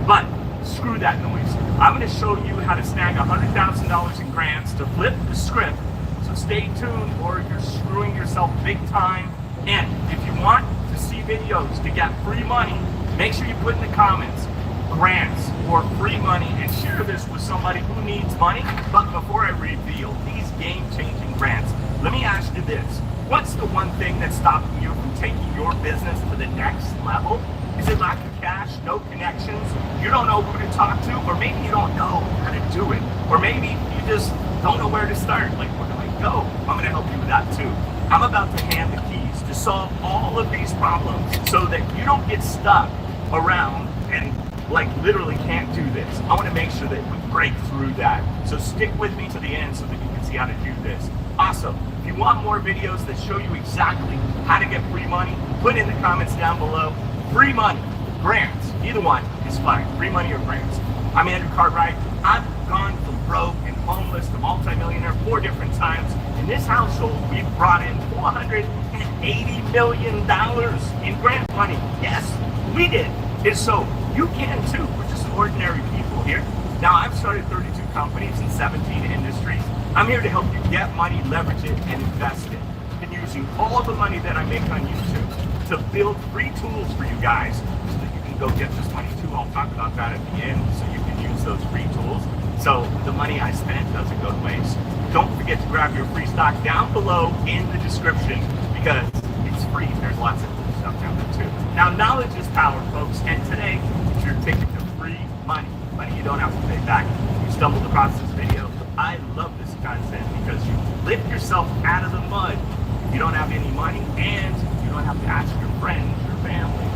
But screw that noise. I'm going to show you how to snag $100,000 in grants to flip the script. So stay tuned or you're screwing yourself big time. And if you want to see videos to get free money, make sure you put in the comments grants or free money and share this with somebody who needs money. But before I reveal these game-changing grants, let me ask you this. What's the one thing that's stopping you from taking your business to the next level? Is it lack of cash, no connections, you don't know who to talk to, or maybe you don't know how to do it, or maybe you just don't know where to start, like where do I go? I'm going to help you with that too. I'm about to hand the keys to solve all of these problems so that you don't get stuck around and like literally can't do this. I want to make sure that we break through that. So stick with me to the end so that you can see how to do this. Awesome. If you want more videos that show you exactly how to get free money, put in the comments down below. Free money, grants, either one is fine. Free money or grants. I'm Andrew Cartwright. I've gone from broke and homeless to multimillionaire 4 different times. In this household, we've brought in $480 million in grant money. Yes, we did. And so you can too. We're just ordinary people here. Now, I've started 32 companies in 17 industries. I'm here to help you get money, leverage it, and invest it. And using all the money that I make on YouTube to build free tools for you guys so that you can go get this money too. I'll talk about that at the end so you can use those free tools so the money I spent doesn't go to waste. Don't forget to grab your free stock down below in the description because it's free. There's lots of cool stuff down there too. Now, knowledge is power, folks, and today is your ticket to free money. Money you don't have to pay back. You stumbled across this video. I love this content because you lift yourself out of the mud. You don't have any money and you don't have to ask your friends, your family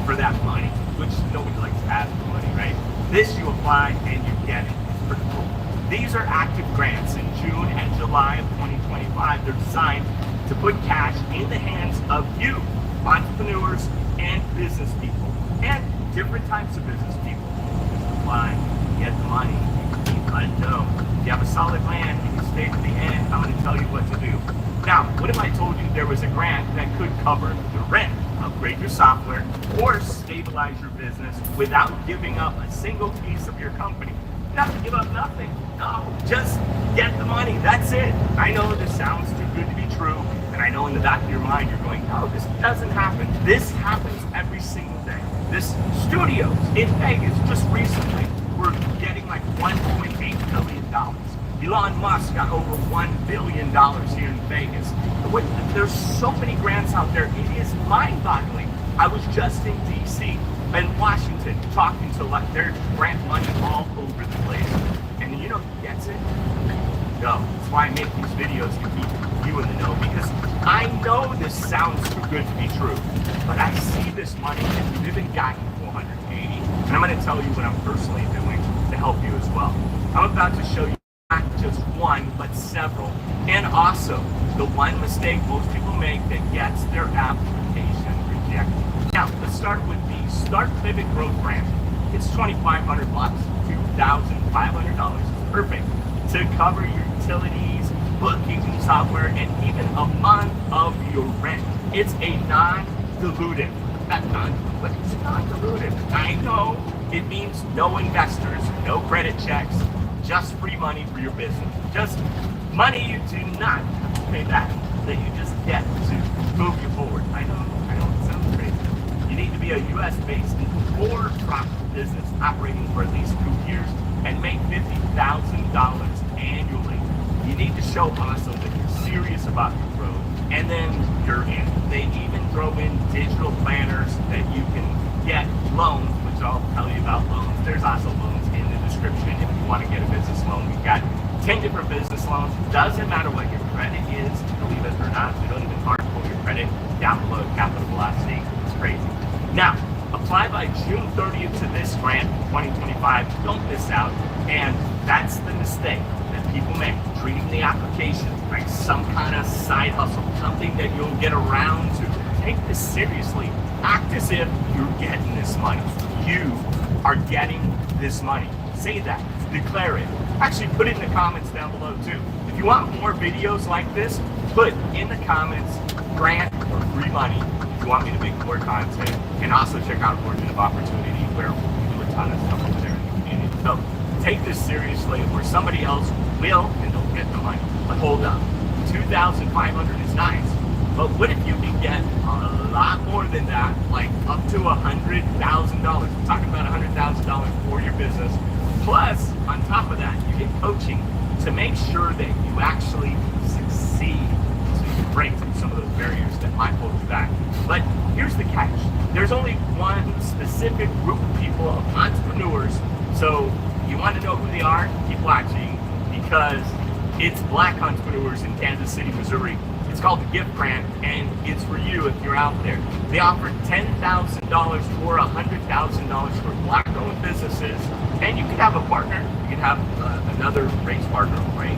for that money, which nobody likes to ask for money, right? This you apply and you get it. It's pretty cool. These are active grants in June and July of 2025. They're designed to put cash in the hands of you, entrepreneurs and business people, and different types of business people. Just apply, get the money, you keep unknown. If you have a solid plan and you stay to the end, I'm going to tell you what to do. Now, what if I told you there was a grant that could cover the rent, upgrade your software, or stabilize your business without giving up a single piece of your company? You don't have to give up nothing. No, just get the money. That's it. I know this sounds too good to be true, and I know in the back of your mind you're going, no, this doesn't happen. This happens every single day. This studios in Vegas just recently were getting like $1.8 billion. Elon Musk got over $1 billion here in Vegas. There's so many grants out there, it is mind-boggling. I was just in DC and Washington talking to like there's grant money all over the place. And you know who gets it? No. That's why I make these videos to keep you in the know, because I know this sounds too good to be true. But I see this money and we've even gotten 480. And I'm going to tell you what I'm personally doing to help you as well. I'm about to show you not just one, but several. And also, the one mistake most people make that gets their application rejected. Now, let's start with the Start Pivot Growth Grant. It's $2,500, $2,500. It's perfect to cover your utilities, bookkeeping software, and even a month of your rent. It's a non-dilutive. But it's non-dilutive. I know it means no investors, no credit checks, just free money for your business. Just Money you do not have to pay back, that you just get to move you forward. I know it sounds crazy. You need to be a US-based for-profit business operating for at least 2 years and make $50,000 annually. You need to show also that you're serious about your growth, and then you're in. They even throw in digital planners that you can get loans, which I'll tell you about loans. There's also loans in the description if you want to get a business loan. We've got 10 different business loans. Doesn't matter what your credit is, believe it or not. We don't even hardcore your credit. Down below, capital velocity. It's crazy. Now, apply by June 30th to this grant, 2025. Don't miss out. And that's the mistake that people make, treating the application like some kind of side hustle, something that you'll get around to. Take this seriously. Act as if you're getting this money. You are getting this money. Say that. Declare it. Actually, put it in the comments down below too. If you want more videos like this, put in the comments grant or free money if you want me to make more content. And also check out Origin of Opportunity, where we do a ton of stuff over there in the community. So take this seriously, or somebody else will and they'll get the money. But hold up. $2,500 is nice. But what if you can get a lot more than that, like up to $100,000? We're talking about $100,000 for your business. Plus, on top of that, you get coaching to make sure that you actually succeed. So you can break through some of those barriers that might hold you back. But here's the catch. There's only one specific group of people, of entrepreneurs. So you want to know who they are? Keep watching, because it's Black entrepreneurs in Kansas City, Missouri. It's called the Gift Grant, and it's for you if you're out there. They offer $10,000 or $100,000 for Black-owned businesses, and you can have a partner. You can have another race partner, right?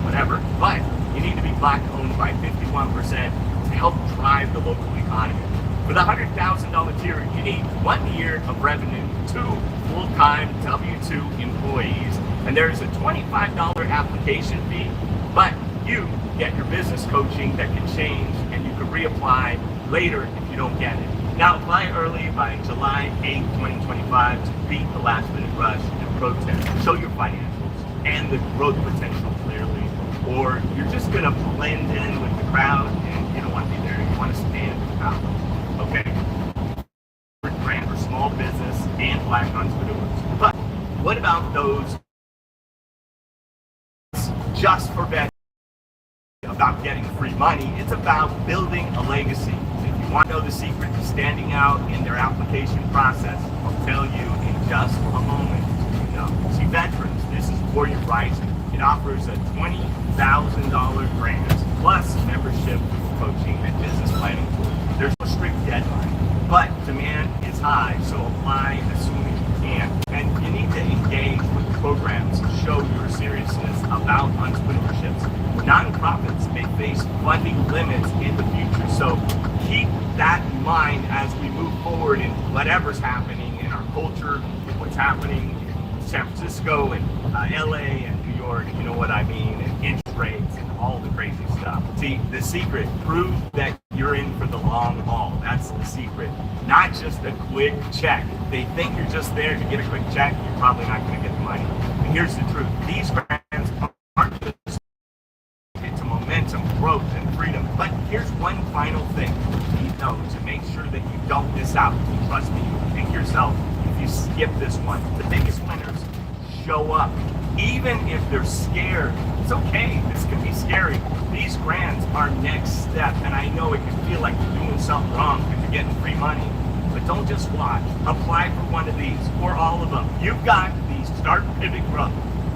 Whatever. But you need to be Black-owned by 51% to help drive the local economy. For the $100,000 tier, you need 1 year of revenue, 2 full-time W-2 employees, and there's a $25 application fee, but you get your business coaching that can change, and you can reapply later if you don't get it. Now apply early by July 8, 2025 to beat the last minute rush and protest. Show your financials and the growth potential clearly, or you're just gonna blend in with the crowd and you don't want to be there. You want to stand out. Okay? Grant for small business and Black entrepreneurs. But what about those just for veterans? About getting free money, it's about building a legacy. If you want to know the secret to standing out in their application process, I'll tell you in just a moment. See, veterans, this is Warrior Rising. It offers a $20,000 grant plus membership, coaching, and business planning tools. There's no strict deadline, but demand is high, so apply as soon as you can. And you need to engage with programs to show your seriousness about entrepreneurship. Nonprofits may face funding limits in the future, so keep that in mind as we move forward in whatever's happening in our culture, what's happening in San Francisco and LA and New York, you know what I mean, and interest rates and all the crazy stuff. See, the secret, prove that you're in for the long haul. That's the secret. Not just a quick check. If they think you're just there to get a quick check, you're probably not going to get the money. And here's the truth. These grants aren't just to momentum, growth, and freedom. But here's one final thing you need to know to make sure that you don't miss out. Trust me, you think yourself if you skip this one. The biggest winners show up. Even if they're scared, it's okay. This can be scary. These grants are next step, and I know it can feel like you're doing something wrong because you're getting free money. But don't just watch. Apply for one of these or all of them. You've got these Start Pivot Growth,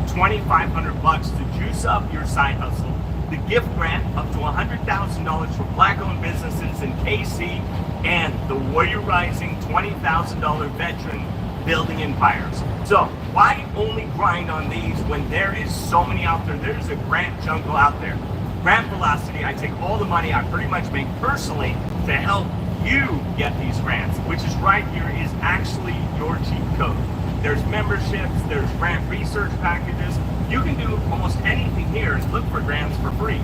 $2,500 to juice up your side hustle. The gift grant up to $100,000 for Black-owned businesses in KC, and the Warrior Rising $20,000 veteran building empires. So why only grind on these when there is so many out there? There's a grant jungle out there. Grant Velocity, I take all the money I pretty much make personally to help you get these grants, which is right here is actually your cheat code. There's memberships, there's grant research packages. You can do almost anything here and look for grants for free.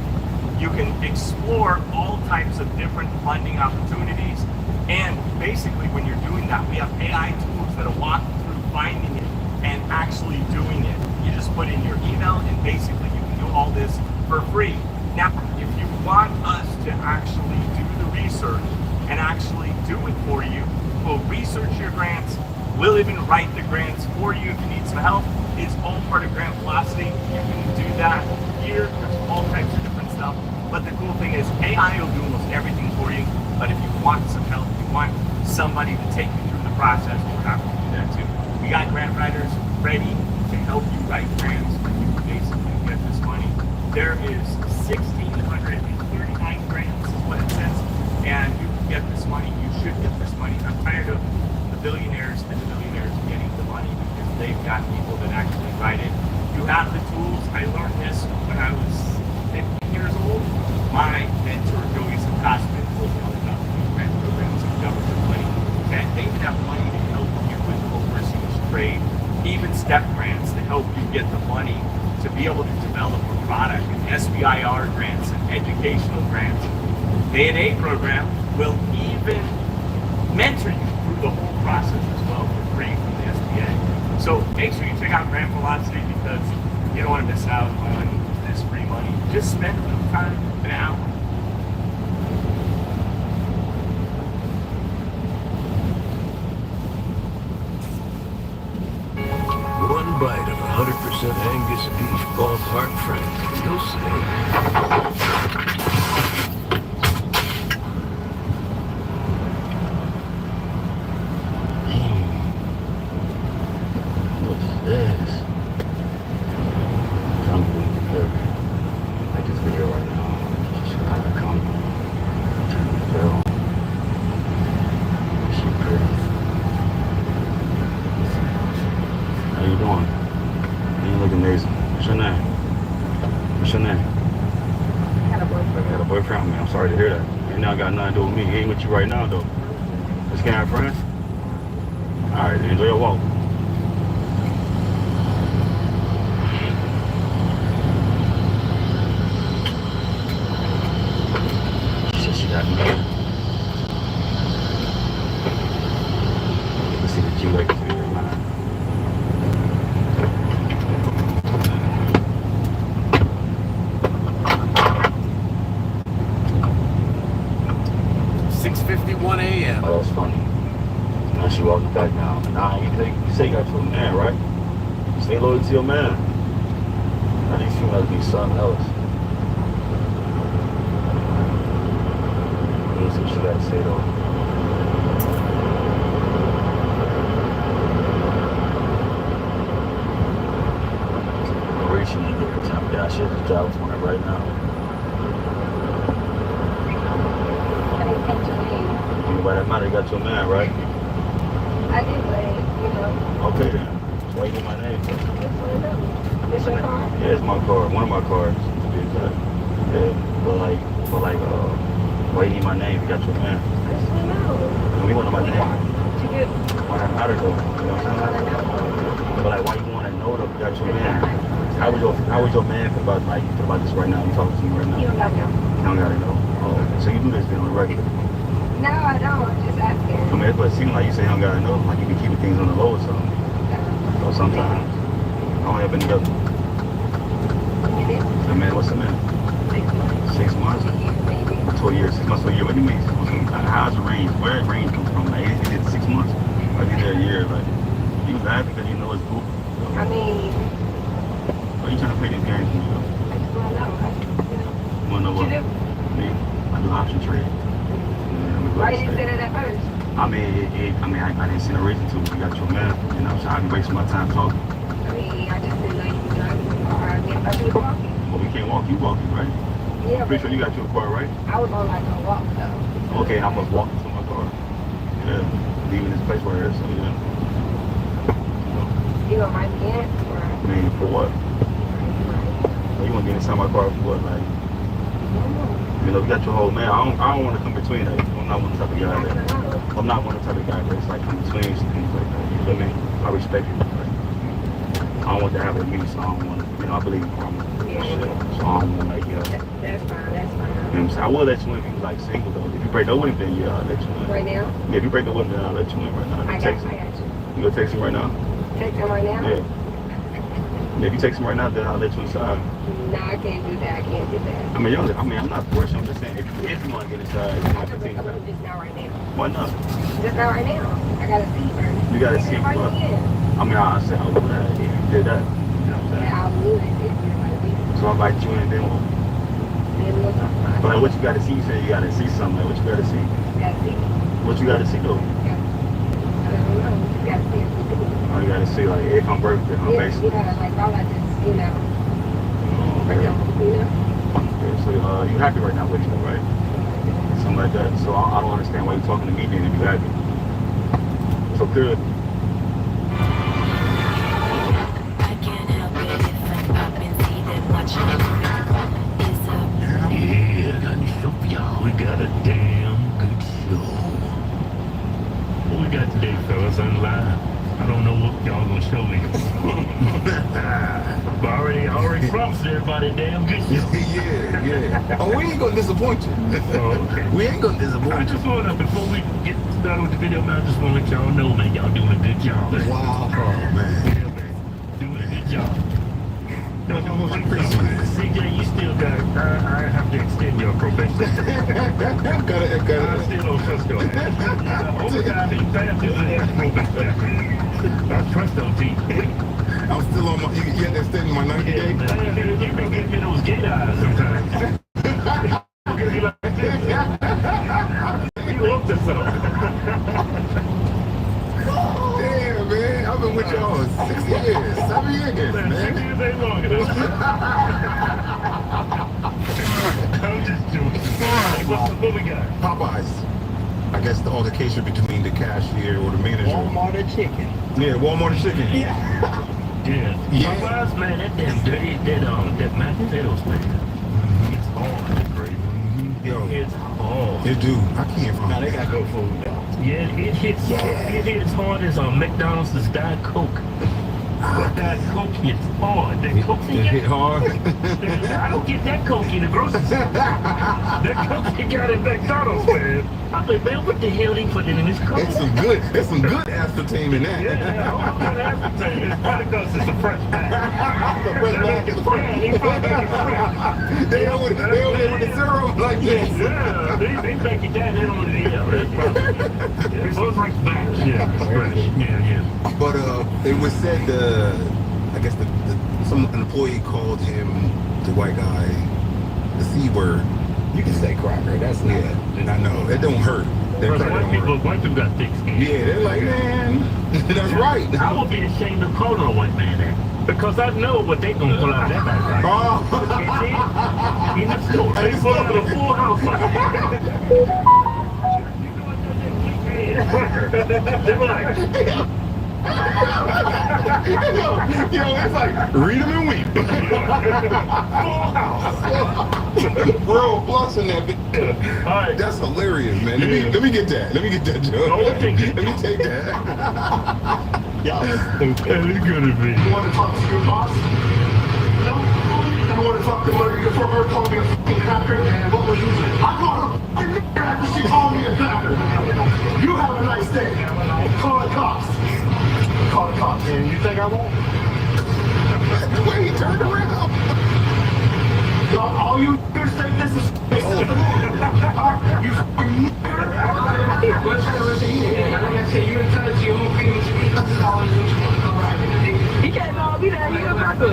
You can explore all types of different funding opportunities. And basically when you're doing that, we have AI tools that'll walk through finding it and actually doing it. You just put in your email and basically you can do all this for free. Now, if you want us to actually do the research and actually do it for you, we'll research your grants. We'll even write the grants for you if you need some help. It's all part of Grant Velocity. You can do that here. There's all types of different stuff. But the cool thing is AI will do almost everything for you. But if you want some help, you want somebody to take you through the process, we're happy to do that too. We got grant writers ready to help you write grants for you to basically get this money. There is 1,639 grants is what it says. And you can get this money. You should get this money. I'm tired of the billionaires and the millionaires getting the money because they've got people that actually write it. You have the tools. I learned this when I was 15 years old. My mentor, Joey Sakosman, told me all about the grant programs and government money. That they have money to help you with overseas trade, even step grants to help you get the money to be able to develop a product, and SBIR grants and educational grants. The A&A program will even mentor you through the whole process as well for free from the SBA. So make sure you check out Grant Velocity because you don't want to miss out on this free money. Just spend a little time now. One bite of 100% Angus beef ballpark friends, and you'll see. Sorry to hear that. You now got nothing to do with me. He ain't with you right now, though. Just can't have friends? All right, enjoy your walk. Shit, she got me. Let's see the G-Way. A.m. Oh, that's funny. Now she walking back now. Nah, you say you got to a man, right? Stay loyal to your man. Now these females be something else. Let's see what she got to say though. Where she need to get her time? Yeah, she has a job for her right now. By that matter, you got your man, right? I did, but, you know. Okay then. That's why you get my name. It's your car? Yeah, it's my car. One of my cars, to be exact. Yeah, but why you need my name? You got your man. I just want to know. We want my name. To get. Why that matter though? You know what I'm saying? But like, why you want to know that you got your man? How was your man feel about this right now? You talking to me right now? You don't got to know. You don't gotta know. Oh, so you do this thing on the regular? No, I don't. I'm just asking. I mean, but it seems like you say you don't gotta know. Like you be keeping things on the low or something. Or sometimes. I only have been together. I mean, what's the man? 6 months. 12 years. 6 months to a year. What do you mean? How's the range? Where the range come from? Like, is it 6 months? Or is it a year? Like, you laugh because you know it's cool. I mean. Are you trying to play these games? I just want to know. You wanna know what? Me? I do option trade. Why didn't you say that at first? I didn't see no reason to. You got your man, you know, so I can waste my time talking. I mean, I just didn't know you were driving the car. I mean, I thought you were walking. Well, we can't walk. You walking, right? Yeah. Pretty sure you got your car, right? I was on like a walk though. Okay, I must walk to my car. Yeah, leaving this place where it is. So yeah. You gonna write me in? Or? I mean, for what? You want to get inside my car for what? Like, you know, you got your whole man. I don't want to come between that. I'm not one type of guy that. I'm not one type of guy that's like come between things like that. You feel me? I respect you. Like, I don't want to have it with me, so I don't want to. You know, I believe in karma. Shit, so I don't want to like, That's fine. That's fine. You know what I'm saying? I will let you in if you like single though. If you break up with him, then yeah, I'll let you in. Right now? Yeah, if you break up with him, then I'll let you in right now. I got you. You gonna text him right now? Text him right now? Yeah. If you take some right now, then I'll let you inside. No, I can't do that. I can't do that. I mean, I'm not forcing. I'm just saying, if you want to get inside, you want to continue that. Just not right now. Why not? Just not right now. I gotta see first. You gotta see what? I mean, I said I would have if you did that. You know what I'm saying? Yeah, I would if everybody did. So I invite you in, and then we'll. Then we'll talk about it. But like, what you gotta see? You said you gotta see something. Like, what you gotta see? Gotta see. What you gotta see though? I don't know. You gotta see everything. Oh, you gotta see like if I'm worth it, I'm basically. Yeah, like all I just, you know. Okay, so you happy right now with you, right? Something like that. So I don't understand why you're talking to me then if you happy. So good. Yeah, I got new show for y'all. We got a damn good show. What we got today, fellas, on live? I don't know what y'all gonna show me. But I already promised everybody a damn good show. Yeah. Oh, we ain't gonna disappoint you. Oh, okay. We ain't gonna disappoint you. I just wanna, before we get started with the video, man, I just wanna let y'all know, man, y'all doing a good job. Wow. Oh, man. Yeah, man. Doing a good job. CJ, you still got it. I have to extend your probation. I still don't trust your ass. Overtime, he passed his probation. I trust those teeth. I'm still on my, you had to extend my 90 day? You can get me those gate eyes sometimes. You like this. You looked at something. Damn, man. I've been with y'all 6 years, 7 years, man. 6 years ain't long enough. I'm just joking. What we got? Popeyes. I guess the altercation between the cashier or the manager. Walmart or chicken? Yeah, Walmart or chicken. Yeah. Popeyes, man, that damn dirty, that mashed potatoes, man. It's hard, great. Yo. It's hard. It do. I can't find Now they got good food though. Yeah, it hits hard as McDonald's' Diet Coke. That Coke hits hard. That Coke hit hard. I don't get that Coke in the grocery store. That Coke you got at McDonald's, man. I think, man, what the hell they putting in this Coke? There's some good aspartame in that. Yeah, all good aspartame. It's probably because it's a fresh bag. They don't with the syrup like this. Yeah, they make it down. They don't that's probably. It's a fresh batch. Yeah, fresh. Yeah. But it was said I guess an employee called him, the white guy, the C word. You can say cracker. That's not. And I know it don't hurt. White people got thick skin. Yeah, they're like, man, that's right. I would be ashamed of calling a white man that. Because I know what they gonna pull out that back. Oh. In the store, they pull out a full house. They were like, yo, it's like, read them and weep. full house. Bro, plus in that bitch. All right. That's hilarious, man. Let me get that. Let me get that, Joe. Let me take that. Y'all stupid. It's gonna be. You want to talk to your boss? No? You want to talk to her for her calling me a fucking cracker? And what was you saying? I called her a fucking cracker. She called me a cracker. You have a nice day. Call the cops. Call the cops. And you think I won't? The way he turned around. All you niggas think this is you fucking He can't call me that. He a cracker.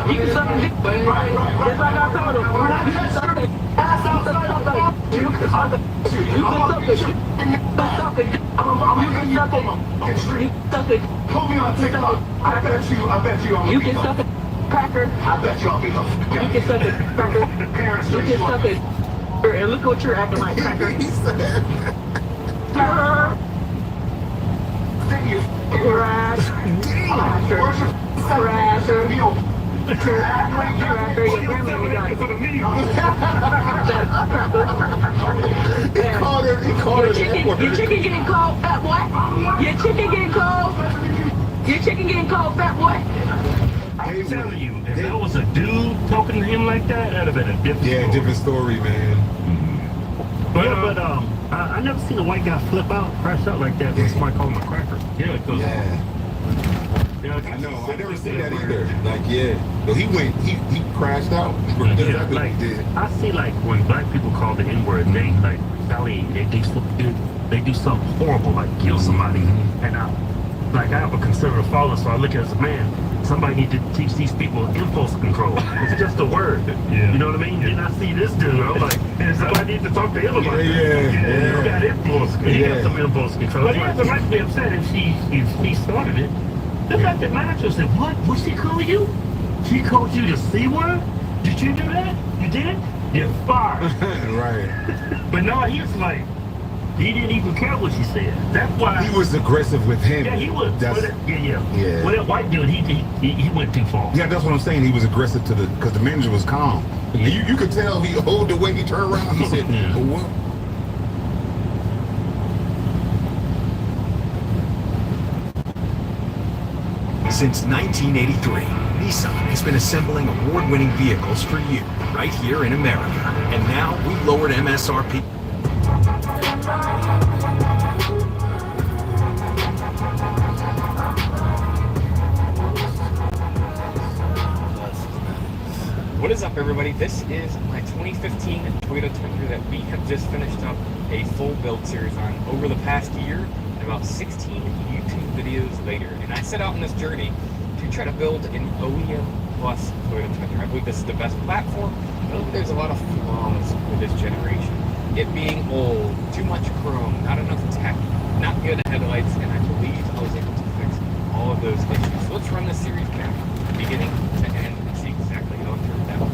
He can suck a dick. Just like I told him. You can suck it. You can suck it. Put me on TikTok. I bet you. You can suck it. Cracker. I bet you I'll be the You can suck it, cracker. Parents, You can suck it. And look what you're acting like, cracker. Your chicken getting cold, fat boy. Your chicken getting cold. Your chicken getting cold, fat boy. I'm telling you, if there was a dude talking to him like that, that'd have been a different story. Different story, man. But I never seen a white guy flip out, crash out like that when somebody called him a cracker. Yeah, because You know, I know. I never seen that either. Like, yeah. So he crashed out. Yeah, like, I see, like, when black people call the N-word, they, like, retaliate. They do something horrible, like kill somebody. And I have a conservative father, so I look at it as a man. Somebody need to teach these people impulse control. It's just a word. Yeah. You know what I mean? Then I see this dude, I'm like, man, somebody need to talk to him about that. You got impulse control. He got some impulse control. But he has the right to be upset if he started it. The fact that manager said, what she call you? She called you the C word? Did you do that? You did? You're fired. Right. But no, he was like, he didn't even care what she said. That's why he was aggressive with him. Yeah, he was. Yeah. Well, that white dude, he went too far. Yeah, that's what I'm saying. He was aggressive because the manager was calm. Yeah. You could tell the way he turned around. He said, what? Since 1983, Nissan has been assembling award-winning vehicles for you, right here in America. And now we've lowered MSRP. What is up, everybody? This is my 2015 Toyota Tundra that we have just finished up a full build series on over the past year and about 16 YouTube videos later. And I set out on this journey to try to build an OEM plus Toyota Tundra. I believe this is the best platform, but I believe there's a lot of flaws with this generation. It being old, too much chrome, not enough tech, not good headlights, and I believe I was able to fix all of those issues. So let's run this series back, beginning to end, and see exactly how it turned out.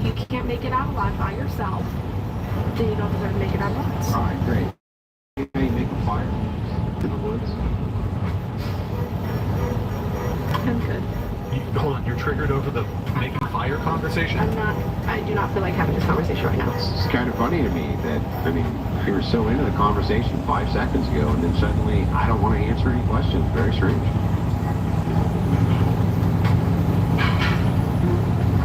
if you can't make it out alive by yourself, then you don't deserve to make it out alive. All right, great. How you make a fire in the woods? I'm good. Hold on, you're triggered over the making fire conversation? I do not feel like having this conversation right now. It's kind of funny to me that, I mean, you were so into the conversation 5 seconds ago, and then suddenly I don't want to answer any questions. Very strange.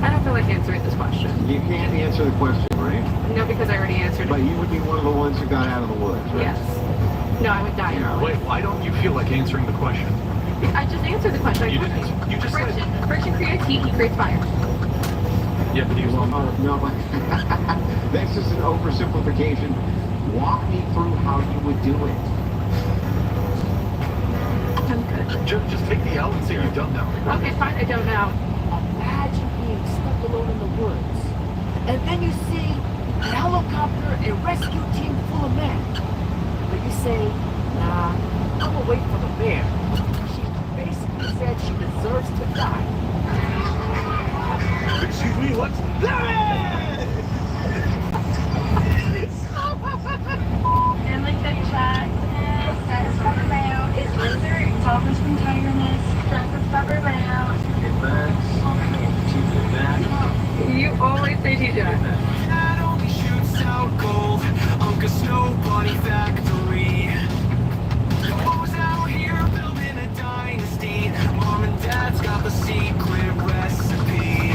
I don't feel like answering this question. You can't answer the question, right? No, because I already answered But it. you would be one of the ones who got out of the woods, right? Yes. No, I would die. Yeah. Wait, why don't you feel like answering the question? I just answered the question. You didn't. You just said. Friction creates heat, heat creates fire. Yeah, but you Well, no, but that's just an oversimplification. Walk me through how you would do it. I'm good. Just take the L and say you don't know. Okay, fine, I don't know. Imagine being stuck alone in the woods, and then you see a helicopter, a rescue team full of men. But you say, nah, I'm gonna wait for the bear. She basically said she deserves to die. Excuse me, what's that? And like the chat says rubber bound is loser, topless from tiredness, drunk with rubber bound. You always say TJ. That only shoots out gold, Uncle Snowbody Factory. Who's out here building a dynasty? Mom and Dad's got the secret recipe.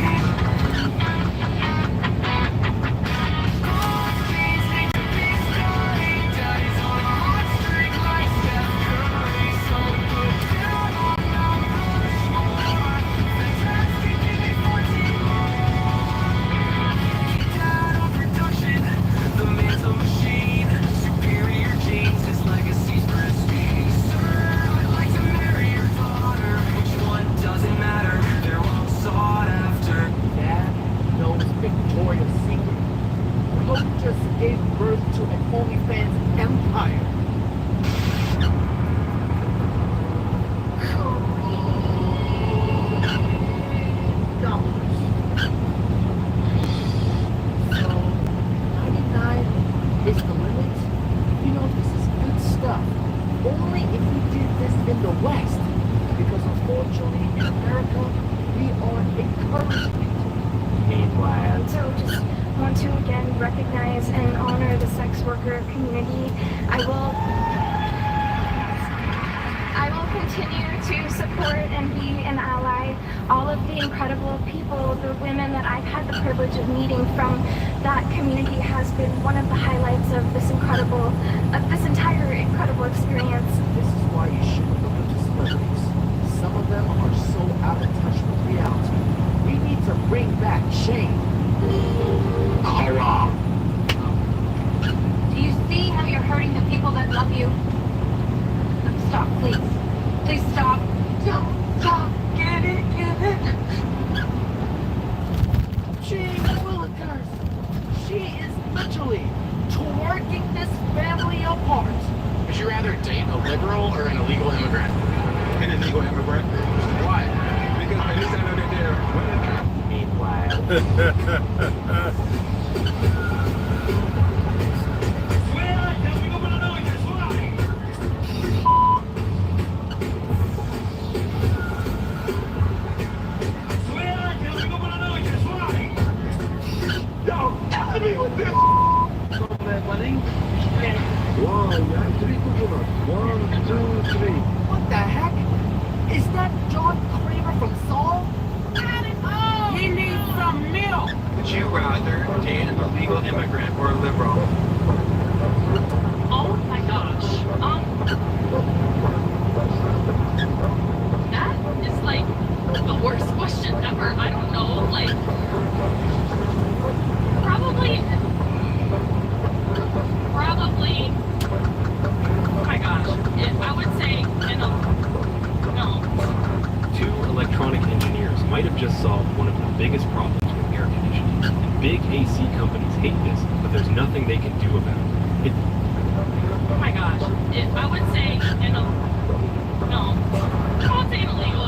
Daddy's on a hot streak like Steph Curry, so put down on Mount Rushmore. Fantastic, give me 14 more. Dad on production, the man's a machine. Superior genes, his legacy's pristine. Sir, I'd like to marry your daughter. Which one doesn't matter, they're all sought after. Dad knows Victoria's Secret. Hope just gave birth to an OnlyFans empire. So, 99 is the limit. You know, this is good stuff. Only if we did this in the West. Because unfortunately, in America, we are encouraged people. Meanwhile, So just want to again recognize and honor the sex worker community. I will continue to support and be an ally. All of the incredible people, the women that I've had the privilege of meeting from that community has been one of the highlights of this entire incredible experience. This is why you shouldn't look at the celebrities. Some of them are so out of touch with reality. We need to bring back shame. Horror. Do you see how you're hurting the people that love you? Stop, please. Please stop. Stop. Get it. Jane Willikers. She is literally twerking this family apart. Would you rather date a liberal or an illegal immigrant? An illegal immigrant. Why? Because at least I know that they're women. Meanwhile. What the heck? Is that John Kramer from Saul? He needs some milk! Would you rather date an illegal immigrant or a liberal? Oh my gosh. That is like the worst question ever. I don't know. Like, probably. Oh my gosh. I would say no. Two electronic engineers might have just solved one of the biggest problems with air conditioning. And big AC companies hate this, but there's nothing they can do about it. Oh my gosh. I would say no. I would say an illegal.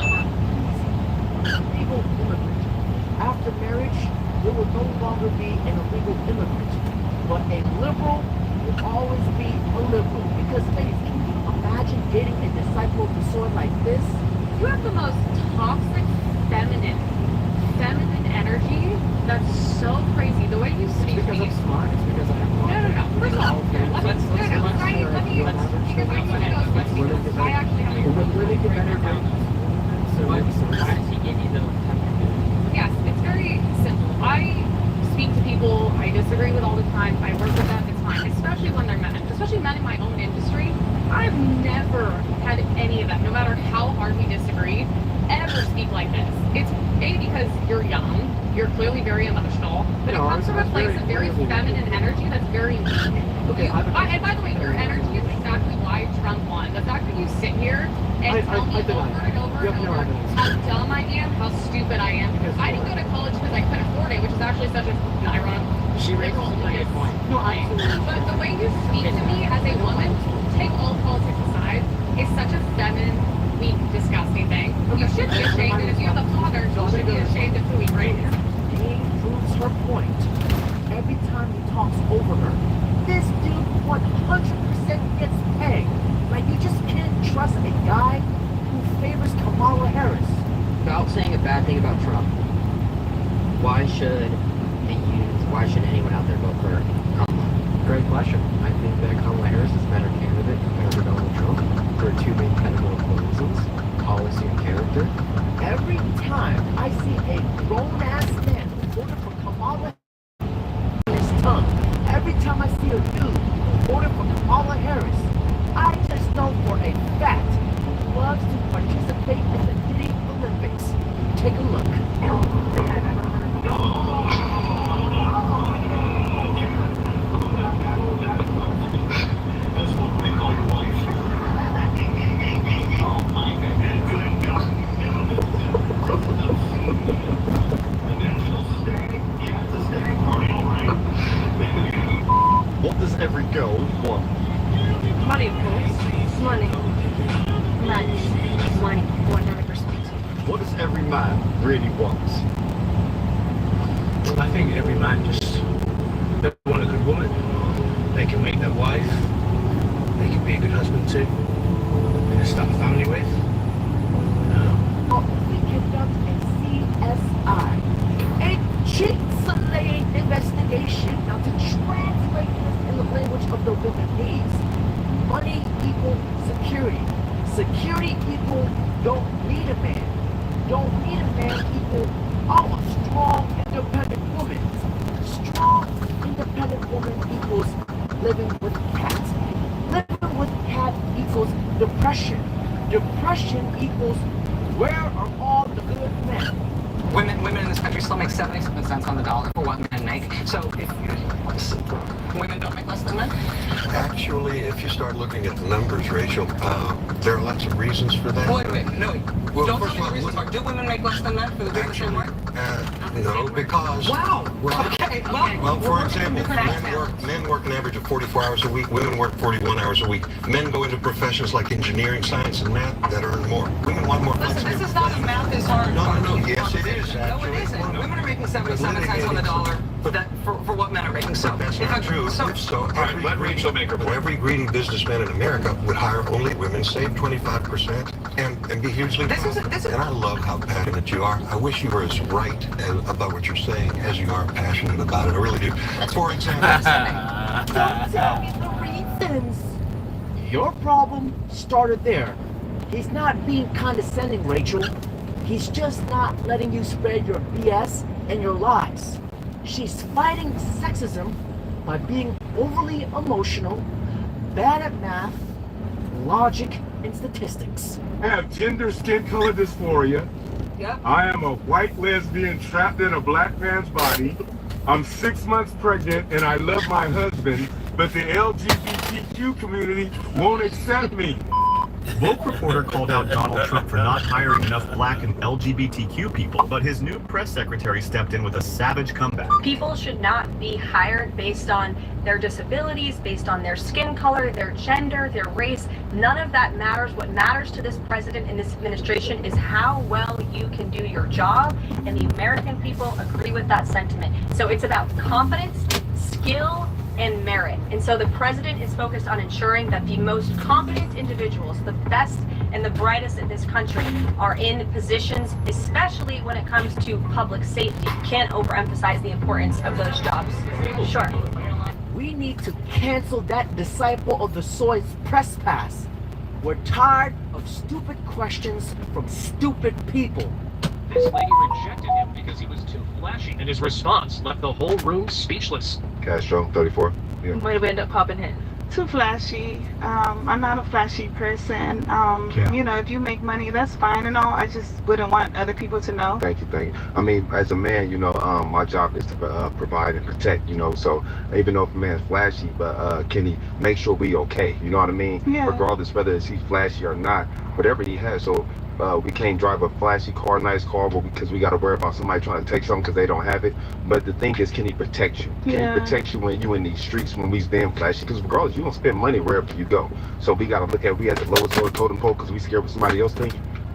Illegal immigrant. After marriage, there will no longer be an illegal immigrant. But a liberal will always be a liberal. Because, ladies, can you imagine dating a disciple of the sword like this? You have the most toxic feminine energy. That's so crazy. The way you speak. It's because I'm smart. It's because I have No. First of all, let me because I need to go. I actually have Yes, it's very simple. I speak to people I disagree with all the time. I work with them, it's fine. Especially when they're men. Especially men in my own industry. I've never had any of them, no matter how hard we disagree, ever speak like this. It's A, because you're young, you're clearly very emotional, but it comes from a place of very feminine energy that's very weak. Okay, and by the way, your energy is exactly why Trump won. The fact that you sit here and tell me over and over and over how dumb I am, how stupid I am. I didn't go to college because I couldn't afford it, which is actually such a ironic. She raises a good point. No, but the way you speak to me as a woman, take all politics aside, is such a feminine, weak, disgusting thing. You should be ashamed, and if you have a father, you should be ashamed of who he raised. He proves her point every time he talks over her. This dude 100% gets pegged. Like, you just can't trust a guy who favors Kamala Harris. Without saying a bad thing about Trump, why should anyone out there vote for Kamala? Great question. I think that Kamala Harris is a better candidate compared to Donald Trump for two main categorical reasons: policy and character. Every time I see a grown-ass man voting for Kamala Harris, tongue, every time I see a dude voting for Kamala Harris, I just know for a fact he loves to participate in the Diddy Olympics. Take a look. What does every girl want? Money, of course. Money. Money. 100%. What does every man really want? Well, I think every man just they want a good woman. They can make their wife. They can be a good husband too. They can start a family with. We conduct a CSI, a cheat-salated investigation. Now, to translate this in the language of the women needs, money equals security. Security equals don't need a man. Don't need a man equals a strong, independent woman. Strong, independent woman equals living with cats. Living with cat equals depression. Depression equals where are all the good men? Women in this country still make 77 cents on the dollar for what men make. So if women don't make less than men? Actually, if you start looking at the numbers, Rachel, there are lots of reasons for that. Wait, no. Well, Don't first tell me of the reasons are. Do women make less than men for the business they work? No, because... Wow! Okay, Well, for example, men work an average of 44 hours a week, women work 41 hours a week. Men go into professions like engineering, science, and math that earn more. Women want more flexibility. This is not a math is hard. No, yes it is, actually. No, it isn't. Women are making 77 cents on the dollar for what men are making. So that's not true. Every greedy businessman in America would hire only women, save 25%, and be hugely And I love how passionate you are. I wish you were as right about what you're saying as you are passionate about it. I really do. For example... Don't tell me the reasons. Your problem started there. He's not being condescending, Rachel. He's just not letting you spread your BS and your lies. She's fighting sexism by being overly emotional, bad at math, logic, and statistics. I have gender skin color dysphoria. Yep. I am a white lesbian trapped in a black man's body. I'm 6 months pregnant and I love my husband, but the LGBTQ community won't accept me. Woke Reporter called out Donald Trump for not hiring enough black and LGBTQ people, but his new press secretary stepped in with a savage comeback. People should not be hired based on their disabilities, based on their skin color, their gender, their race. None of that matters. What matters to this president and this administration is how well you can do your job, and the American people agree with that sentiment. So it's about competence, skill, and merit. And so the president is focused on ensuring that the most competent individuals, the best and the brightest in this country, are in positions, especially when it comes to public safety. Can't overemphasize the importance of those jobs. Sure. We need to cancel that disciple of the soy's press pass. We're tired of stupid questions from stupid people. This lady rejected him because he was too flashy, and his response left the whole room speechless. Castro, 34. Yeah. Where did we end up popping in? Too flashy. I'm not a flashy person. You know, if you make money, that's fine and all. I just wouldn't want other people to know. Thank you. I mean, as a man, you know, my job is to provide and protect, you know, so even though if a man's flashy, but can he make sure we okay, you know what I mean? Yeah. Regardless whether he's flashy or not, whatever he has, so we can't drive a flashy car, nice car, because we got to worry about somebody trying to take something because they don't have it. But the thing is, can he protect you? Can he protect you when you in these streets when we's damn flashy? Because regardless, you don't spend money wherever you go. So we got to look at, we at the lowest totem pole because we scared what somebody else think.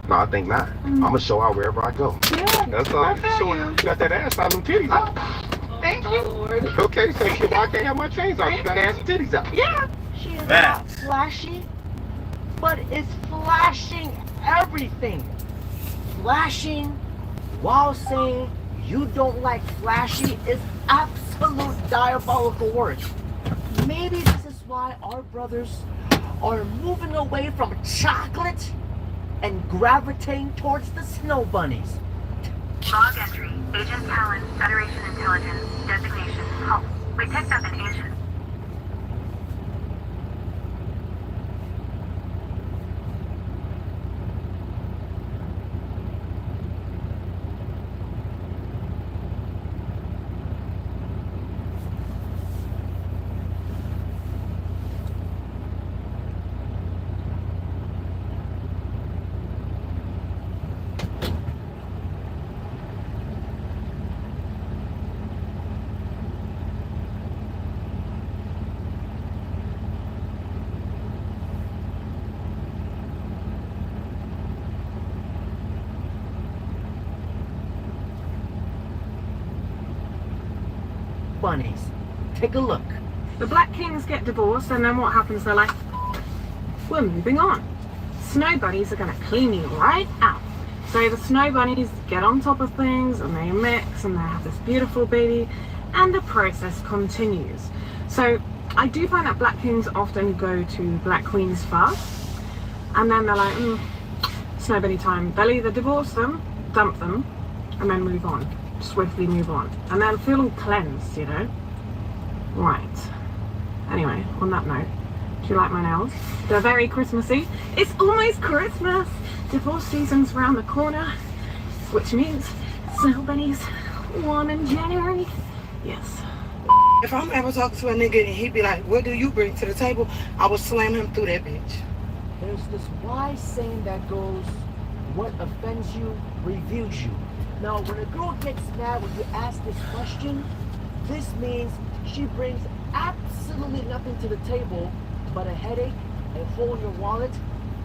No, I think not. I'm going to show out wherever I go. Yeah, that's all. You got that ass out, them titties out. Thank you. Okay, so I can't have my chains out. You got ass and titties out. Yeah. She is not flashy, but is flashing everything. Flashing while saying you don't like flashy is absolute diabolical work. Maybe this is why our brothers are moving away from chocolate and gravitating towards the snow bunnies. Log entry, Agent Talon, Federation Intelligence, designation, Pulse. We picked up an agent. Bunnies. Take a look. The Black Kings get divorced, and then what happens? They're like, we're moving on. Snow bunnies are going to clean you right out. So the snow bunnies get on top of things, and they mix, and they have this beautiful baby, and the process continues. So I do find that Black Kings often go to Black Queens first, and then they're like, snow bunny time. They'll either divorce them, dump them, and then move on. Swiftly move on, and then feel cleansed, you know. Right. Anyway, on that note, do you like my nails? They're very Christmassy. It's almost Christmas. Divorce season's around the corner, which means snow bunnies warm in January. Yes. If I'm ever talking to a nigga and he be like, what do you bring to the table? I will slam him through that bitch. There's this wise saying that goes, what offends you reveals you. Now, when a girl gets mad when you ask this question, this means she brings absolutely nothing to the table but a headache, a hole in your wallet,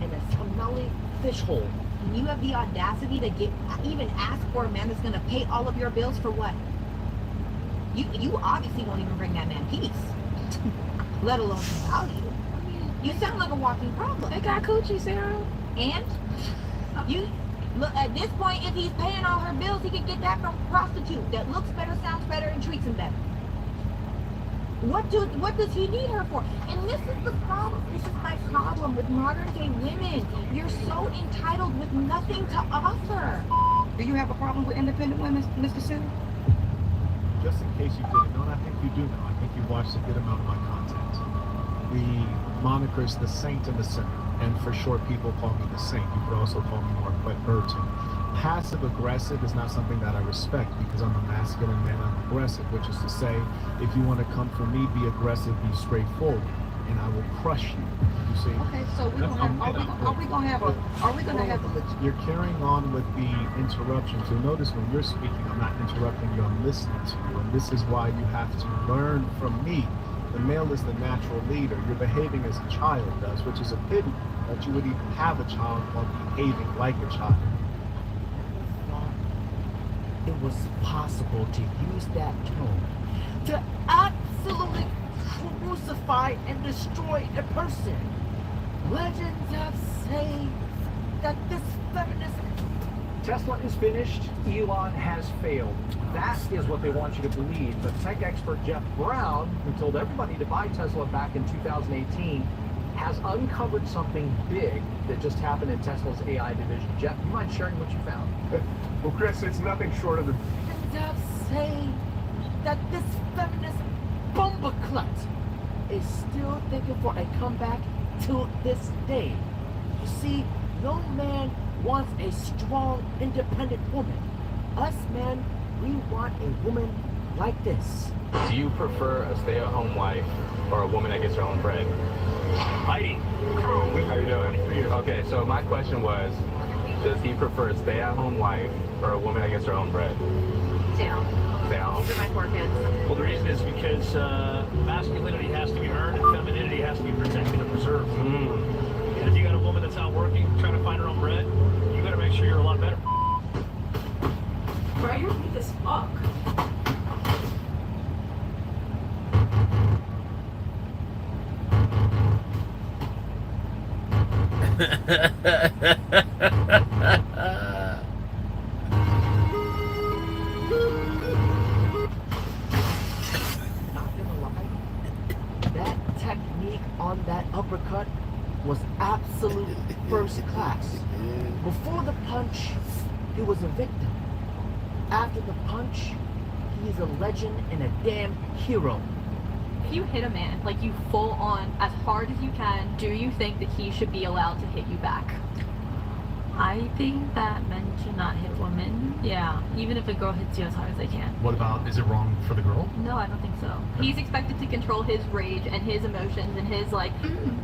and a smelly fish hole. And you have the audacity to even ask for a man that's going to pay all of your bills for what? You obviously won't even bring that man peace, let alone value. You sound like a walking problem. They got coochie, Sarah. And you... Look, at this point, if he's paying all her bills, he could get that from a prostitute that looks better, sounds better, and treats him better. What does he need her for? And this is the problem. This is my problem with modern day women. You're so entitled with nothing to offer. Do you have a problem with independent women, Mr. Sue? Just in case you didn't know, and I think you do know, I think you've watched a good amount of my content. The moniker's the Saint in the Sinner. And for short, people call me the Saint. You could also call me Marquette Burton. Passive-aggressive is not something that I respect because I'm a masculine man, I'm aggressive, which is to say, if you want to come for me, be aggressive, be straightforward. and I will crush you. You see? Okay, so we're gonna have, are we gonna have a You're carrying on with the interruptions. You'll notice when you're speaking, I'm not interrupting you, I'm listening to you. And this is why you have to learn from me. The male is the natural leader. You're behaving as a child does, which is a pity that you would even have a child while behaving like a child. it was possible to use that tone to absolutely crucify and destroy a person. Legends have said that this feminist Tesla is finished, Elon has failed. That is what they want you to believe. But tech expert Jeff Brown, who told everybody to buy Tesla back in 2018, has uncovered something big that just happened in Tesla's AI division. Jeff, you mind sharing what you found? Well, Chris, it's nothing short of the... Legends have said that this feminist bumbleclut is still thinking for a comeback to this day. You see, no man wants a strong, independent woman. Us men, we want a woman like this. Do you prefer a stay-at-home wife or a woman that gets her own bread? Heidi. How you doing? Okay, so my question was, does he prefer a stay-at-home wife or a woman that gets her own bread? Stay home. Stay home. These are my 4 kids. Well, the reason is because masculinity has to be earned and femininity has to be protected and preserved. And if you got a woman that's out working, trying to find her own bread, you gotta make sure you're a lot better. Bro, you're weak as fuck. Not gonna lie, that technique on that uppercut was absolute first class. Before the punch, he was a victim. After the punch, he's a legend and a damn hero. If you hit a man, like you full on, as hard as you can, do you think that he should be allowed to hit you back? I think that men should not hit women. Yeah, even if a girl hits you as hard as they can. What about, is it wrong for the girl? No, I don't think so. He's expected to control his rage and his emotions and his like,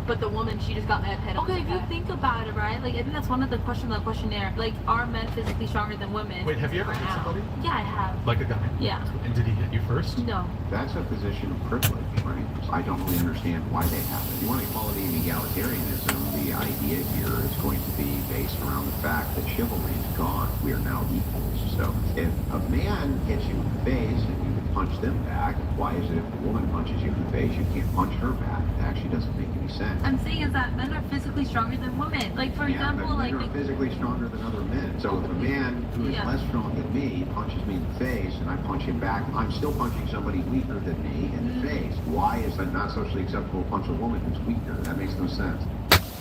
but the woman, she just got mad head on. Okay, if you think about it, right? Like, I think that's one of the questions on the questionnaire. Like, are men physically stronger than women? Wait, have you ever hit somebody? Yeah, I have. Like a guy? Yeah. And did he hit you first? No. That's a position of privilege, right? I don't really understand why they have it. If you want equality and egalitarianism, the idea here is going to be based around the fact that chivalry is gone. We are now equals. So if a man hits you in the face and you can punch them back, why is it if a woman punches you in the face, you can't punch her back? It actually doesn't make any sense. I'm saying is that men are physically stronger than women. Like, for example, but like... men are physically stronger than other men. So if a man who is less strong than me punches me in the face and I punch him back, I'm still punching somebody weaker than me in the face. Why is it not socially acceptable to punch a woman who's weaker? That makes no sense.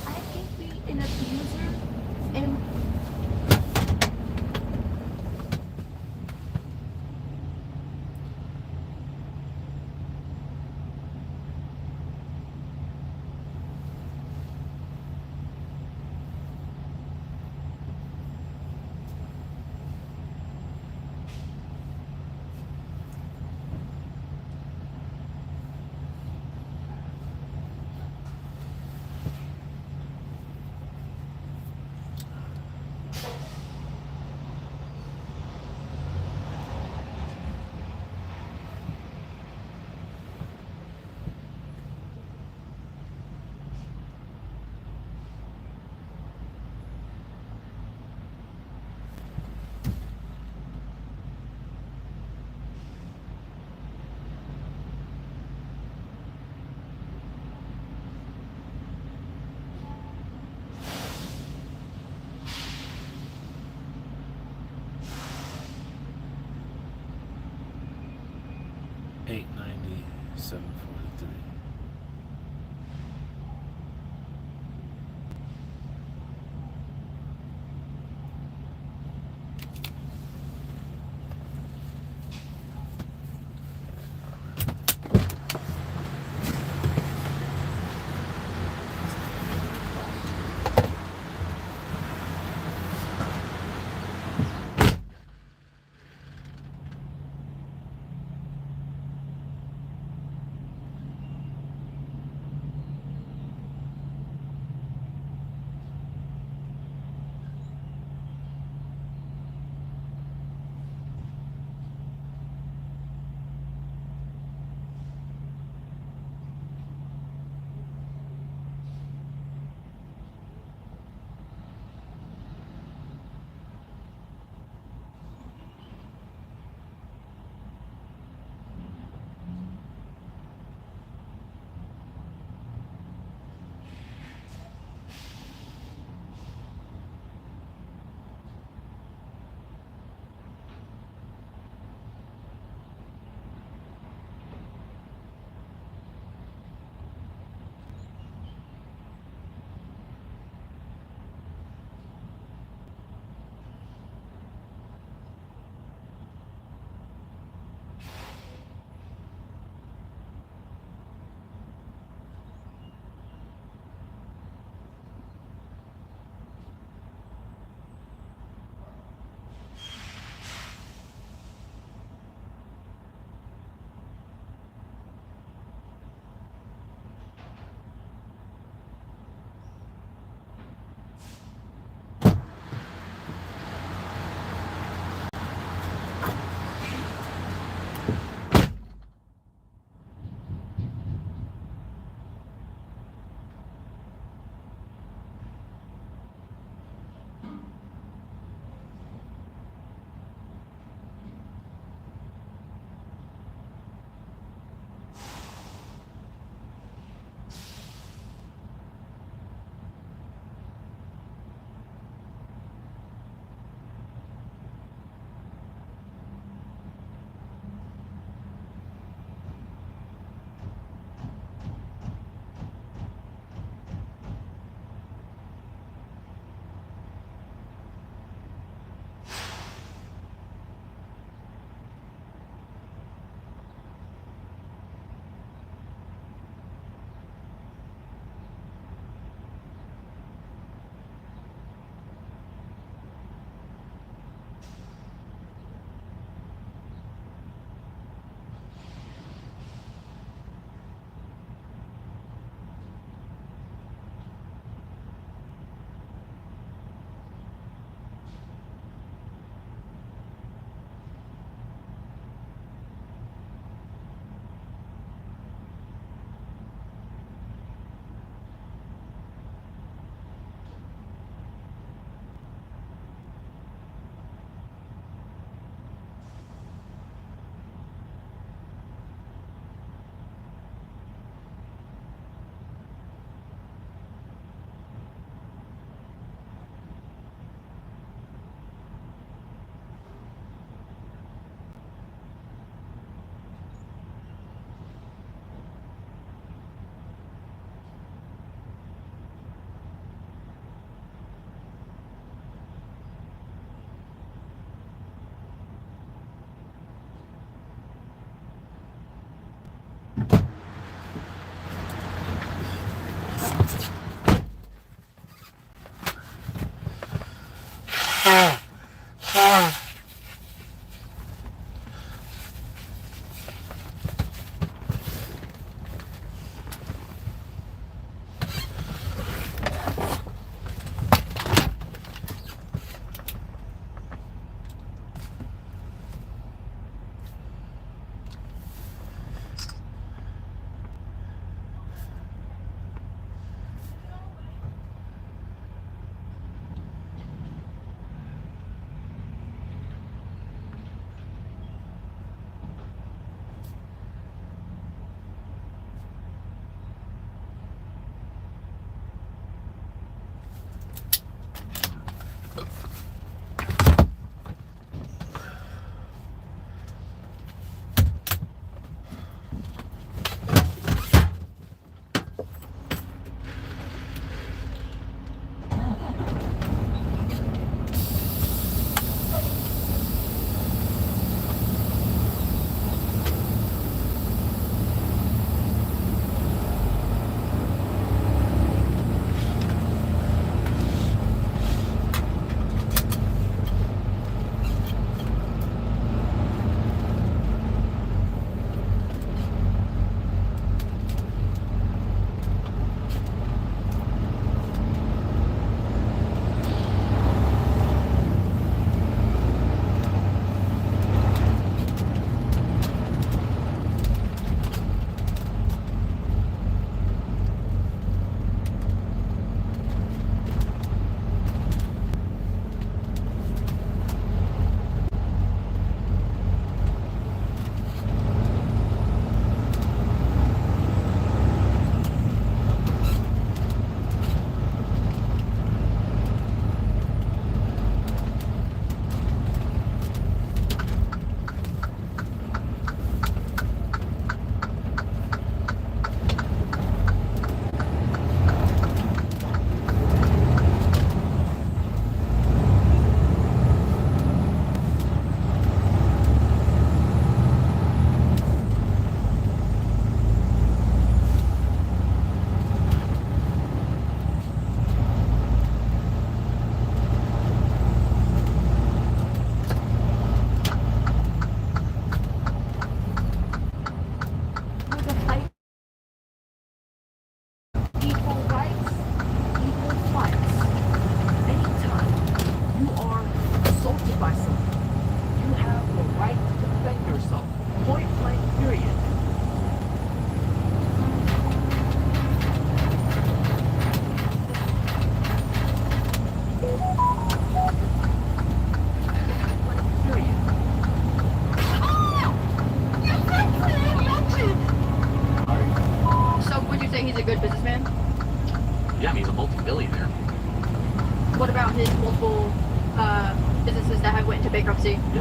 I can be an abuser and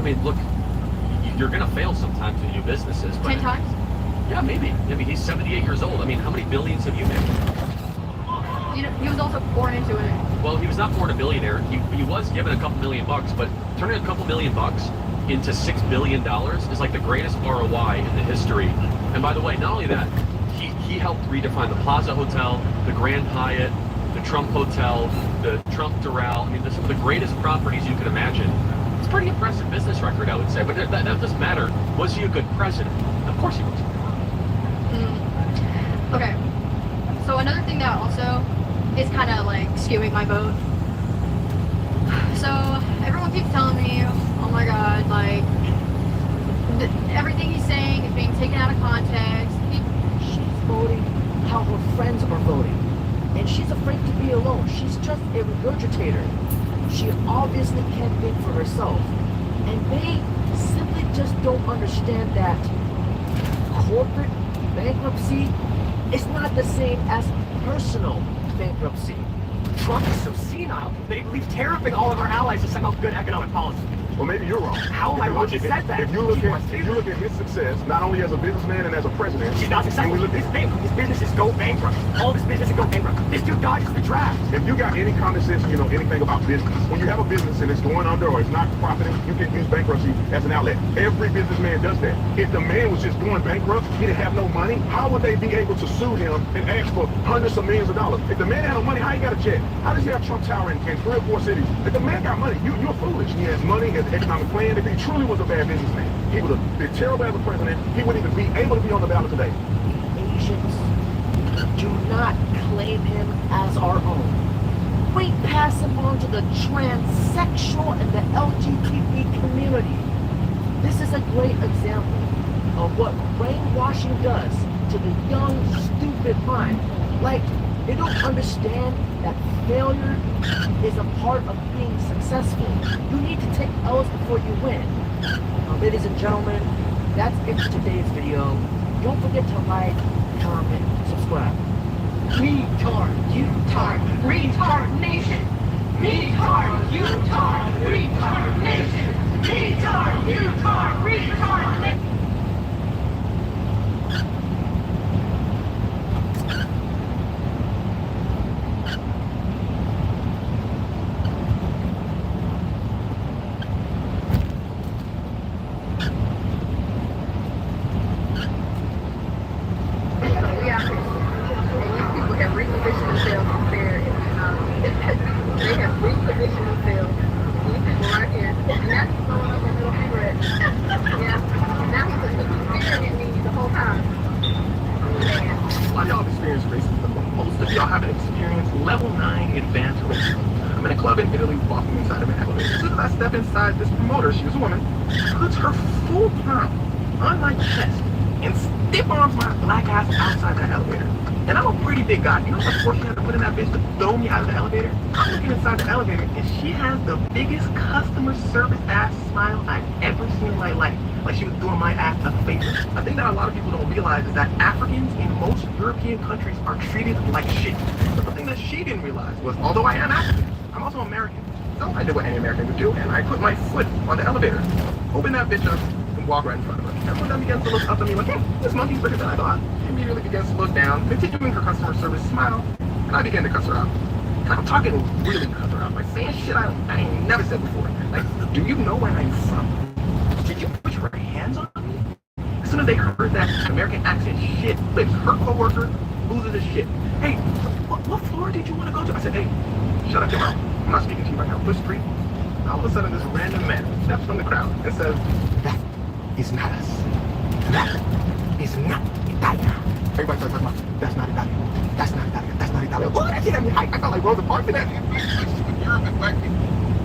mean, look, you're gonna fail sometimes in new businesses. But 10 times? Yeah, maybe. I mean, he's 78 years old. I mean, how many billions have you made? He was also born into it. Well, he was not born a billionaire. He was given a couple $1 million, but turning a couple $1 million into $6 billion is like the greatest ROI in the history. And by the way, not only that, he helped redefine the Plaza Hotel, the Grand Hyatt, the Trump Hotel, the Trump Doral. I mean, they're some of the greatest properties you could imagine. It's a pretty impressive business record, I would say. But that doesn't matter. Was he a good president? Of course he was. Okay. So another thing that also is kind of like skewing my vote. So everyone keeps telling me, oh my god, like everything he's saying is being taken out of context. She's voting how her friends are voting. And she's afraid to be alone. She's just a regurgitator. She obviously can't think for herself. And they simply just don't understand that corporate bankruptcy is not the same as personal bankruptcy. Trump is so senile, they believe tariffing all of our allies to send out good economic policy. Well, maybe you're wrong. How am I wrong? She said that. If you look at his success, not only as a businessman and as a president, she's not successful. His businesses go bankrupt. All of his businesses go bankrupt. This dude dodges the draft. If you got any common sense, you know anything about business, when you have a business and it's going under or it's not profiting, you can use bankruptcy as an outlet. Every businessman does that. If the man was just going bankrupt, he didn't have no money, how would they be able to sue him and ask for hundreds of millions of dollars? If the man had no money, how he got a check? How does he have Trump Tower in 3 or 4 cities? If the man got money, you're foolish. He has money, he has an economic plan. If he truly was a bad businessman, he would have been terrible as a president. He wouldn't even be able to be on the ballot today. Asians do not claim him as our own. We pass him on to the transsexual and the LGBT community. This is a great example of what brainwashing does to the young, stupid mind. Like, they don't understand that failure is a part of being successful. You need to take L's before you win. Ladies and gentlemen, that's it for today's video. Don't forget to like, comment, subscribe. Retard, U-tard, retard nation. Retard, U-tard, retard nation. Retard, U-tard, retard nation. Inside this promoter, she was a woman, puts her full palm on my chest and stiff arms my black ass outside that elevator. And I'm a pretty big guy. You know how much force she had to put in that bitch to throw me out of the elevator? I'm looking inside the elevator and she has the biggest customer service ass smile I've ever seen in my life. Like she was doing my ass a favor. I think that a lot of people don't realize is that Africans in most European countries are treated like shit. But the thing that she didn't realize was, although I am African, I'm also American. So I did what any American would do, and I put my foot on the elevator, opened that bitch up, and walked right in front of her. Everyone then begins to look up at me like, hey, this monkey's bigger than I thought. She immediately begins to look down, continuing her customer service smile, and I began to cuss her out. And I'm talking really cuss her out, like saying shit I ain't never said before. Like, do you know where I'm from? Did you put your hands on me? As soon as they heard that American accent, shit flips. Her coworker loses his shit. Hey, what floor did you want to go to? I said, hey, shut up your mouth. I'm not speaking to you right now. Push 3. All of a sudden, this random man steps from the crowd and says, that is not us. That is not Italia. Everybody starts talking about, that's not Italia. That's not Italia. That's not Italia. Oh, that shit had me hyped. I felt like Rosa Parks in that. Europe and black people.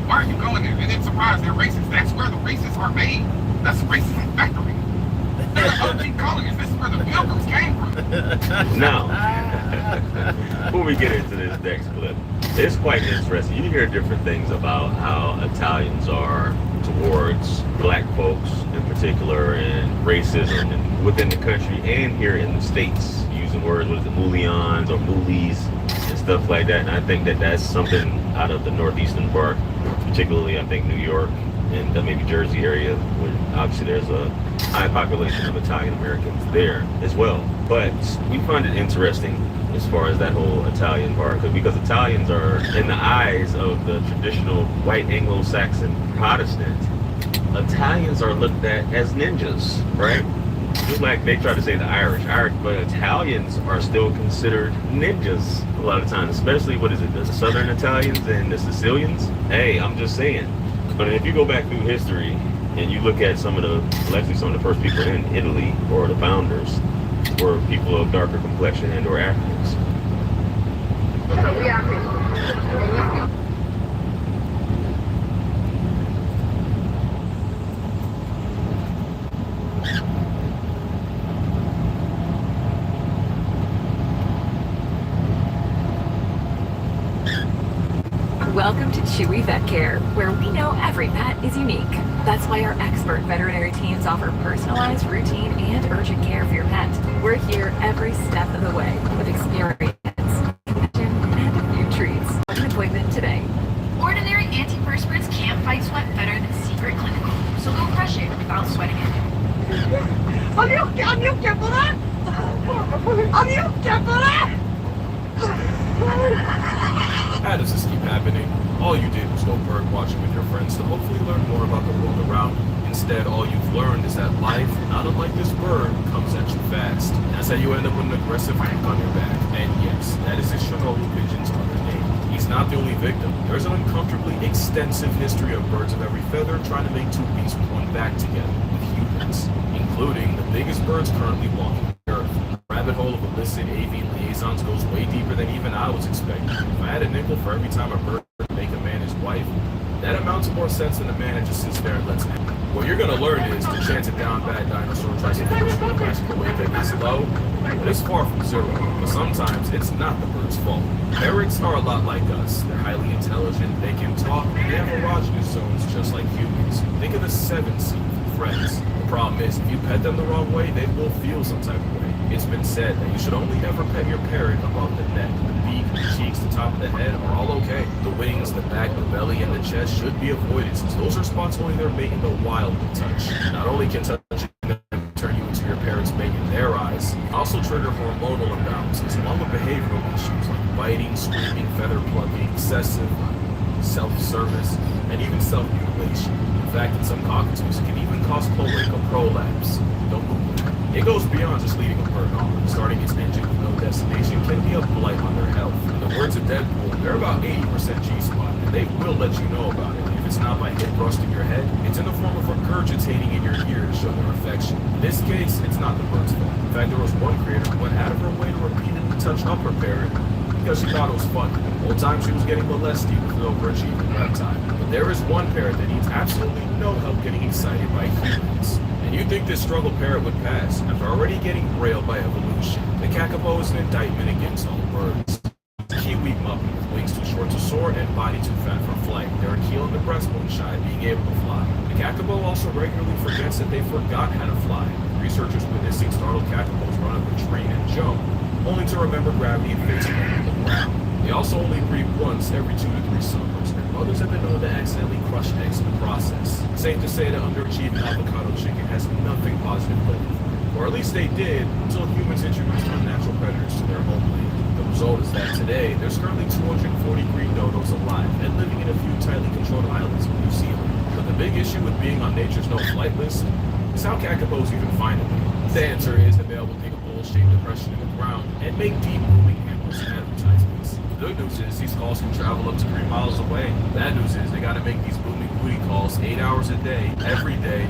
Why are you going there? And then surprised they're racist. That's where the racists are made. That's the racism factory. They're ugly colors. This is where the pilgrims came from. Now, before we get into this next clip, it's quite interesting. You hear different things about how Italians are towards black folks in particular, and racism and within the country and here in the States, using words, what is it, mullions or moolies and stuff like that. And I think that that's something out of the northeastern part, particularly I think New York in the maybe Jersey area, where obviously there's a high population of Italian Americans there as well. But we find it interesting as far as that whole Italian bar, because Italians are, in the eyes of the traditional white Anglo-Saxon Protestant, Italians are looked at as ninjas, right? Just like they try to say the Irish, but Italians are still considered ninjas a lot of times, especially, what is it, the Southern Italians and the Sicilians? Hey, I'm just saying. But if you go back through history and you look at some of the first people in Italy, or the founders, were people of darker complexion and or Africans. Welcome to Chewy Vet Care, where we know every pet is unique. That's why our expert veterinary teams offer personalized, routine, and urgent care for your pet. We're here every step of the way with experience, compassion, and a few treats. Book an appointment today. Ordinary antiperspirants can't fight sweat better than Secret Clinical, so go crush it without sweating it. Are you careful that? Are you careful that? How does this keep happening? All you did was go bird watching with your friends to hopefully learn more about the world around you. Instead, all you've learned is that life, not unlike this bird, comes at you fast. That's how you end up with an aggressive hook on your back. And yes, that is a Shinobu pigeon's other name. He's not the only victim. There's an uncomfortably extensive history of birds of every feather trying to make two beasts with one back together, with humans, including the biggest birds currently walking the earth. The rabbit hole of illicit avian liaisons goes way deeper than even I was expecting. If I had a nickel for every time a bird would make a man his wife, that amounts to more sense than a man that just sits there and lets it happen. What you're gonna learn is the chance a down bad dinosaur tries to finish with a magical weapon is low, but it's far from zero. But sometimes it's not the bird's fault. Parrots are a lot like us. They're highly intelligent, they can talk, and they have erogenous zones just like humans. Think of the 7 scene from Friends. The problem is, if you pet them the wrong way, they will feel some type of way. It's been said that you should only ever pet your parrot above the neck. The beak, the cheeks, the top of the head are all okay. The wings, the back, the belly, and the chest should be avoided, since those are spots only their mate in the wild will touch. Not only can touching them turn you into your parrot's mate in their eyes, it also trigger hormonal imbalances, along with behavioral issues like biting, screaming, feather plucking, excessive self-service, and even self-mutilation. In fact, in some cockatoos, it can even cause cloaca prolapse. Don't move. It goes beyond just leading a bird on. Starting its engine with no destination can be a blight on their health. In the words of Deadpool, they're about 80% G-spot, and they will let you know about it. If it's not by hip thrusting your head, it's in the form of regurgitating in your ear to show their affection. In this case, it's not the bird's fault. In fact, there was one creator who went out of her way to repeatedly touch up her parrot because she thought it was fun. The whole time she was getting molested with no overachieving that time. But there is one parrot that needs absolutely no help getting excited by humans. And you'd think this struggle parrot would pass after already getting railed by evolution. The kakapo is an indictment against all birds. Kiwi muppet with wings too short to soar and body too fat for flight. Their keel and the breastbone shy being able to fly. The kakapo also regularly forgets that they forgot how to fly. Researchers witnessing startled kakapos run up a tree and jump, only to remember gravity and fix it on the ground. They also only breed once every 2 to 3 summers, and mothers have been known to accidentally crush eggs in the process. Safe to say that underachieving avocado chicken has nothing positive going for it. Or at least they did, until humans introduced unnatural predators to their homeland. The result is that today, there's currently 240 green dodos alive and living in a few tightly controlled islands in New Zealand. But the big issue with being on nature's no-flight list is how kakapos even find them. The answer is that they'll dig a bowl-shaped depression in the ground and make deep booming handles and advertisements. The good news is these calls can travel up to 3 miles away. Bad news is they gotta make these booming booty calls 8 hours a day, every day,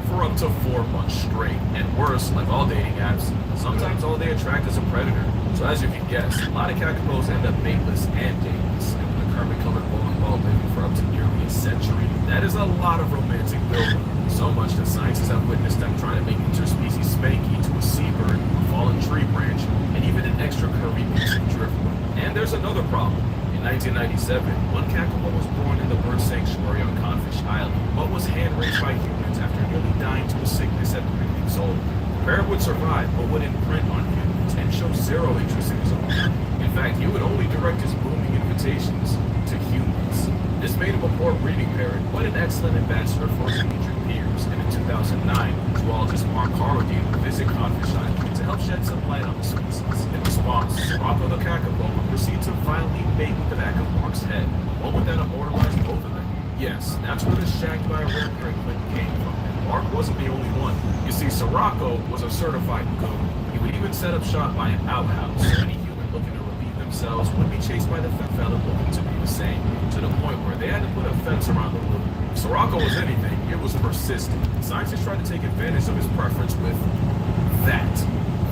for up to 4 months straight. And worse, like all dating apps, sometimes all they attract is a predator. So as you can guess, a lot of kakapos end up mateless and dateless. And with a carbon-colored bowling ball living for up to nearly a century, that is a lot of romantic buildup. So much that scientists have witnessed them trying to make interspecies spanky to a seabird, a fallen tree branch, and even an extra curvy piece of driftwood. And there's another problem. In 1997, one kakapo was born in the bird sanctuary on Confish Island, but was hand-raised by humans after nearly dying to a sickness at 3 weeks old. The parrot would survive, but would imprint on humans and show zero interest in his own. In fact, he would only direct his booming invitations to humans. This This made him a poor breeding parent, but an excellent ambassador for his injured peers. And in 2009, zoologist Mark Carradine would visit Codfish Island to help shed some light on the species. In response, Rocco the kakapo would proceed to violently mate with the back of Mark's head, one would then immortalize both of them. Yes, that's where the shagged by a rare Franklin came from. And Mark wasn't the only one. You see, Sirocco was a certified goon. He would even set up shop by an outhouse. Any human looking to relieve themselves would be chased by the fella looking to be the same, to the point where they had to put a fence around the loop. If Sirocco was anything, it was persistent. Scientists tried to take advantage of his preference with that.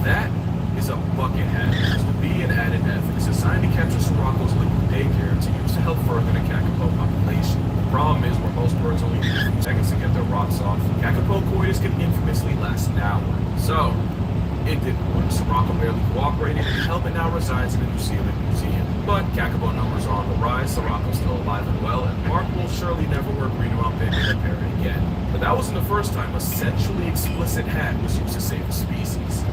That is a bucket hat. The B in added F is assigned to capture Sirocco's liquid daycare to use to help further the kakapo population. The problem is, where most birds only need a few seconds to get their rocks off, kakapo coitus can infamously last an hour. So, it didn't work. Sirocco barely cooperated, and Helmet now resides in the New Zealand Museum. But kakapo numbers are on the rise, Sirocco's still alive and well, and Mark will surely never work Green around Baby the parrot again. But that wasn't the first time a sexually explicit hat was used to save a species.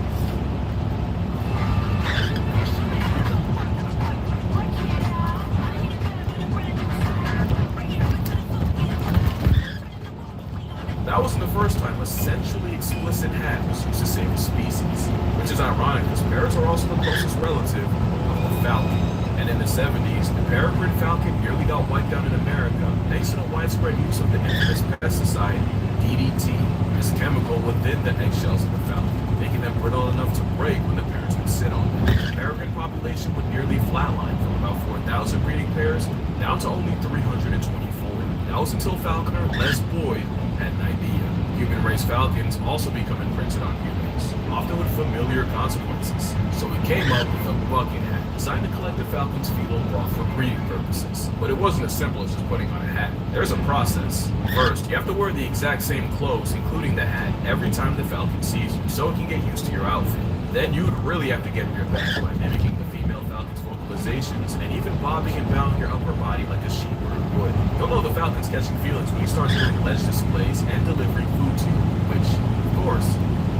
That wasn't the first time a sexually explicit hat was used to save a species, which is ironic because parrots are also the closest relative of the falcon. And in the 70s, the peregrine falcon nearly got wiped out in America thanks to the widespread use of the infamous pesticide DDT, this chemical within the eggshells of the falcon, making them brittle enough to break when the parents would sit on them. The peregrine population would nearly flatline from about 4,000 breeding pairs down to only 324. That was until falconer Les Boyd had an idea. Human race falcons also become imprinted on humans, often with familiar consequences. So he came up with a bucket hat, designed to collect the falcon's fetal broth for breeding purposes. But it wasn't as simple as just putting on a hat. There's a process. First, you have to wear the exact same clothes, including the hat, every time the falcon sees you, so it can get used to your outfit. Then you'd really have to get in your bag by mimicking the female falcon's vocalizations, and even bobbing and bowing your upper body like a she-bird would. You'll know the falcon's catching feelings when he starts doing ledge displays and delivering food to you, which, of course,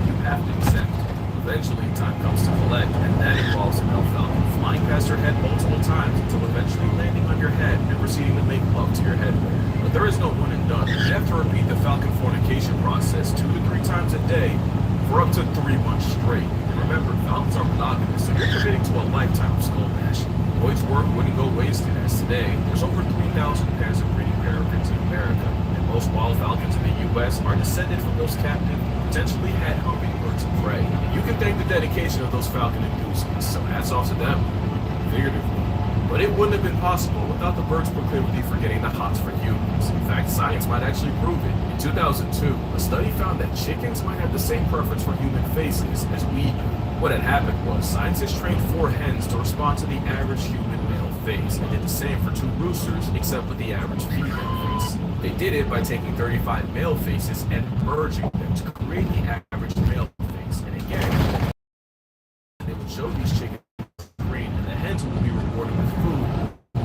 you have to accept. Eventually, time comes to collect, and that involves a male falcon flying past your head multiple times until eventually landing on your head and proceeding to make love to your headwear. But there is no one and done. You have to repeat the falcon fornication process 2 to 3 times a day for up to 3 months straight. And remember, falcons are monogamous, so you're committing to a lifetime of skull bashing. Boyd's work wouldn't go wasted, as today, there's over 3,000 pairs of breeding peregrines in America, and most wild falcons in the U.S. are descended from those captive, potentially head-humping birds of prey. And you can thank the dedication of those falcon enthusiasts, so hats off to them, figuratively. But it wouldn't have been possible without the bird's proclivity for getting the hots for humans. In fact, science might actually prove it. In 2002, a study found that chickens might have the same preference for human faces as we do. What had happened was scientists trained 4 hens to respond to the average human male face and did the same for 2 roosters, except with the average female face. They did it by taking 35 male faces and merging them to create the average male face. And again, they would show these chickens green, and the hens would be rewarded with food,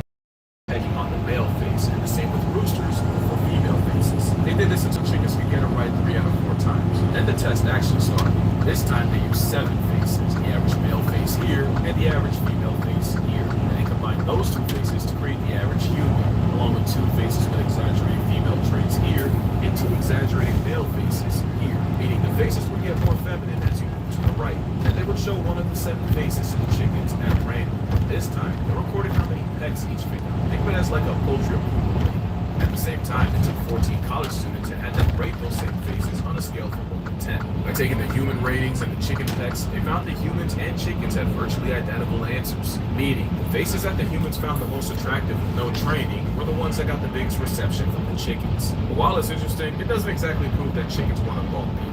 pecking on the male face, and the same with roosters for female faces. They did this until chickens could get it right 3 out of 4 times. Then the test actually started. This time they used 7 faces, the average male face here and the average female face here. And they combined those 2 faces to create the average human, along with 2 faces with exaggerated female traits here and 2 exaggerated male faces here, meaning the faces would get more feminine as you move to the right. And they would show one of the 7 faces to the chickens at random. This time, they recorded how many pecks each female. Think of it as like a poultry approval rate. At the same time, it took 14 college students and had them rate those same faces on a scale from 1 to 10. By taking the human ratings and the chicken pecks, they found that humans and chickens had virtually identical answers, meaning the faces that the humans found the most attractive with no training were the ones that got the biggest reception from the chickens. But while it's interesting, it doesn't exactly prove that chickens want to bone people.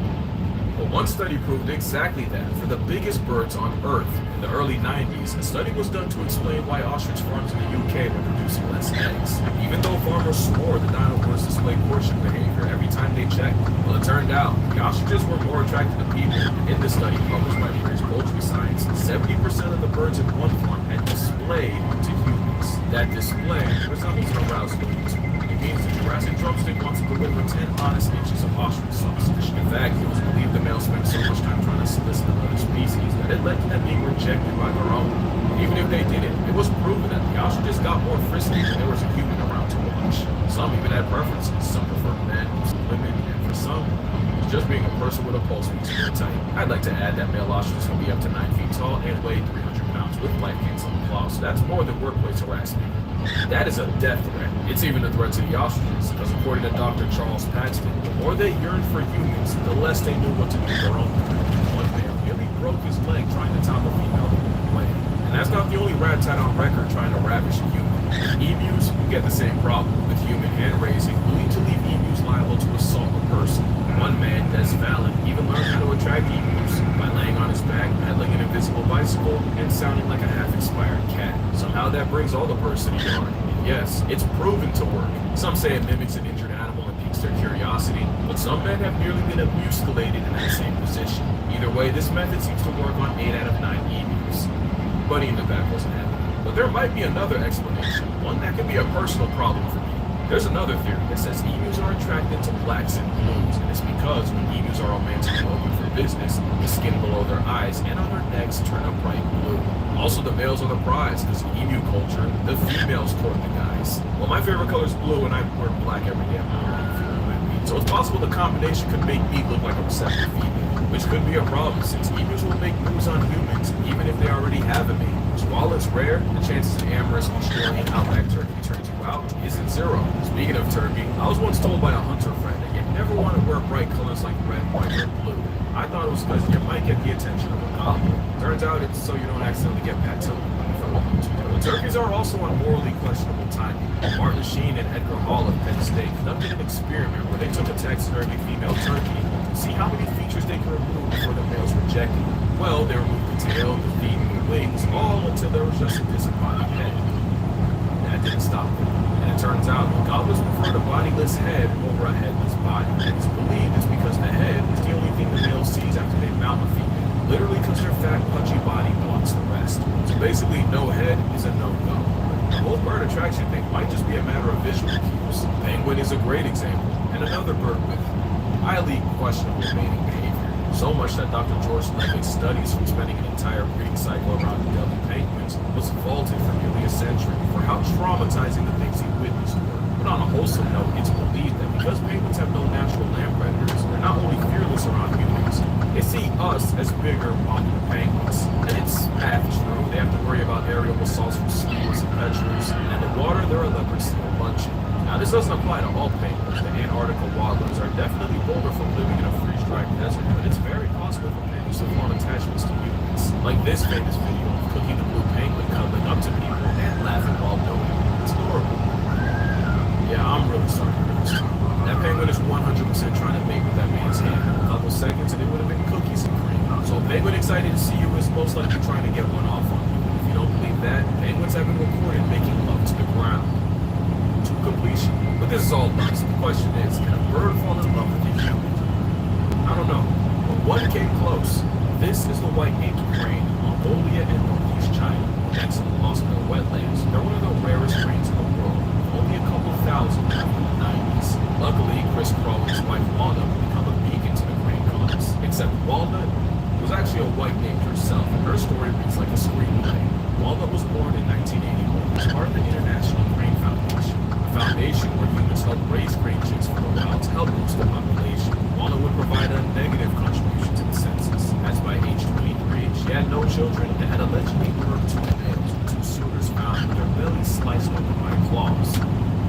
But one study proved exactly that. For the biggest birds on Earth in the early 90s, a study was done to explain why ostrich farms in the UK were producing less eggs. Even though farmers swore the dino-birds displayed courtship behavior every time they checked, well, it turned out the ostriches were more attracted to people. In the study published by British Poultry Science, 70% of the birds in one farm had displayed to humans. That display resembles an arousal user. It means the Jurassic drumstick wants to deliver 10 honest inches of ostrich sausage. In fact, it was believed the males spent so much time trying to solicit another species that it led to them being rejected by their own. Even if they did it, it was proven that the ostriches got more frisky when there was a human around to watch. Just being a person with a pulse makes you very tight. I'd like to add that male ostriches can be up to 9 feet tall and weigh 300 pounds with life-canceling claws. That's more than workplace harassment. That is a death threat. It's even a threat to the ostriches, because according to Dr. Charles Paxton, the more they yearned for humans, the less they knew what to do with their own. One male nearly broke his leg trying to top a female away. And that's not the only rat tat on record trying to ravish a human. Emus get the same problem, with human hand raising, leading to leave emus liable to assault a person. One man, Des Fallon, even learned how to attract emus by laying on his back, pedaling an invisible bicycle, and sounding like a half-expired cat. Somehow that brings all the birds to the yard. And yes, it's proven to work. Some say it mimics an injured animal and piques their curiosity, but some men have nearly been amusculated in that same position. Either way, this method seems to work on 8 out of 9 emus. Bunny in the back wasn't happy. But there might be another explanation, one that could be a personal problem for me. There's another theory that says emus are attracted to blacks and blues, and it's because when emus are romantically open for business, the skin below their eyes and on their necks turn a bright blue. Also, the males are the prize, because in emu culture, the females court the guys. Well, my favorite color is blue, and I wear black every day of my life. So it's possible the combination could make me look like a receptive female, which could be a problem, since emus will make moves on humans, even if they already have a mate. So while it's rare, the chances an amorous Australian outback turkey turns you out isn't zero. Speaking of turkey, I was once told by a hunter friend that you never want to wear bright colors like red, white, or blue. I thought it was because you might get the attention of a goblin. Turns out it's so you don't accidentally get tattooed. The turkeys are also on morally questionable timing. Martin Sheen and Edgar Hall of Penn State conducted an experiment where they took a taxidermy female turkey to see how many features they could remove before the males rejected. Well, they removed the tail, the feet, and the wings, all until there was just a disembodied head. That didn't stop them. And it turns out goblins prefer a bodiless head over a headless body. And it's believed it's because the head is the only thing the male sees after they mount a female. Literally because their fat, pudgy body blocks the rest. So basically, no head is a no-go. The whole bird attraction thing might just be a matter of visual cues. Penguin is a great example, and another bird with highly questionable mating behavior. So much that Dr. George Levitt's studies from spending an entire breeding cycle around Delhi penguins was vaulted for nearly a century for how traumatizing the things he witnessed were. But on a wholesome note, it's believed that because penguins have no natural land predators, they're not only fearless around humans, they see us as bigger, popular penguins. And it's half true. They have to worry about aerial assaults from seals and petrels, and in the water, they're a leopard seal luncheon. Now, this doesn't apply to all penguins. The Antarctica wildlings are definitely bolder from living in a freeze-dried desert, but it's very possible for penguins to form attachments to humans. Like this famous video of Cookie the blue penguin cuddling up to people and laughing while doing it. It's adorable. Yeah, I'm really sorry for this. That penguin is 100% trying to mate with that man's hand. In a couple seconds, and it would have been cookies and cream. So a penguin excited to see you is most likely trying to get one off on you. If you don't believe that, penguins have been recorded making love to the ground. To completion. But this is all nice. The question is, can a bird fall in love with a human? I don't know. But one came close. This is the white-named crane, Mongolia and Northeast China. Next to the Lost Mill wetlands, they're one of the rarest cranes in the world. Only a couple thousand in the 90s. Luckily, Chris Crow and his wife Walnut would become a beacon to the crane cause. Except Walnut was actually a white named herself, and her story reads like a screenplay. Walnut was born in 1981 as part of the International Crane Foundation, a foundation where humans help raise crane chicks for the wild to help boost the population. Walnut would provide a negative contribution to the census, as by age 23, she had no children and had allegedly birthed 2 males, with 2 suitors found with their bellies sliced open by claws.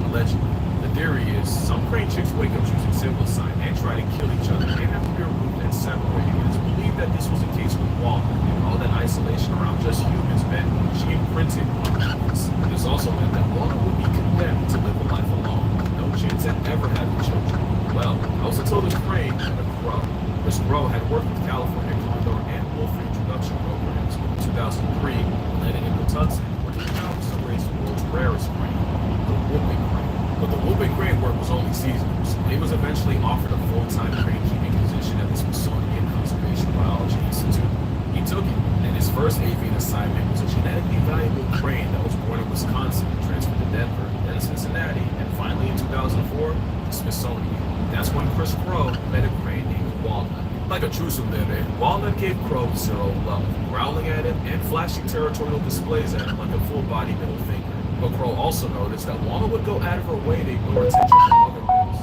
Allegedly. The theory is some crane chicks wake up choosing symbol sign and try to kill each other and have to be removed and separated. It is believed that this was the case with Walnut, and all that isolation around just humans meant she imprinted on humans. This also meant that Walnut would be condemned to live a life alone, no chance at ever having children. Well, I also told this crane and a crow. This crow had worked with California condor and wolf introduction programs. In 2003, landed in Patuxent, where he found to raise the world's rarest crane, the whooping crane. But the whooping crane work was only seasonal, so he was eventually offered a full-time crane keeping position at the Smithsonian Conservation Biology Institute. He took it, and his first avian assignment was a genetically valuable crane that was born in Wisconsin, transferred to Denver, then to Cincinnati, and finally in 2004, the Smithsonian. That's when Chris Crow met a crane named Walnut. Like a true baby, Walnut gave Crow zero love, growling at him and flashing territorial displays at him like a full-body middle finger. But Crow also noticed that Walnut would go out of her way to ignore attention from other males.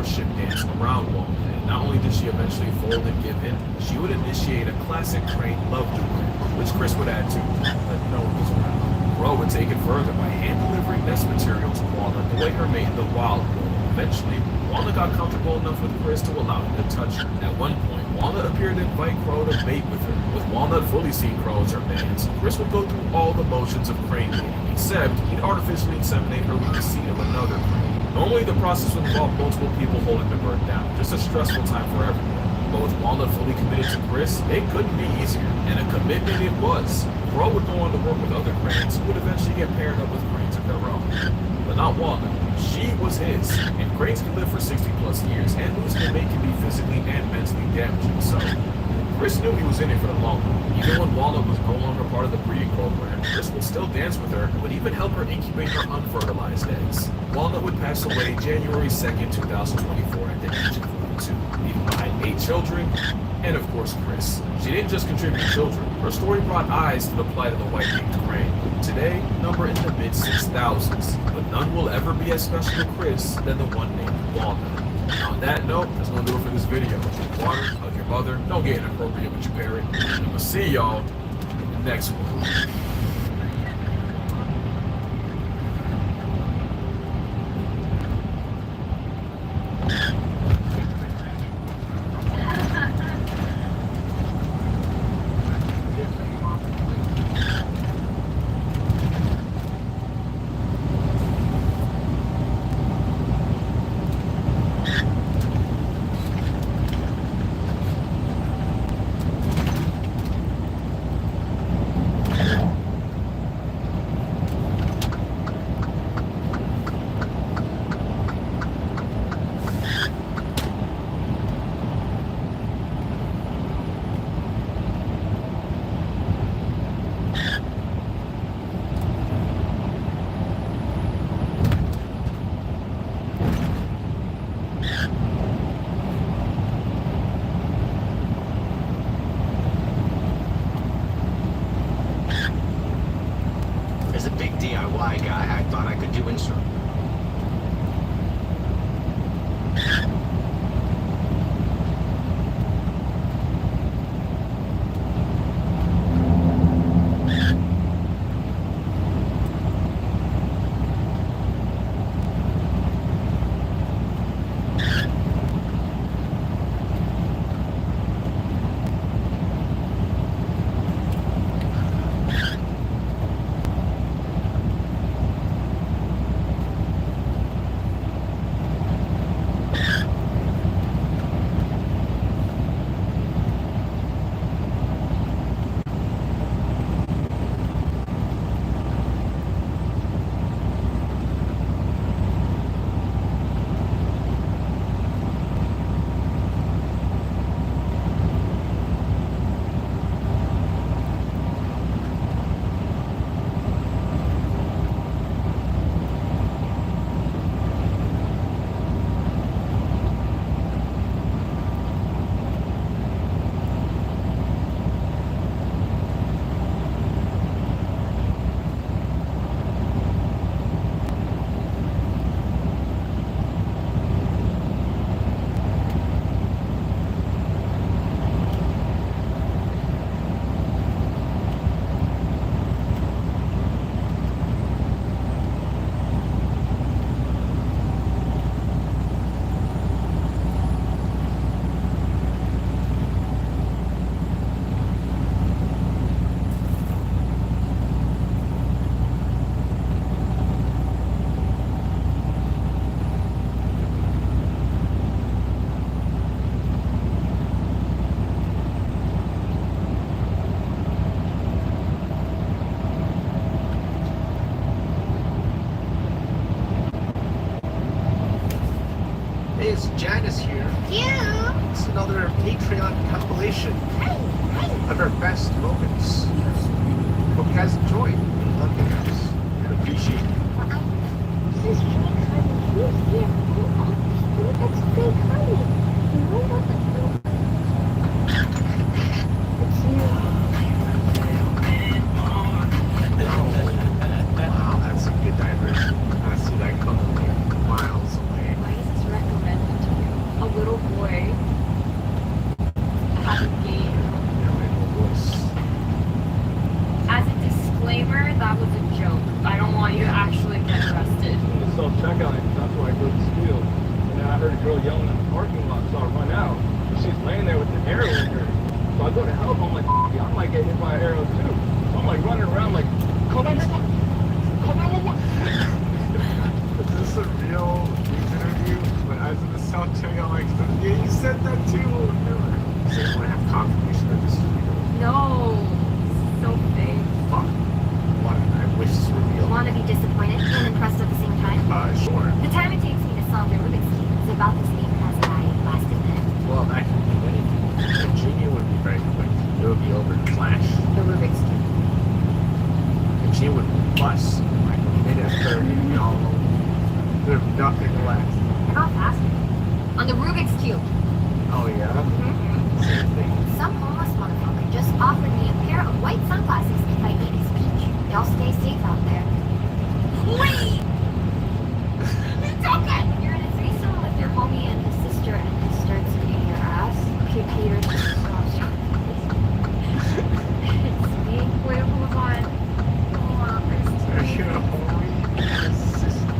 courtship dancing around Walnut. And not only did she eventually fold and give in, she would initiate a classic Crane love duel, which Chris would add to, but no one was around. Crow would take it further by hand-delivering nest material to Walnut the way her mate in the wild would. Eventually, Walnut got comfortable enough with Chris to allow him to touch her. At one point, Walnut appeared to invite Crow to mate with her. With Walnut fully seeing Crow as her mans, Chris would go through all the motions of crane mating, except he'd artificially inseminate her with the seed of another crane. Normally, the process would involve multiple people holding the bird down, just a stressful time for everyone. But with Walnut fully committed to Chris, it couldn't be easier, and a commitment it was. Crow would go on to work with other cranes who would eventually get paired up with cranes of their own. But not Walnut. She was his, and cranes can live for 60 plus years, and losing a mate can be physically and mentally damaging. So, Chris knew he was in it for the long haul. Even when Walnut was no longer part of the breeding program, Chris would still dance with her and would even help her incubate her unfertilized eggs. Walnut would pass away January 2nd, 2024 at the age of 42, leaving behind 8 children, and of course Chris. She didn't just contribute children, her story brought eyes to the plight of the white-beaked crane. Today, number in the mid-6,000s, but none will ever be as special to Chris than the one named Walnut. On that note, that's gonna do it for this video. Drink water, hug your mother, don't get inappropriate with your parent, and we'll see y'all in the next one. As a big DIY guy, I thought I could do insert. Hey, it's Janice here. Yeah. It's another Patreon compilation of our best moments. Hope you guys enjoyed. Love you guys. And appreciate you. This is fake honey. Who's here? That's fake honey. You know what the hell? It's you. Wow, that's a good diversion. I see that coming like miles away. Why is this recommended to a girl yelling in the parking lot, so I run out. And she's laying there with the arrow in her. So I go to help. I'm like, I might get hit by an arrow too. So I'm like running around like, call 911. Call 911. Is this a real news interview? When I was in the South China, I'm like, yeah, you said that too. So you want to have confirmation that this is real? No. So fake. Fuck. What? I wish this were real. Want to be disappointed and impressed at the same time? Sure. The time it takes me to solve the Rubik's Cube is about the same as I last admitted. Well, I can do anything. The Genie would be very quick. It would be over in a flash. The Rubik's Cube. The Genie would bust. Like, minute 30, you know. There's nothing left. How fast? On the Rubik's Cube. Oh, yeah? Same thing. Some homeless motherfucker just offered me a pair of white sunglasses if I eat his peach. Y'all stay safe out there. Wait! You're in a threesome with your homie and his sister and he starts eating your ass. Okay, Peter, just stop. It's me. Wait, hold on. Hold on, there's two. Are you a homie and a sister?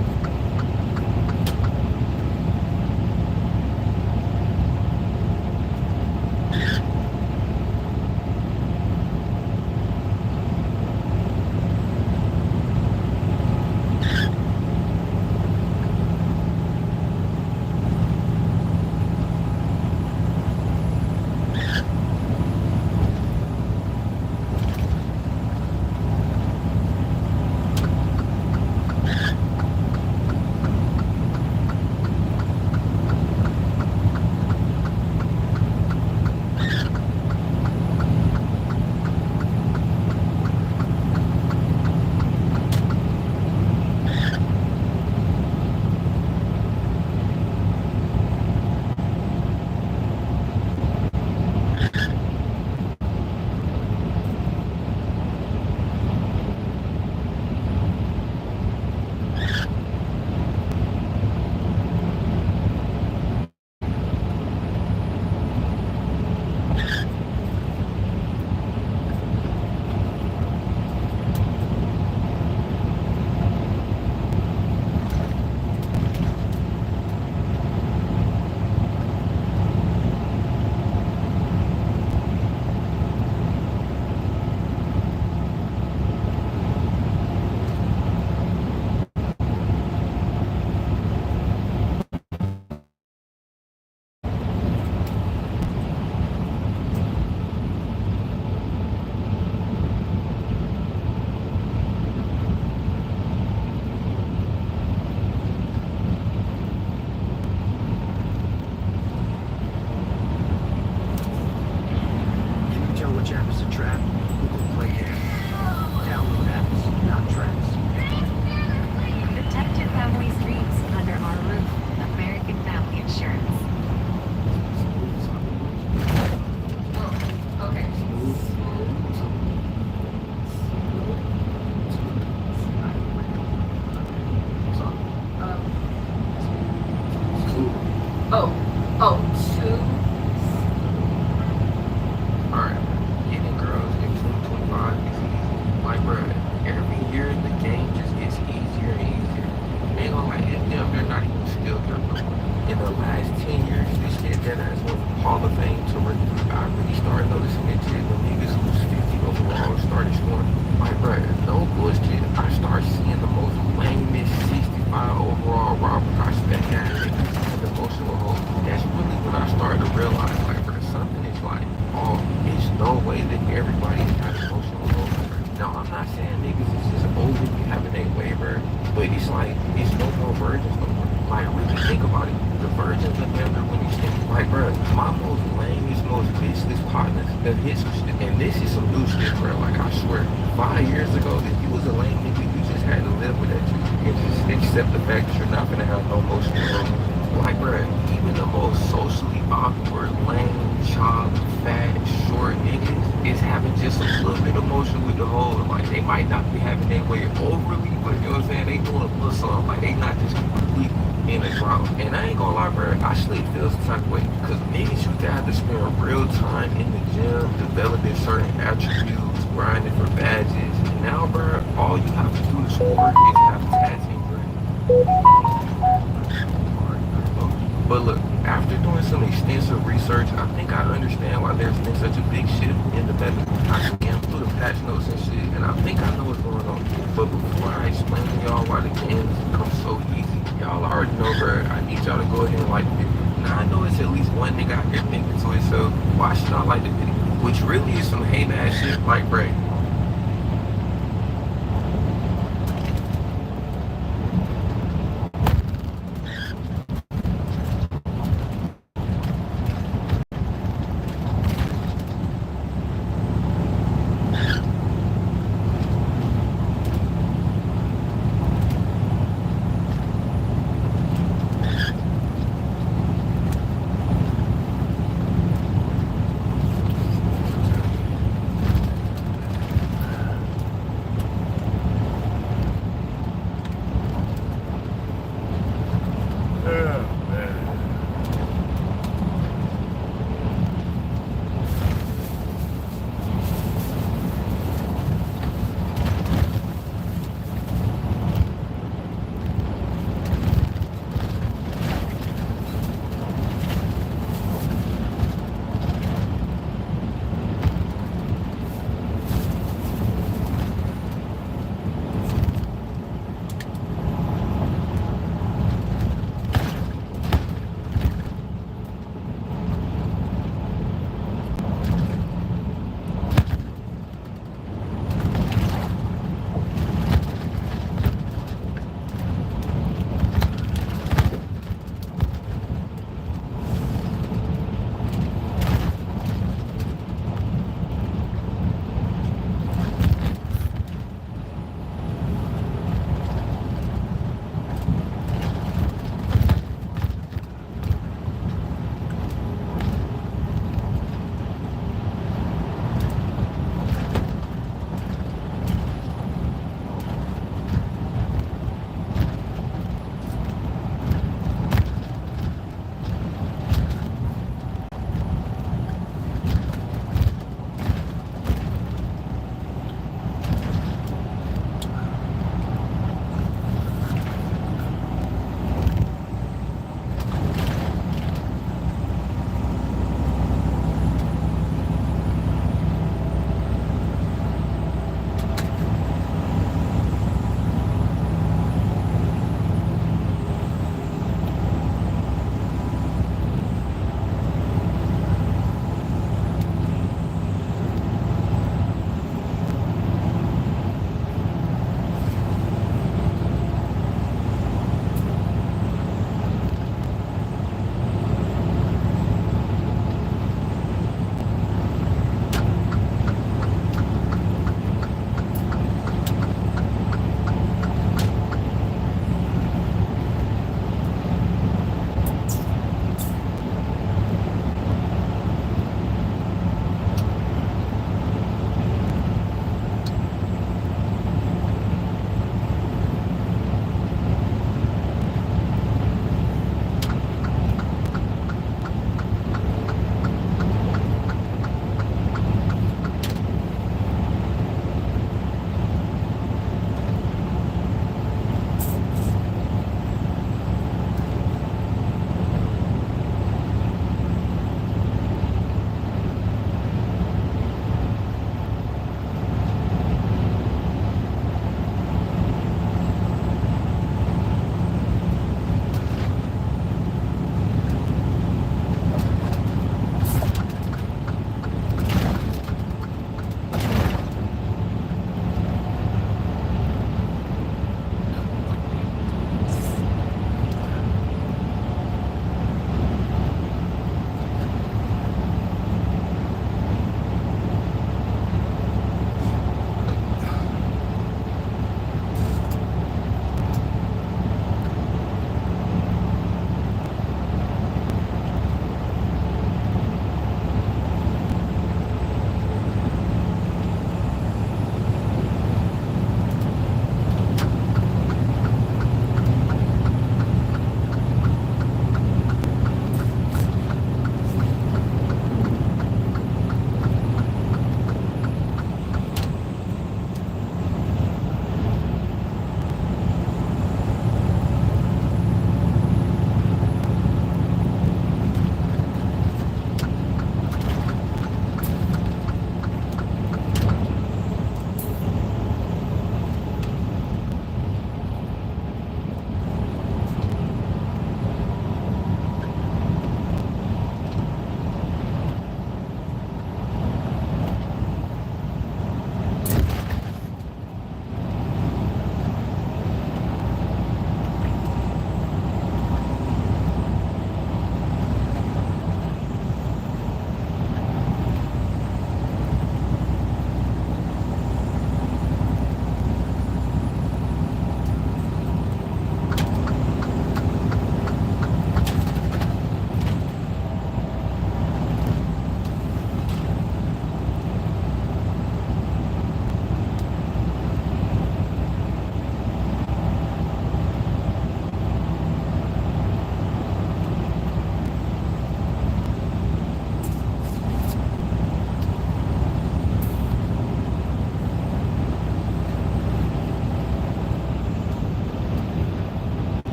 But look, after doing some extensive research, I think I understand why there's been such a big shift in the method. I scanned through the patch notes and shit, and I think I know what's going on. But before I explain to y'all why the games come so easy, y'all already know, bro, I need y'all to go ahead and like the video. Now I know it's at least one nigga out here thinking to himself, why should I like the video? Which really is some hate ass shit, like, bro.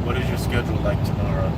What is your schedule like tomorrow?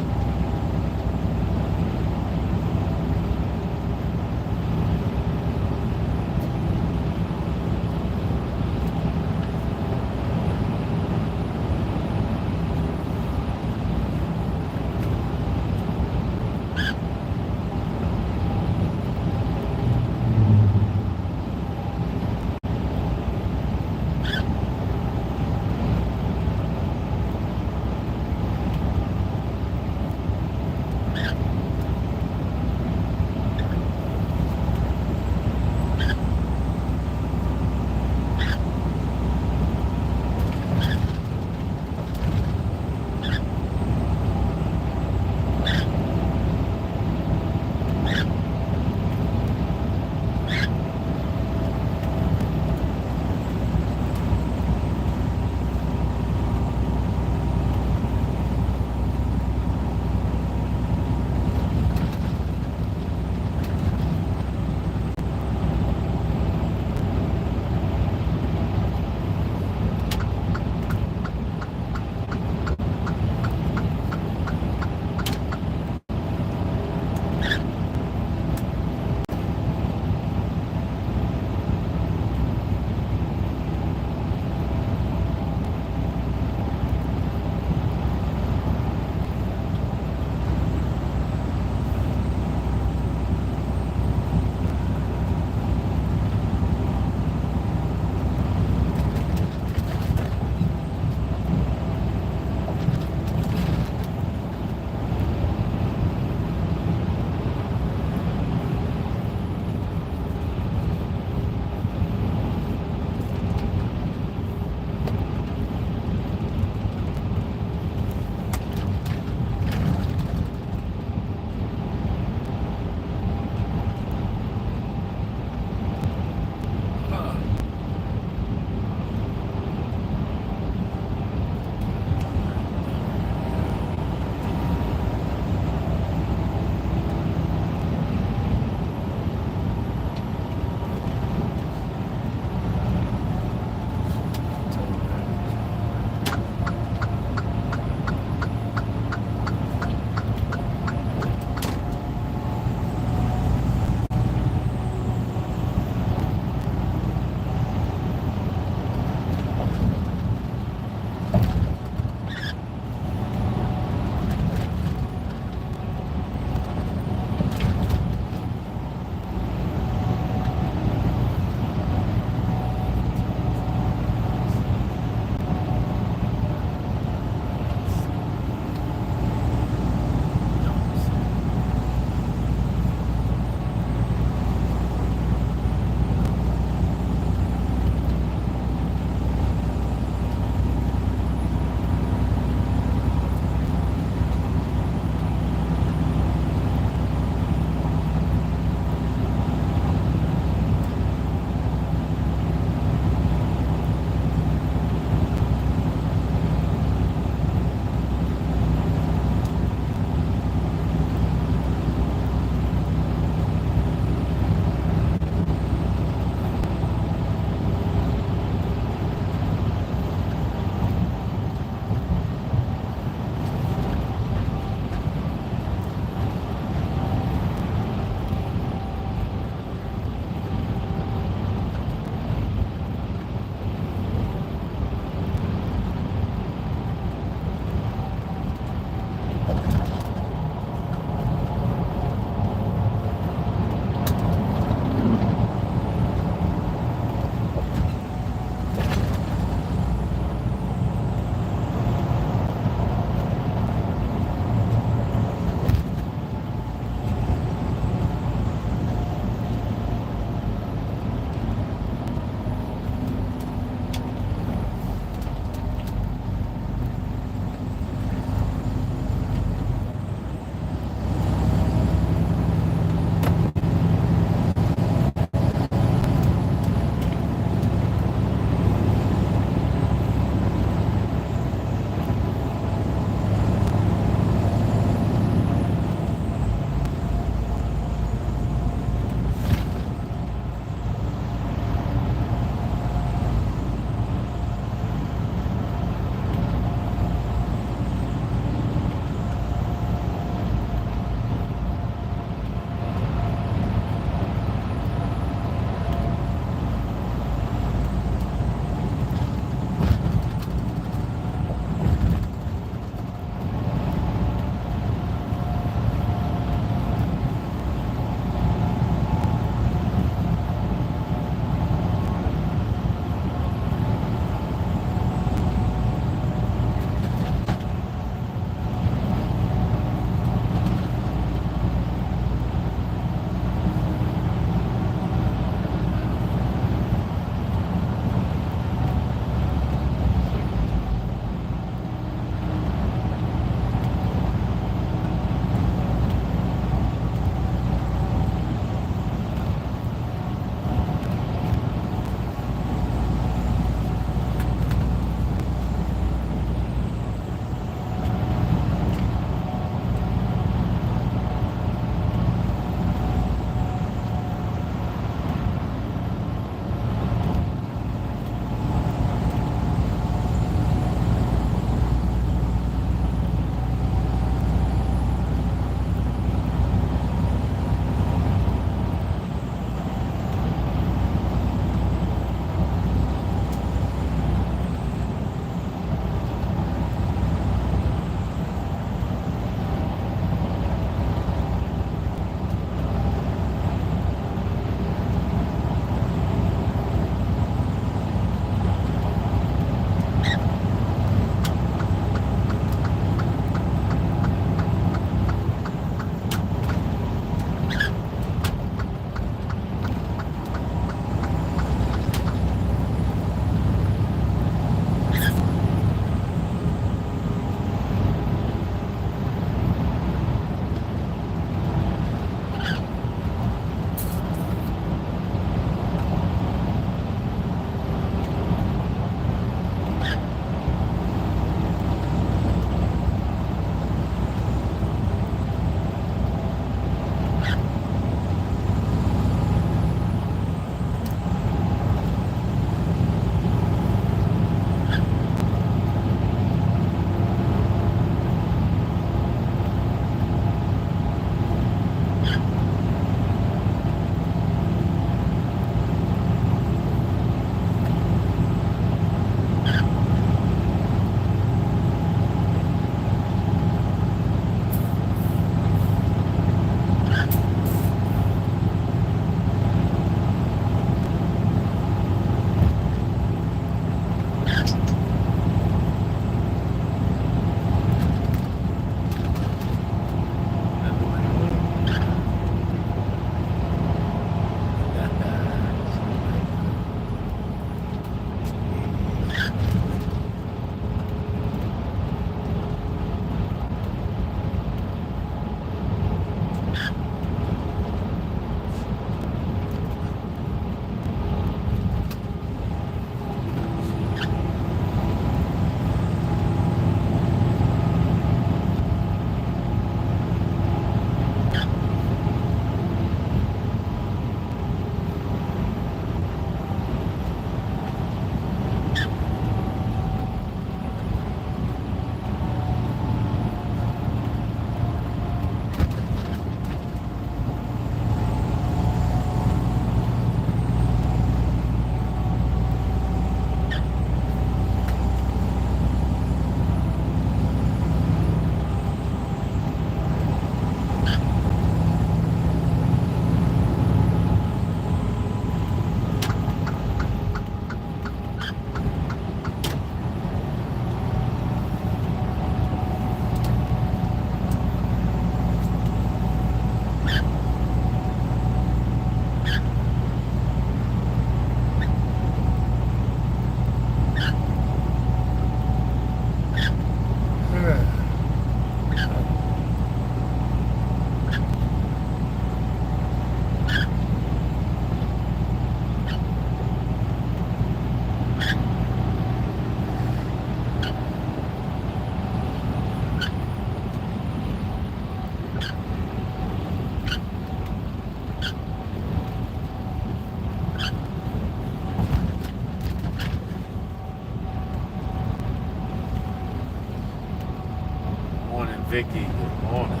Vicky, good morning.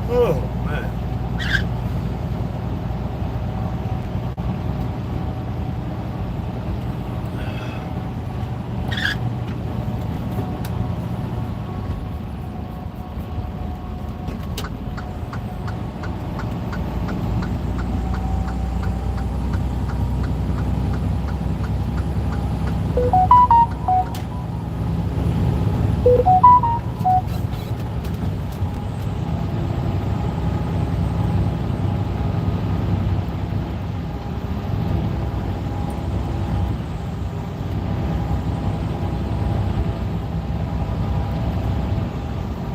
Oh, man.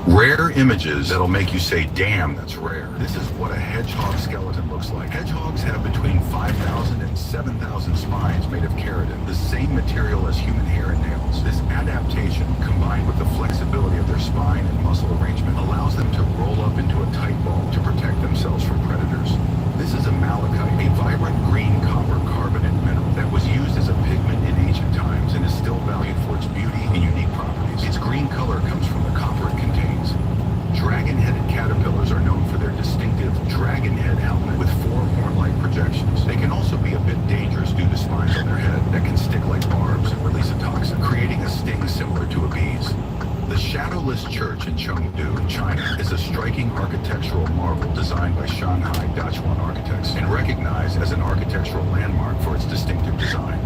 Rare images that'll make you say, damn, that's rare. This is what a hedgehog skeleton looks like. Hedgehogs have between 5,000 and 7,000 spines made of keratin, the same material as human hair and nails. This adaptation, combined with the flexibility of their spine and muscle arrangement, allows them to roll up into a tight ball to protect themselves from predators. This is a malachite, a vibrant green copper carbonate mineral that was used as a pigment in ancient times and is still valued for its beauty and unique properties. Its green color comes from the copper it contains. Dragon-headed caterpillars are known for their distinctive dragon head helmet with 4 horn-like projections. They can also be a bit dangerous due to spines on their head that can stick like barbs and release a toxin, creating a sting similar to a bee's. The Shadowless Church in Chengdu, China, is a striking architectural marvel designed by Shanghai Dachuan architects and recognized as an architectural landmark for its distinctive design.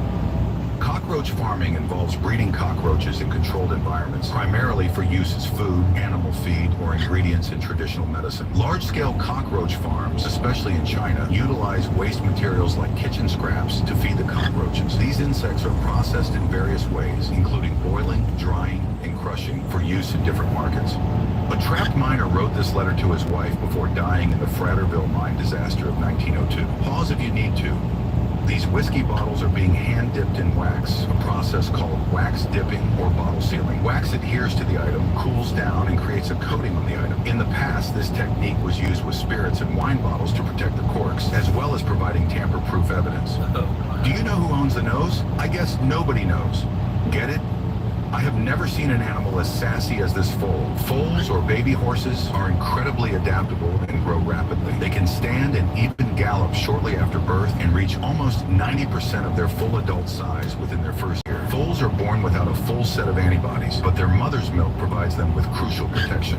Cockroach farming involves breeding cockroaches in controlled environments, primarily for use as food, animal feed, or ingredients in traditional medicine. Large-scale cockroach farms, especially in China, utilize waste materials like kitchen scraps to feed the cockroaches. These insects are processed in various ways, including boiling, drying, and crushing for use in different markets. A trapped miner wrote this letter to his wife before dying in the Fratterville mine disaster of 1902. Pause if you need to. These whiskey bottles are being hand-dipped in wax, a process called wax dipping or bottle sealing. Wax adheres to the item, cools down, and creates a coating on the item. In the past, this technique was used with spirits and wine bottles to protect the corks, as well as providing tamper-proof evidence. Do you know who owns the nose? I guess nobody knows. Get it? I have never seen an animal as sassy as this foal. Foals, or baby horses, are incredibly adaptable and grow rapidly. They can stand and even gallop shortly after birth and reach almost 90% of their full adult size within their first year. Foals are born without a full set of antibodies, but their mother's milk provides them with crucial protection.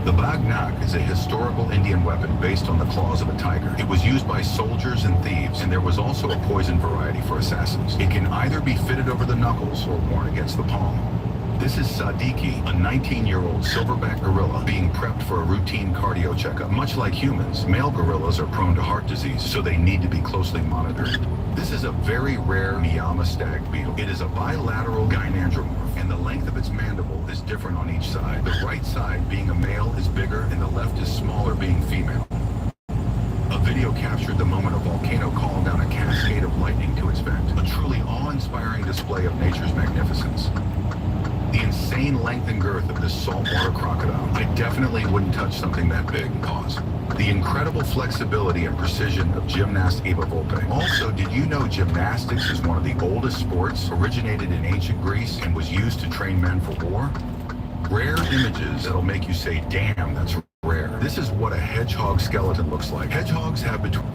The bagnak is a historical Indian weapon based on the claws of a tiger. It was used by soldiers and thieves, and there was also a poison variety for assassins. It can either be fitted over the knuckles or worn against the palm. This is Sadiki, a 19-year-old silverback gorilla being prepped for a routine cardio checkup. Much like humans, male gorillas are prone to heart disease, so they need to be closely monitored. This is a very rare Miyama stag beetle. It is a bilateral gynandromorph, and the length of its mandible is different on each side. The right side, being a male, is bigger, and the left is smaller, being female. A video captured the moment a volcano called down a cascade of lightning to its vent. A truly awe-inspiring display of nature's magnificence. The insane length and girth of this saltwater crocodile. I definitely wouldn't touch something that big. Pause. The incredible flexibility and precision of gymnast Eva Volpe. Also, did you know gymnastics is one of the oldest sports, originated in ancient Greece, and was used to train men for war? Rare images that'll make you say, damn, that's rare. This is what a hedgehog skeleton looks like. Hedgehogs have between...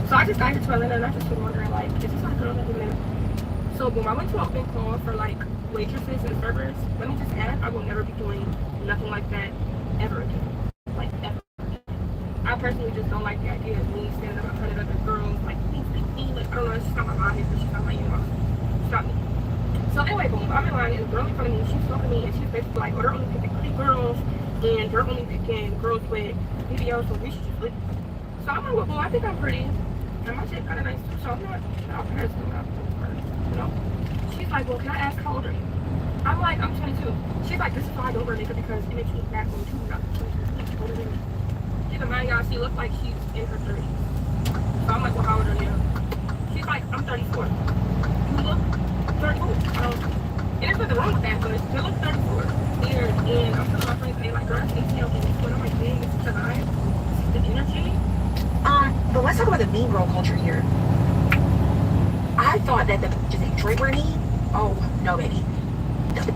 So I just got into Atlanta and I just was wondering, like, is this like girls that live? So boom, I went to a big call for like waitresses and servers. Let me just add, I will never be doing nothing like that ever again. Like, ever again. I personally just don't like the idea of me standing up in front of other girls, like, please, like, I don't know, it's just not my mind, but she's not my, stop me. So anyway, boom, I'm in line and the girl in front of me, she's talking to me and she's basically like, oh, they're only picking pretty girls and they're only picking girls with BBLs, so we should just leave. So I'm like, well, boom, I think I'm pretty. And my shit kind of nice too, so I'm not, I'll pass them out first, you know? She's like, well, can I ask how old are you? I'm like, I'm 22. She's like, this is why I don't wear makeup because it makes me fat when you're not 22. Keep in mind, y'all, she looked like she's in her 30s. So I'm like, well, how old are you? She's like, I'm 34. You look 34. And there's nothing wrong with that, but you look 34. And I'm telling my friends, they're like, girl, it's okay. But I'm like, dang, it's tonight. The energy. But let's talk about the mean girl culture here. I thought that the bitches in Detroit were mean. Oh, no, baby. Just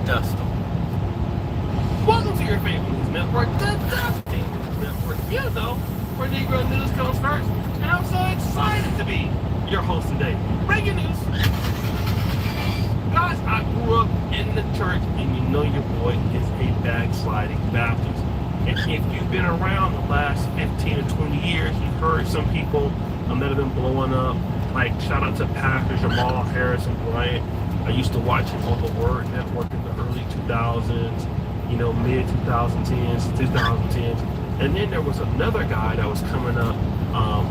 dust. Welcome to your Families Network, the Families Network. You know where Negro news comes first, and I'm so excited to be your host today. Breaking news. Guys, I grew up in the church, and you know your boy is a backsliding Baptist. And if you've been around the last 15 to 20 years, you've heard some people that have been blowing up. Like, shout out to Pastor Jamal Harrison Bryant. I used to watch him on the Word Network in the early 2000s, you know, mid 2010s, 2010s. And then there was another guy that was coming up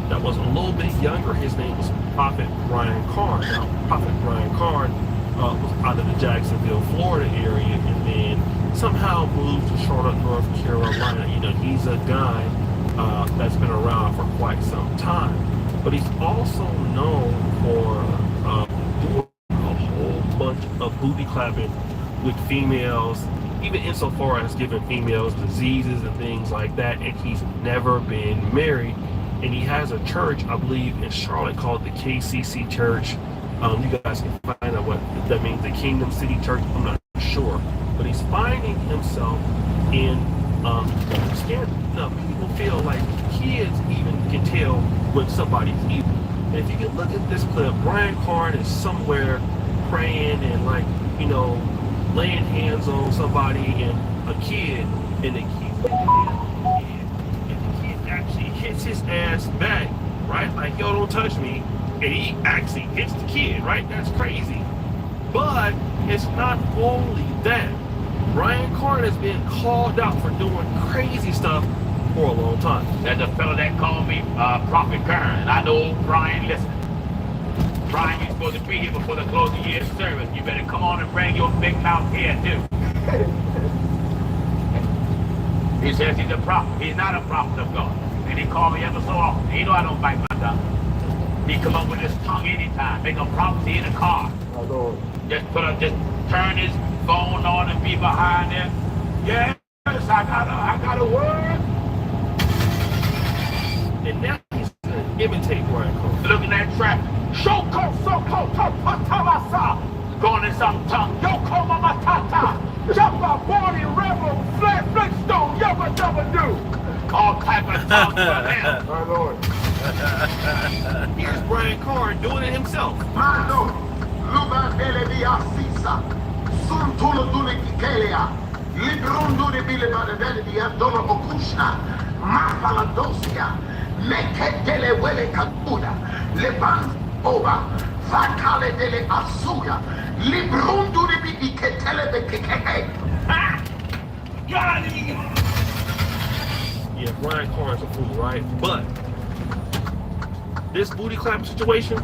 that was a little bit younger. His name was Prophet Brian Carn. Now, Prophet Brian Carn was out of the Jacksonville, Florida area, and then somehow moved to Charlotte, North Carolina. You know, he's a guy that's been around for quite some time. But he's also known for doing a whole bunch of booty clapping with females, even insofar as giving females diseases and things like that. And he's never been married. And he has a church, I believe, in Charlotte called the KCC Church. You guys can find out what that means, the Kingdom City Church. I'm not sure. But he's finding himself in scared. People feel like kids even can tell when somebody's evil. And if you can look at this clip, Brian Carn is somewhere praying and, like, you know, laying hands on somebody and a kid, and the kid actually hits his ass back, right? Like, yo, don't touch me. And he actually hits the kid, right? That's crazy. But it's not only that. Brian Carn has been called out for doing crazy stuff for a long time. There's a fellow that called me Prophet Kern, and I know Brian listening. Brian, you're supposed to be here before the close of year service. You better come on and bring your big mouth here, too. He says he's a prophet. He's not a prophet of God. And he called me ever so often. You know I don't bite my tongue. He come up with his tongue anytime. Make a prophecy in the car. My Lord. Just turn his phone on and be behind him. Yes, I got a word. And now he's going to imitate Brian Carn. Looking at traffic. Shoko, patamasa. Going in some tongue. Yoko, mama, tata. Jumpa, body, rebel, flat, flintstone, yabba, dabba, do. All type of tongues for him. My Lord. Here's Brian Carn doing it himself. My Lord. Luba Belevia Sisa. Suntulu Dulikelea. Librundu de Bilibadevia Dona Okushna. Mapaladosia. Meketele Wele Kakuda. Leban Oba. Vakale dele Asuya. Librundu de Biketele de Keke. Got it! Yeah, Brian Carn's a fool, right? But this booty clap situation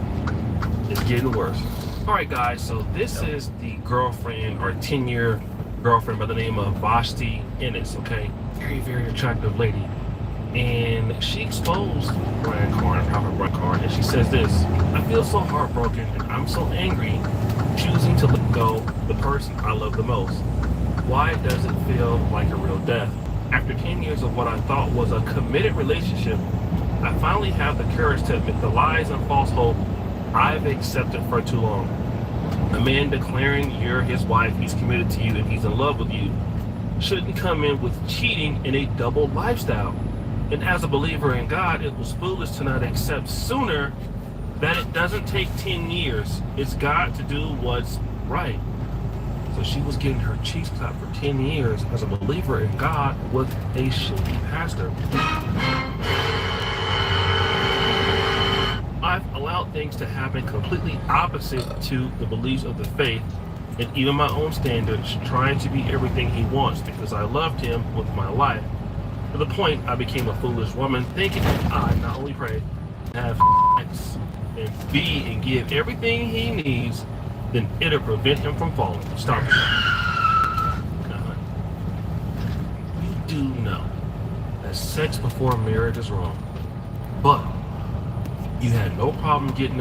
is getting worse. All right, guys, so this is the girlfriend or 10-year girlfriend by the name of Vashti Ennis, okay? Very, very attractive lady. And she exposed Brian Carn, Prophet Brian Carn, and she says this: I feel so heartbroken and I'm so angry choosing to let go the person I love the most. Why does it feel like a real death? After 10 years of what I thought was a committed relationship, I finally have the courage to admit the lies and false hope I've accepted for too long. A man declaring you're his wife, he's committed to you, and he's in love with you, shouldn't come in with cheating in a double lifestyle. And as a believer in God, it was foolish to not accept sooner that it doesn't take 10 years. It's God to do what's right. So she was getting her cheeks clapped for 10 years as a believer in God with a shady pastor. I've allowed things to happen completely opposite to the beliefs of the faith and even my own standards, trying to be everything he wants because I loved him with my life. To the point I became a foolish woman, thinking that I not only pray, have sex, and be and give everything he needs, then it'll prevent him from falling. Stop it. You do know that sex before marriage is wrong, but you had no problem getting